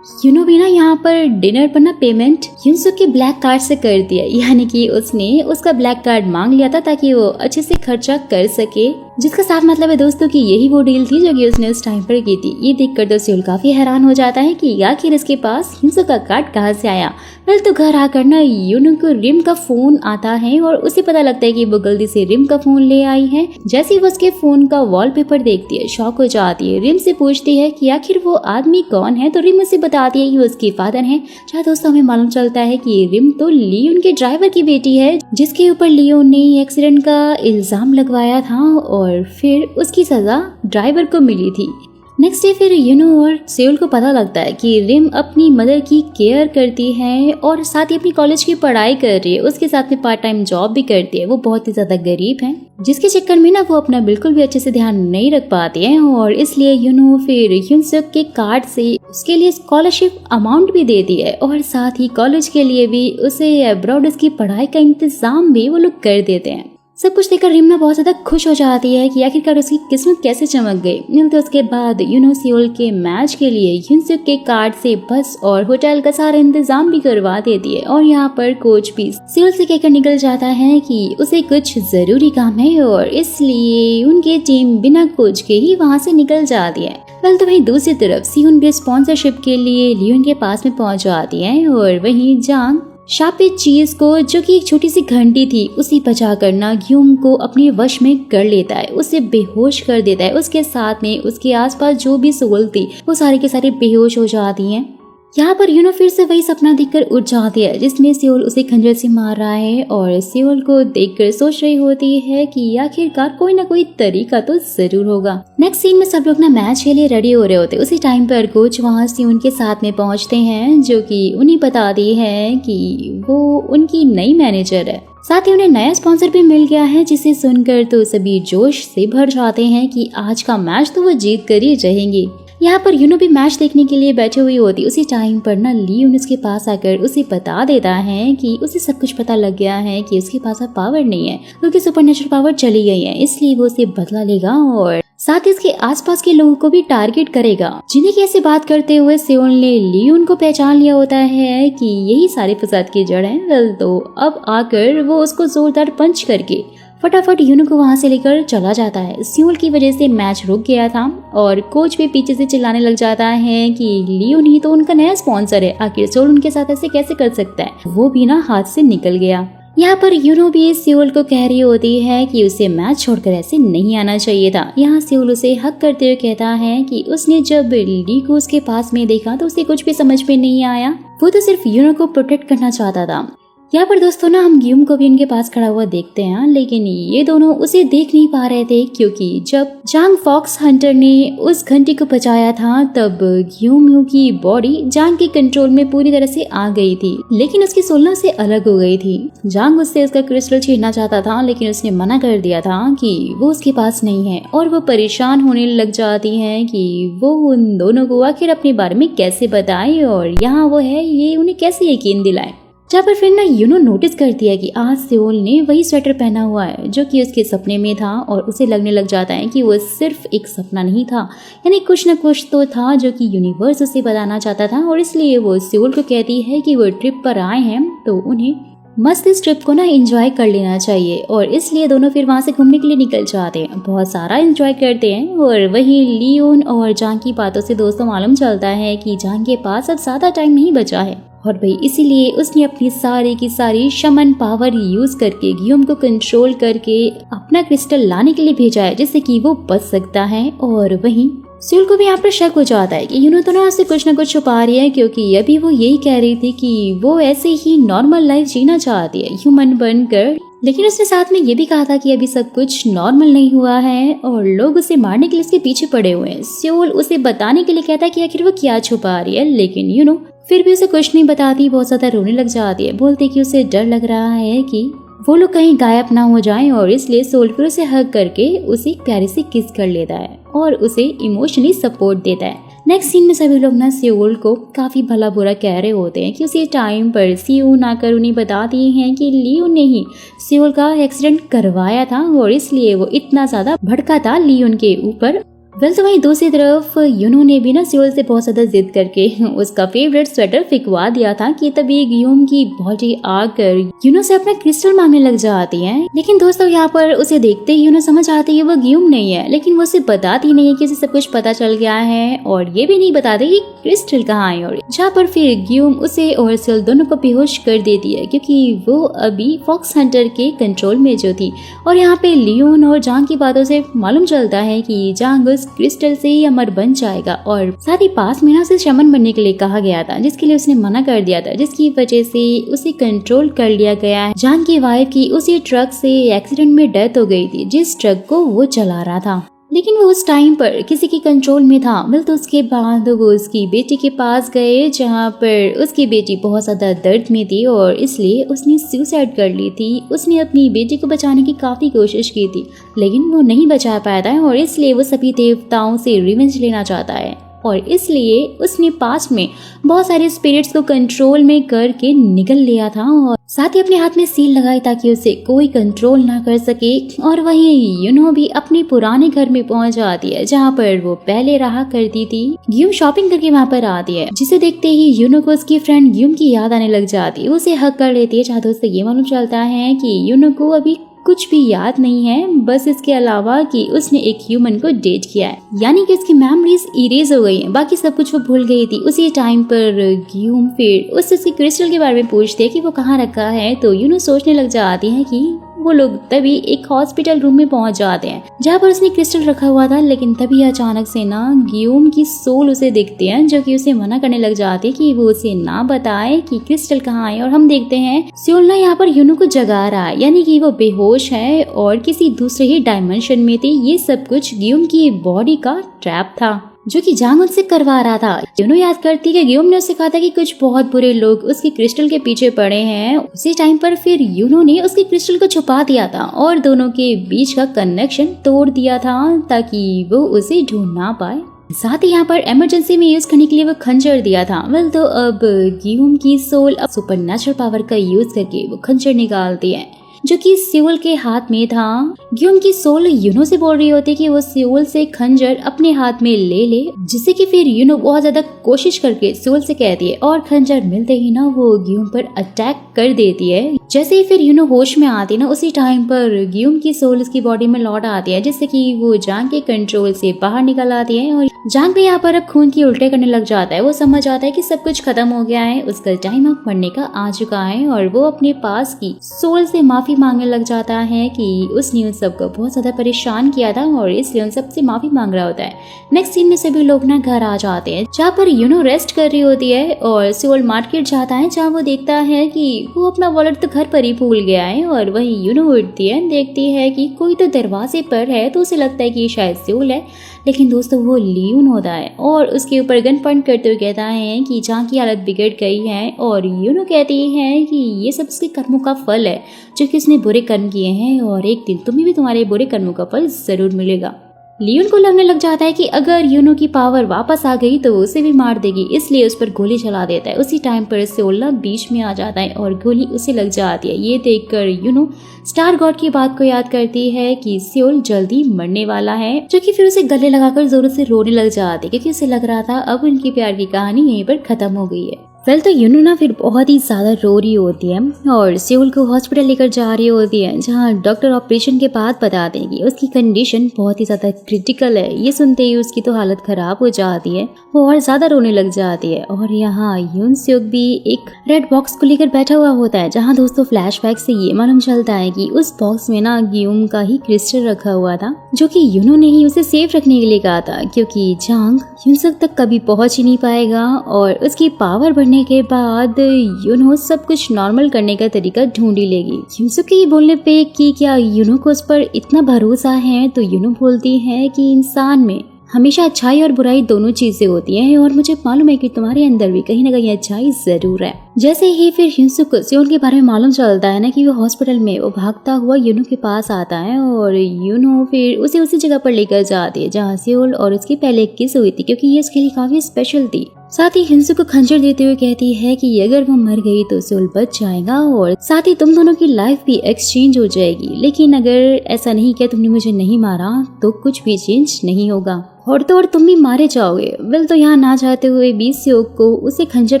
यूनो भी ना यहाँ पर डिनर पर ना पेमेंट युनसुक के ब्लैक कार्ड से कर दिया, यानी कि उसने उसका ब्लैक कार्ड मांग लिया था ताकि वो अच्छे से खर्चा कर सके, जिसका साफ मतलब है दोस्तों कि यही वो डील थी जो कि उसने उस टाइम पर की थी। ये देखकर तो सेओल काफी हैरान हो जाता है कि आखिर इसके पास युनसुक का कार्ड कहाँ से आया। फिर तो घर आकर ना यूनो को रिम का फोन आता है और उसे पता लगता है कि वो गलती से रिम का फोन ले आई है। जैसे ही वो उसके फोन का वॉलपेपर देखती है, शॉक हो जाती है। रिम से पूछती है कि आखिर वो आदमी कौन है, तो रिम उसे बताती है कि वो उसकी फादर है। जहाँ दोस्तों हमें मालूम चलता है कि रिम तो लियोन के ड्राइवर की बेटी है, जिसके ऊपर लियोन ने एक्सीडेंट का इल्जाम लगवाया था और फिर उसकी सजा ड्राइवर को मिली थी। नेक्स्ट डे फिर यूनो और सेओल को पता लगता है कि रिम अपनी मदर की केयर करती है और साथ ही अपनी कॉलेज की पढ़ाई कर रही है। उसके साथ में पार्ट टाइम जॉब भी करती है। वो बहुत ही ज्यादा गरीब है, जिसके चक्कर में ना वो अपना बिल्कुल भी अच्छे से ध्यान नहीं रख पाती है, और इसलिए यूनो फिर युनसुक के कार्ड से उसके लिए स्कॉलरशिप अमाउंट भी देती है, और साथ ही कॉलेज के लिए भी उसे अब्रॉड उसकी पढ़ाई का इंतजाम भी वो लोग कर देते हैं। सब कुछ देखकर रिम ना बहुत ज्यादा खुश हो जाती है कि आखिरकार उसकी किस्मत कैसे चमक गई। तो उसके बाद यूनो सेओल के मैच के लिए युनसुक के कार्ड से बस और होटल का सारा इंतजाम भी करवा देती है, और यहाँ पर कोच भी सेओल से कहकर निकल जाता है कि उसे कुछ जरूरी काम है, और इसलिए उनकी टीम बिना कोच के ही वहाँ से निकल जाती है। कल तो वहीं दूसरी तरफ सियुन भी स्पॉन्सरशिप के लिए लियोन के पास में पहुंच जाती है, और वहीं जांग शापे चीज को, जो कि एक छोटी सी घंटी थी, उसी बचा कर ना ग्यूम को अपने वश में कर लेता है, उसे बेहोश कर देता है। उसके साथ में उसके आसपास जो भी सोल थी वो सारे के सारे बेहोश हो जाती हैं। यहाँ पर यूनो फिर से वही सपना देखकर उठ जाती है जिसमें सेओल उसे खंजर से मार रहा है, और सेओल को देखकर सोच रही होती है कि आखिरकार कोई ना कोई तरीका तो जरूर होगा। नेक्स्ट सीन में सब लोग ना मैच के लिए रेडी हो रहे होते। उसी टाइम पर कोच वहाँ सियुन के साथ में पहुँचते हैं, जो कि उन्हें बताती है कि वो उनकी नई मैनेजर है। साथ ही उन्हें नया स्पॉन्सर भी मिल गया है, जिसे सुनकर तो सभी जोश से भर जाते हैं कि आज का मैच तो वो जीत कर ही रहेंगे। यहाँ पर यूनो भी मैच देखने के लिए बैठे हुई होती। उसी टाइम पर ना लियोन उसके पास आकर उसे बता देता है कि उसे सब कुछ पता लग गया है कि उसके पास अब पावर नहीं है, क्योंकि सुपरनेचुरल पावर चली गई है, इसलिए वो उसे बदला लेगा और साथ ही इसके आसपास के लोगों को भी टारगेट करेगा। जिन्हें की ऐसे बात करते हुए सेओल ने लियोन को पहचान लिया होता है कि यही सारे फसाद की जड़ है। तो अब आकर वो उसको जोरदार पंच करके फटाफट यूनो को वहां से लेकर चला जाता है। सेओल की वजह से मैच रुक गया था, और कोच भी पीछे से चिल्लाने लग जाता है कि लियोन ही तो उनका नया स्पॉन्सर है, आखिर सेओल उनके साथ ऐसे कैसे कर सकता है। वो भी ना हाथ से निकल गया। यहाँ पर यूनो भी सेओल को कह रही होती है कि उसे मैच छोड़कर ऐसे नहीं आना चाहिए था। यहाँ सेओल उसे हक करते हुए कहता है कि उसने जब ली को उसके पास में देखा तो उसे कुछ भी समझ में नहीं आया, वो तो सिर्फ यूनो को प्रोटेक्ट करना चाहता था। यहाँ पर दोस्तों ना हम ग्यूम को भी उनके पास खड़ा हुआ देखते हैं, लेकिन ये दोनों उसे देख नहीं पा रहे थे क्योंकि जब जांग फॉक्स हंटर ने उस घंटी को बचाया था तब ग्यूम की बॉडी जांग के कंट्रोल में पूरी तरह से आ गई थी, लेकिन उसकी सोलना से अलग हो गई थी। जांग उससे उसका क्रिस्टल छीनना चाहता था, लेकिन उसने मना कर दिया था कि वो उसके पास नहीं है, और वो परेशान होने लग जाती है कि वो उन दोनों को आखिर अपने बारे में कैसे बताए और यहाँ वो है ये उन्हें कैसे यकीन दिलाए। जहाँ पर फिर ना यूनो नोटिस करती है कि आज सेओल ने वही स्वेटर पहना हुआ है जो कि उसके सपने में था, और उसे लगने लग जाता है कि वो सिर्फ एक सपना नहीं था, यानी कुछ न कुछ तो था जो कि यूनिवर्स उसे बताना चाहता था। और इसलिए वो सेओल को कहती है कि वो ट्रिप पर आए हैं तो उन्हें मस्त इस ट्रिप को ना एंजॉय कर लेना चाहिए, और इसलिए दोनों फिर वहाँ से घूमने के लिए निकल जाते हैं, बहुत सारा एंजॉय करते हैं। और वहीं लियोन और जांग की बातों से दोस्तों मालूम चलता है कि जांग के पास अब ज्यादा टाइम नहीं बचा है, और भाई इसीलिए उसने अपनी सारी की सारी शमन पावर यूज करके ग्यूम को कंट्रोल करके अपना क्रिस्टल लाने के लिए भेजा है जिससे कि वो बच सकता है। और वहीं सेओल को भी यहाँ पर शक हो जाता है कि यूनो तो ना उससे कुछ न कुछ छुपा रही है, क्योंकि अभी वो यही कह रही थी कि वो ऐसे ही नॉर्मल लाइफ जीना चाहती है ह्यूमन बनकर, लेकिन उसने साथ में ये भी कहा था कि अभी सब कुछ नॉर्मल नहीं हुआ है और लोग उसे मारने के लिए उसके पीछे पड़े हुए हैं। सेओल उसे बताने के लिए कहता है कि आखिर वो क्या छुपा रही है, लेकिन यूनो फिर भी उसे कुछ नहीं बताती, बहुत ज्यादा रोने लग जाती है, बोलते कि उसे डर लग रहा है कि वो लोग कहीं गायब ना हो जाएं, और इसलिए सोल फिर उसे हग करके उसे प्यारे से किस कर लेता है और उसे इमोशनली सपोर्ट देता है। नेक्स्ट सीन में सभी लोग ना सेओल को काफी भला बुरा कह रहे होते हैं कि उसे टाइम पर सियोन आकर उन्हें बता दिए हैं कि लियोन ने ही सेओल का एक्सीडेंट करवाया था, और इसलिए वो इतना ज्यादा भड़का था लियोन के ऊपर। वेल तो वहीं दूसरी तरफ यूनो ने भी ना सेओल से बहुत ज्यादा जिद करके उसका फेवरेट स्वेटर फिकवा दिया था कि तभी ग्यूम की बॉडी आकर यूनो से अपना क्रिस्टल मांगने लग जाती है। लेकिन दोस्तों यहाँ पर उसे देखते ही यूनो समझ आती है वो ग्यूम नहीं है, लेकिन वो उसे बताती नहीं है कि उसे सब कुछ पता चल गया है, और ये भी नहीं बताते कि क्रिस्टल कहाँ है। और जहाँ पर फिर ग्यूम उसे और सेओल दोनों को बेहोश कर देती है क्योंकि वो अभी फॉक्स हंटर के कंट्रोल में जो थी। और यहाँ पे लियोन और जांग की बातों से मालूम चलता है कि जांग क्रिस्टल से ही अमर बन जाएगा, और साथ ही पास में ना उसे शमन बनने के लिए कहा गया था जिसके लिए उसने मना कर दिया था, जिसकी वजह से उसे कंट्रोल कर लिया गया है। जान की वाइफ की उसी ट्रक से एक्सीडेंट में डेथ हो गई थी जिस ट्रक को वो चला रहा था, लेकिन वो उस टाइम पर किसी के कंट्रोल में था। तो उसके बाद वो उसकी बेटी के पास गए जहाँ पर उसकी बेटी बहुत ज्यादा दर्द में थी, और इसलिए उसने सुसाइड कर ली थी। उसने अपनी बेटी को बचाने की काफी कोशिश की थी, लेकिन वो नहीं बचा पाया था, और इसलिए वो सभी देवताओं से रिवेंज लेना चाहता है, और इसलिए उसने पास में बहुत सारे स्पिरिट्स को कंट्रोल में करके निकल लिया था, और साथ ही अपने हाथ में सील लगाई ताकि उसे कोई कंट्रोल ना कर सके। और वहीं यूनो भी अपने पुराने घर में पहुंच जाती है जहां पर वो पहले रहा करती थी। ग्यूम शॉपिंग करके वहां पर आती है, जिसे देखते ही यूनो को उसकी फ्रेंड ग्यूम की याद आने लग जाती है। उसे हक कर लेती है, जहाँ दोस्तों ये मालूम चलता है कि यूनो को अभी कुछ भी याद नहीं है, बस इसके अलावा कि उसने एक ह्यूमन को डेट किया है, यानी कि उसकी मेमोरीज इरेज हो गई हैं, बाकी सब कुछ वो भूल गई थी। उसी टाइम पर ग्यूम फिर उसके क्रिस्टल के बारे में पूछते हैं कि वो कहाँ रखा है, तो यूनो सोचने लग जाती है कि वो लोग तभी एक हॉस्पिटल रूम में पहुंच जाते हैं जहाँ पर उसने क्रिस्टल रखा हुआ था। लेकिन तभी अचानक से ना ग्यूम की सोल उसे दिखते हैं, जो कि उसे मना करने लग जाती है कि वो उसे ना बताए कि क्रिस्टल कहाँ है। और हम देखते हैं सेओल ना यहाँ पर यूनो को जगा रहा है, यानी कि वो बेहोश है और किसी दूसरे ही डायमेंशन में थी। ये सब कुछ ग्यूम की बॉडी का ट्रैप था जो कि जांग उनसे करवा रहा था। यूनो याद करती है कि ग्यूम ने उससे कहा था कि कुछ बहुत बुरे लोग उसके क्रिस्टल के पीछे पड़े हैं। उसी टाइम पर फिर यूनो ने उसके क्रिस्टल को छुपा दिया था और दोनों के बीच का कनेक्शन तोड़ दिया था ताकि वो उसे ढूंढ ना पाए। साथ ही यहाँ पर इमरजेंसी में यूज करने के लिए वो खंजर दिया था। वेल तो अब ग्यूम की सोल अब सुपरनेचुरल पावर का यूज करके वो खंजर निकालती है जो कि सेओल के हाथ में था। ग्यूम की सोल यूनो से बोल रही होती कि वो सेओल से खंजर अपने हाथ में ले ले, जिससे कि फिर यूनो बहुत ज्यादा कोशिश करके सेओल से कहती है और खंजर मिलते ही ना वो ग्यूम पर अटैक कर देती है। जैसे ही फिर यूनो होश में आती ना, उसी टाइम पर ग्यूम की सोल उसकी बॉडी में लौट आती है, जिससे कि वो जांग के कंट्रोल से बाहर निकल आती है। और जांग भी यहाँ पर अब खून की उल्टे करने लग जाता है। वो समझ आता है कि सब कुछ खत्म हो गया है, उसका टाइम अब मरने का आ चुका है, और वो अपने पास की सोल से माफी मांगने लग जाता है कि उसने उस सबको बहुत ज्यादा परेशान किया था और इसलिए उन सबसे माफी मांग रहा होता है। नेक्स्ट सीन में सभी लोग ना घर आ जाते हैं जहाँ पर यूनो रेस्ट कर रही होती है और सेओल मार्केट जाता है जहाँ वो देखता है कि वो अपना वॉलेट तो घर पर ही भूल गया है। और वही यूनो उठती है, देखती है कि कोई तो दरवाजे पर है तो उसे लगता है कि शायद सेओल है, लेकिन दोस्तों वो लियोन होता है और उसके ऊपर गन पॉइंट करते हुए कहता है कि जहाँ की हालत बिगड़ गई है। और यूनो कहती है कि ये सब उसके कर्मों का फल है जो कि उसने बुरे कर्म किए हैं और एक दिन तुम्हें भी तुम्हारे बुरे कर्मों का फल जरूर मिलेगा। लियोन को लगने लग जाता है कि अगर यूनो की पावर वापस आ गई तो वो उसे भी मार देगी, इसलिए उस पर गोली चला देता है। उसी टाइम पर सेओल बीच में आ जाता है और गोली उसे लग जाती है। ये देखकर यूनो स्टार गॉड की बात को याद करती है कि सेओल जल्दी मरने वाला है, जो कि फिर उसे गले लगाकर जोरों से रोने लग जाती है क्योंकि उसे लग रहा था अब उनकी प्यार की कहानी यहीं पर खत्म हो गई है। वेल तो यूनो ना फिर बहुत ही ज्यादा रो रही होती है और सेओल को हॉस्पिटल लेकर जा रही होती है जहाँ डॉक्टर ऑपरेशन के बाद बताते हैं कि उसकी कंडीशन बहुत ही ज्यादा क्रिटिकल है। ये सुनते ही उसकी तो हालत खराब हो जाती है, वो और ज्यादा रोने लग जाती है। और यहाँ यून सेओक भी एक रेड बॉक्स को लेकर बैठा हुआ होता है जहाँ दोस्तों फ्लैशबैक से ये मालूम चलता है कि उस बॉक्स में ना गियोम का ही क्रिस्टल रखा हुआ था जो कि यूनो ने ही उसे सेफ रखने के लिए कहा था क्योंकि जांग यूनसुक तक कभी पहुंच ही नहीं पाएगा। और उसकी पावर बढ़ने के बाद यूनो सब कुछ नॉर्मल करने का तरीका ढूंढ ही लेगी। यूनसुक के बोलने पे कि क्या यूनो को उस पर इतना भरोसा है तो यूनो बोलती है कि इंसान में हमेशा अच्छाई और बुराई दोनों चीजें होती हैं और मुझे मालूम है कि तुम्हारे अंदर भी कहीं ना कहीं अच्छाई जरूर है। जैसे ही फिर यूनसुक को सेओल के बारे में मालूम चलता है ना कि वो हॉस्पिटल में वो भागता हुआ यूनो के पास आता है और यूनो फिर उसे उसी जगह पर लेकर जाती है जहाँ सेओल और उसकी पहले किस हुई थी क्योंकि ये उसके लिए काफी स्पेशल थी। साथ ही यूनसुक को खंजर देते हुए कहती है कि अगर वो मर गई तो सेओल बच जाएगा और साथ ही तुम दोनों की लाइफ भी एक्सचेंज हो जाएगी, लेकिन अगर ऐसा नहीं किया, तुमने मुझे नहीं मारा तो कुछ भी चेंज नहीं होगा और तो और तुम भी मारे जाओगे। वेल तो यहाँ ना चाहते हुए भी सेओक को उसे खंजर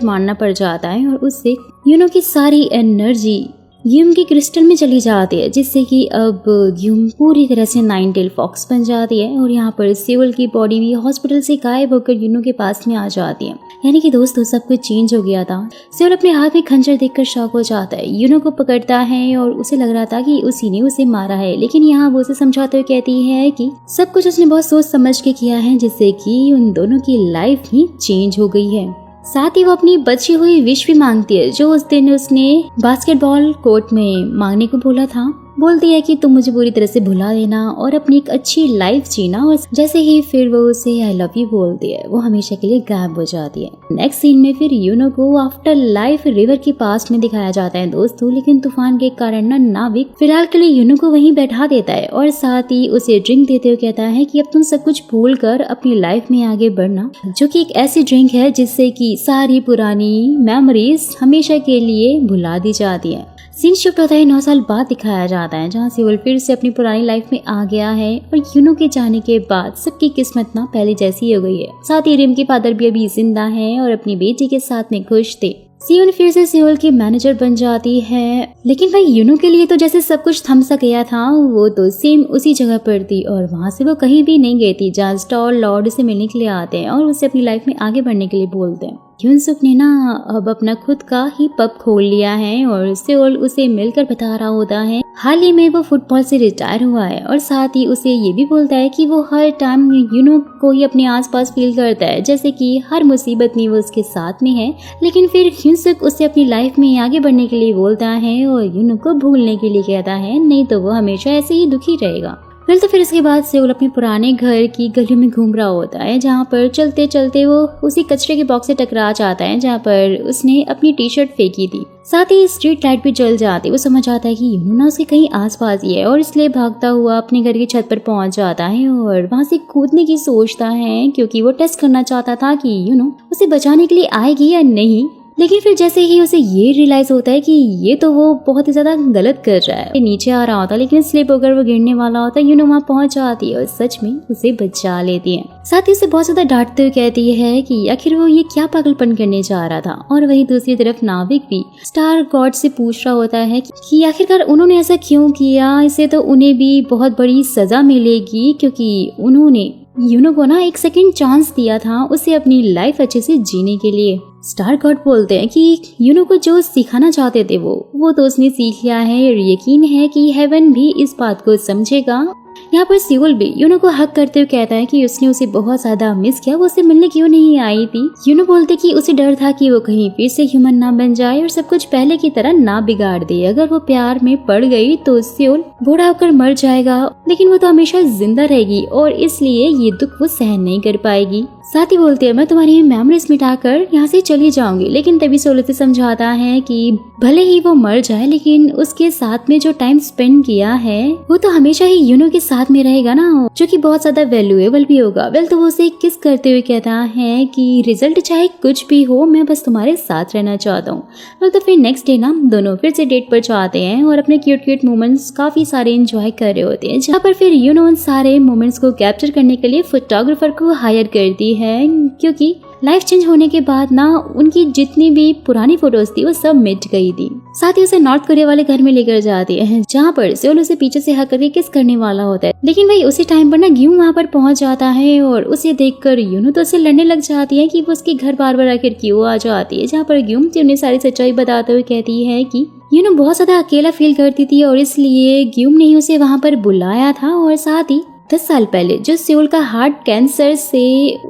मारना पड़ जाता है और उससे यूनो की सारी एनर्जी गियोम की क्रिस्टल में चली जाती है जिससे कि अब गियोम पूरी तरह से नाइन टेल फॉक्स बन जाती है। और यहाँ पर सेओल की बॉडी भी हॉस्पिटल से गायब होकर यूनो के पास में आ जाती है। यानी कि दोस्तों सब कुछ चेंज हो गया था। सेओल अपने हाथ में खंजर देखकर शॉक हो जाता है, यूनो को पकड़ता है और उसे लग रहा था कि उसी ने उसे मारा है, लेकिन यहाँ वो उसे समझाते हुए कहती है कि सब कुछ उसने बहुत सोच समझ के किया है जिससे कि उन दोनों की लाइफ ही चेंज हो गई है। साथ ही वो अपनी बची हुई विश भी मांगती है जो उस दिन उसने बास्केटबॉल कोर्ट में मांगने को बोला था। बोलती है कि तुम मुझे पूरी तरह से भुला देना और अपनी एक अच्छी लाइफ जीना। और जैसे ही फिर वो उसे आई लव यू बोलती है वो हमेशा के लिए गायब हो जाती है। नेक्स्ट सीन में फिर यूनो को आफ्टर लाइफ रिवर के पास में दिखाया जाता है दोस्तों, लेकिन तूफान के कारण ना नाविक फिलहाल के लिए यूनो को वहीं बैठा देता है और साथ ही उसे ड्रिंक देते हुए कहता है कि अब तुम सब कुछ भूल कर अपनी लाइफ में आगे बढ़ना, जो कि एक ऐसी ड्रिंक है जिससे कि सारी पुरानी मेमोरीज हमेशा के लिए भुला दी जाती है। सीन शिफ्ट होता है 9 साल बाद दिखाया जाता है जहाँ सेओल फिर से अपनी पुरानी लाइफ में आ गया है और यूनो के जाने के बाद सबकी किस्मत ना पहले जैसी हो गई है। साथ ही रिम के फादर भी अभी जिंदा है और अपनी बेटी के साथ में खुश थे। सियोन फिर से सेओल की मैनेजर बन जाती है, लेकिन भाई यूनो के लिए तो जैसे सब कुछ थम सा गया था, वो तो सेम उसी जगह पर थी और वहाँ से वो कहीं भी नहीं गई थी जहाँ स्टार लॉर्ड से मिलने के लिए आते हैं और उसे अपनी लाइफ में आगे बढ़ने के लिए बोलते हैं। यूनसुक ने ना अब अपना खुद का ही पब खोल लिया है और सेओल उसे मिलकर बता रहा होता है हाल ही में वो फुटबॉल से रिटायर हुआ है और साथ ही उसे ये भी बोलता है कि वो हर टाइम यूनो को ही अपने आसपास फील करता है जैसे कि हर मुसीबत में वो उसके साथ में है। लेकिन फिर यूनसुक उसे अपनी लाइफ में आगे बढ़ने के लिए बोलता है और यूनो को भूलने के लिए कहता है, नहीं तो वो हमेशा ऐसे ही दुखी रहेगा। तो फिर इसके बाद सेओल अपने पुराने घर की गलियों में घूम रहा होता है जहाँ पर चलते चलते वो उसी कचरे के बॉक्स से टकरा जाता है जहाँ पर उसने अपनी टी शर्ट फेंकी थी। साथ ही स्ट्रीट लाइट भी जल जाती है। वो समझ आता है कि यूनो ना उसके कहीं आसपास ही है और इसलिए भागता हुआ अपने घर की छत पर पहुंच जाता है और वहां से कूदने की सोचता है क्योंकि वो टेस्ट करना चाहता था कि यूनो उसे बचाने के लिए आएगी या नहीं। लेकिन फिर जैसे ही उसे ये रियलाइज होता है कि ये तो वो बहुत ही ज्यादा गलत कर रहा है, नीचे आ रहा होता है लेकिन स्लिप होकर वो गिरने वाला होता है। यूनो वहाँ पहुंच जाती है और सच में उसे बचा लेती है। साथ ही उसे बहुत ज्यादा डांटते हुए कहती है कि आखिर वो ये क्या पागलपन करने जा रहा था। और वही दूसरी तरफ नाविक भी स्टार गॉड से पूछ रहा होता है कि आखिरकार उन्होंने ऐसा क्यों किया, इसे तो उन्हें भी बहुत बड़ी सजा मिलेगी क्योंकि उन्होंने यूनो को ना एक सेकंड चांस दिया था उसे अपनी लाइफ अच्छे से जीने के लिए। स्टार गॉड बोलते हैं कि यूनो को जो सिखाना चाहते थे वो तो उसने सीख लिया है और यकीन है कि हेवन भी इस बात को समझेगा। यहाँ पर सियोल भी यूनो को हक करते हुए कहता है कि उसने उसे बहुत ज्यादा मिस किया, वो उसे मिलने क्यों नहीं आई थी। यूनो बोलते कि उसे डर था कि वो कहीं फिर से ह्यूमन ना बन जाए और सब कुछ पहले की तरह ना बिगाड़ दे। अगर वो प्यार में पड़ गई तो सियोल बूढ़ा होकर मर जाएगा, लेकिन वो तो हमेशा जिंदा रहेगी और इसलिए ये दुख वो सहन नहीं कर पाएगी। साथ ही बोलते हैं मैं तुम्हारी मेमोरीज मिटाकर यहाँ से चली जाऊंगी, लेकिन तभी सोल उसे समझाता है कि भले ही वो मर जाए लेकिन उसके साथ में जो टाइम स्पेंड किया है वो तो हमेशा ही यूनो के साथ में रहेगा ना, जो कि बहुत ज्यादा वैल्यूएबल भी होगा। वेल तो वो उसे किस करते हुए कहता है कि रिजल्ट चाहे कुछ भी हो, मैं बस तुम्हारे साथ रहना चाहता हूँ। वेल तो फिर नेक्स्ट डे ना दोनों फिर से डेट पर जाते हैं और अपने क्यूट क्यूट मोमेंट्स काफी सारे एंजॉय कर रहे होते हैं, जहाँ पर फिर यूनो उन सारे मोमेंट्स को कैप्चर करने के लिए फोटोग्राफर को हायर करती है, क्योंकि लाइफ चेंज होने के बाद ना उनकी जितनी भी पुरानी फोटोज थी वो सब मिट गई थी। साथ ही उसे नॉर्थ कोरिया वाले घर में लेकर जाते हैं, जहाँ पर सेओल उसे पीछे से हक करके किस करने वाला होता है, लेकिन वही उसी टाइम पर ना ग्यूम वहाँ पर पहुंच जाता है और उसे देखकर यूनो तो उसे लड़ने लग जाती है कि वो उसके घर बार बार आखिर क्यों आ जाती है। जहाँ पर ग्यूम उन्हें सारी सच्चाई बताते हुए कहती है कि यूनो बहुत ज्यादा अकेला फील करती थी और इसलिए ग्यूम ने उसे वहाँ पर बुलाया था, और साथ ही 10 साल पहले जो सेओल का हार्ट कैंसर से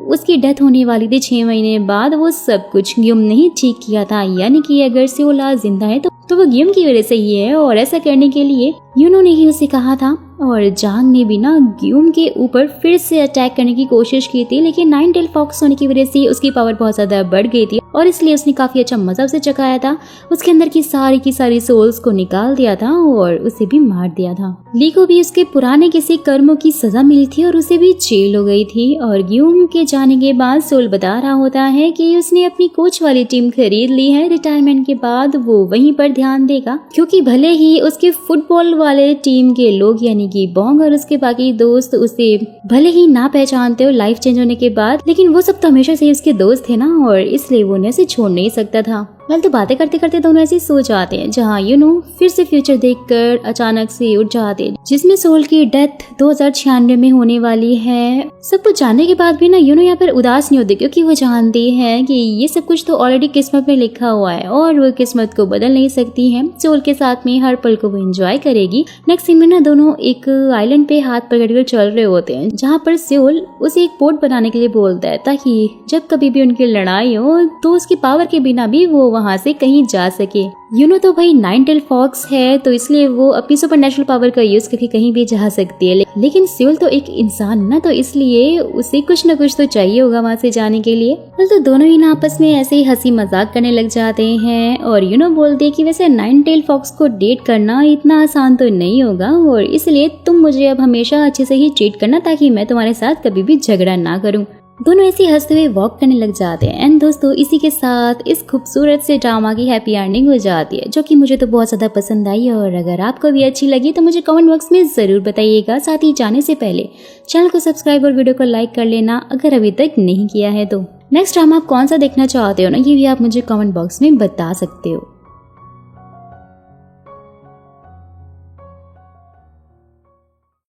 उसकी डेथ होने वाली थी 6 महीने बाद, वो सब कुछ ग्यूम ने ही ठीक किया था। यानी कि अगर सेओल आज जिंदा है तो वो ग्यूम की वजह से ही है, और ऐसा करने के लिए यूनो ने ही उसे कहा था। और जांग ने भी ना ग्यूम के ऊपर फिर से अटैक करने की कोशिश की थी, लेकिन 9 टेल फॉक्स होने की वजह से उसकी पावर बहुत ज्यादा बढ़ गई थी और इसलिए उसने काफी अच्छा मजा उसे चखाया था। उसके अंदर की सारी सोल्स को निकाल दिया था और उसे भी मार दिया था। ली को भी उसके पुराने किसी कर्मों की सजा मिली थी और उसे भी जेल हो गई थी। और ग्यूम के जाने के बाद सोल बता रहा होता है कि उसने अपनी कोच वाली टीम खरीद ली है। रिटायरमेंट के बाद वो वहीं पर ध्यान देगा, क्योंकि भले ही उसके फुटबॉल वाले टीम के लोग यानी कि बॉन्ग और उसके बाकी दोस्त उसे भले ही ना पहचानते हो लाइफ चेंज होने के बाद, लेकिन वो सब तो हमेशा से उसके दोस्त थे ना, और इसलिए वो उन्हें से छोड़ नहीं सकता था। वेल तो बातें करते करते दोनों ऐसे सो जाते हैं, जहाँ यूनो फिर से फ्यूचर देखकर अचानक से उठ जाते हैं, जिसमें सोल की डेथ 2096 में होने वाली है। सब कुछ जानने के बाद भी ना यूनो यहाँ पर उदास नहीं होती, क्योंकि वो जानती है कि ये सब कुछ तो ऑलरेडी किस्मत में लिखा हुआ है और वो किस्मत को बदल नहीं सकती है। सोल के साथ में हर पल को वो एंजॉय करेगी। नेक्स्ट सीन में ना दोनों एक आइलैंड पे हाथ पकड़कर चल रहे होते हैं, जहाँ पर सोल उसे एक बोट बनाने के लिए बोलता है, ताकि जब कभी भी उनकी लड़ाई हो तो उसकी पावर के बिना भी वो वहाँ से कहीं जा सके। यूनो तो भाई 9 टेल फॉक्स है, तो इसलिए वो अपनी सुपर नेचुरल पावर का यूज करके कहीं भी जा सकती है, लेकिन सेओल तो एक इंसान ना, तो इसलिए उसे कुछ न कुछ तो चाहिए होगा वहाँ से जाने के लिए। तो दोनों ही ना आपस में ऐसे ही हंसी मजाक करने लग जाते हैं और यूनो बोलते हैं कि वैसे 9 टेल फॉक्स को डेट करना इतना आसान तो नहीं होगा, और इसलिए तुम मुझे अब हमेशा अच्छे से ही ट्रीट करना, ताकि मैं तुम्हारे साथ कभी भी झगड़ा ना करूँ। दोनों ऐसे हंसते हुए वॉक करने लग जाते हैं। एंड दोस्तों, इसी के साथ इस खूबसूरत से ड्रामा की हैप्पी एंडिंग हो जाती है, जो कि मुझे तो बहुत ज़्यादा पसंद आई। और अगर आपको भी अच्छी लगी तो मुझे कमेंट बॉक्स में ज़रूर बताइएगा। साथ ही जाने से पहले चैनल को सब्सक्राइब और वीडियो को लाइक कर लेना अगर अभी तक नहीं किया है तो। नेक्स्ट ड्रामा आप कौन सा देखना चाहते हो ना, ये भी आप मुझे कमेंट बॉक्स में बता सकते हो।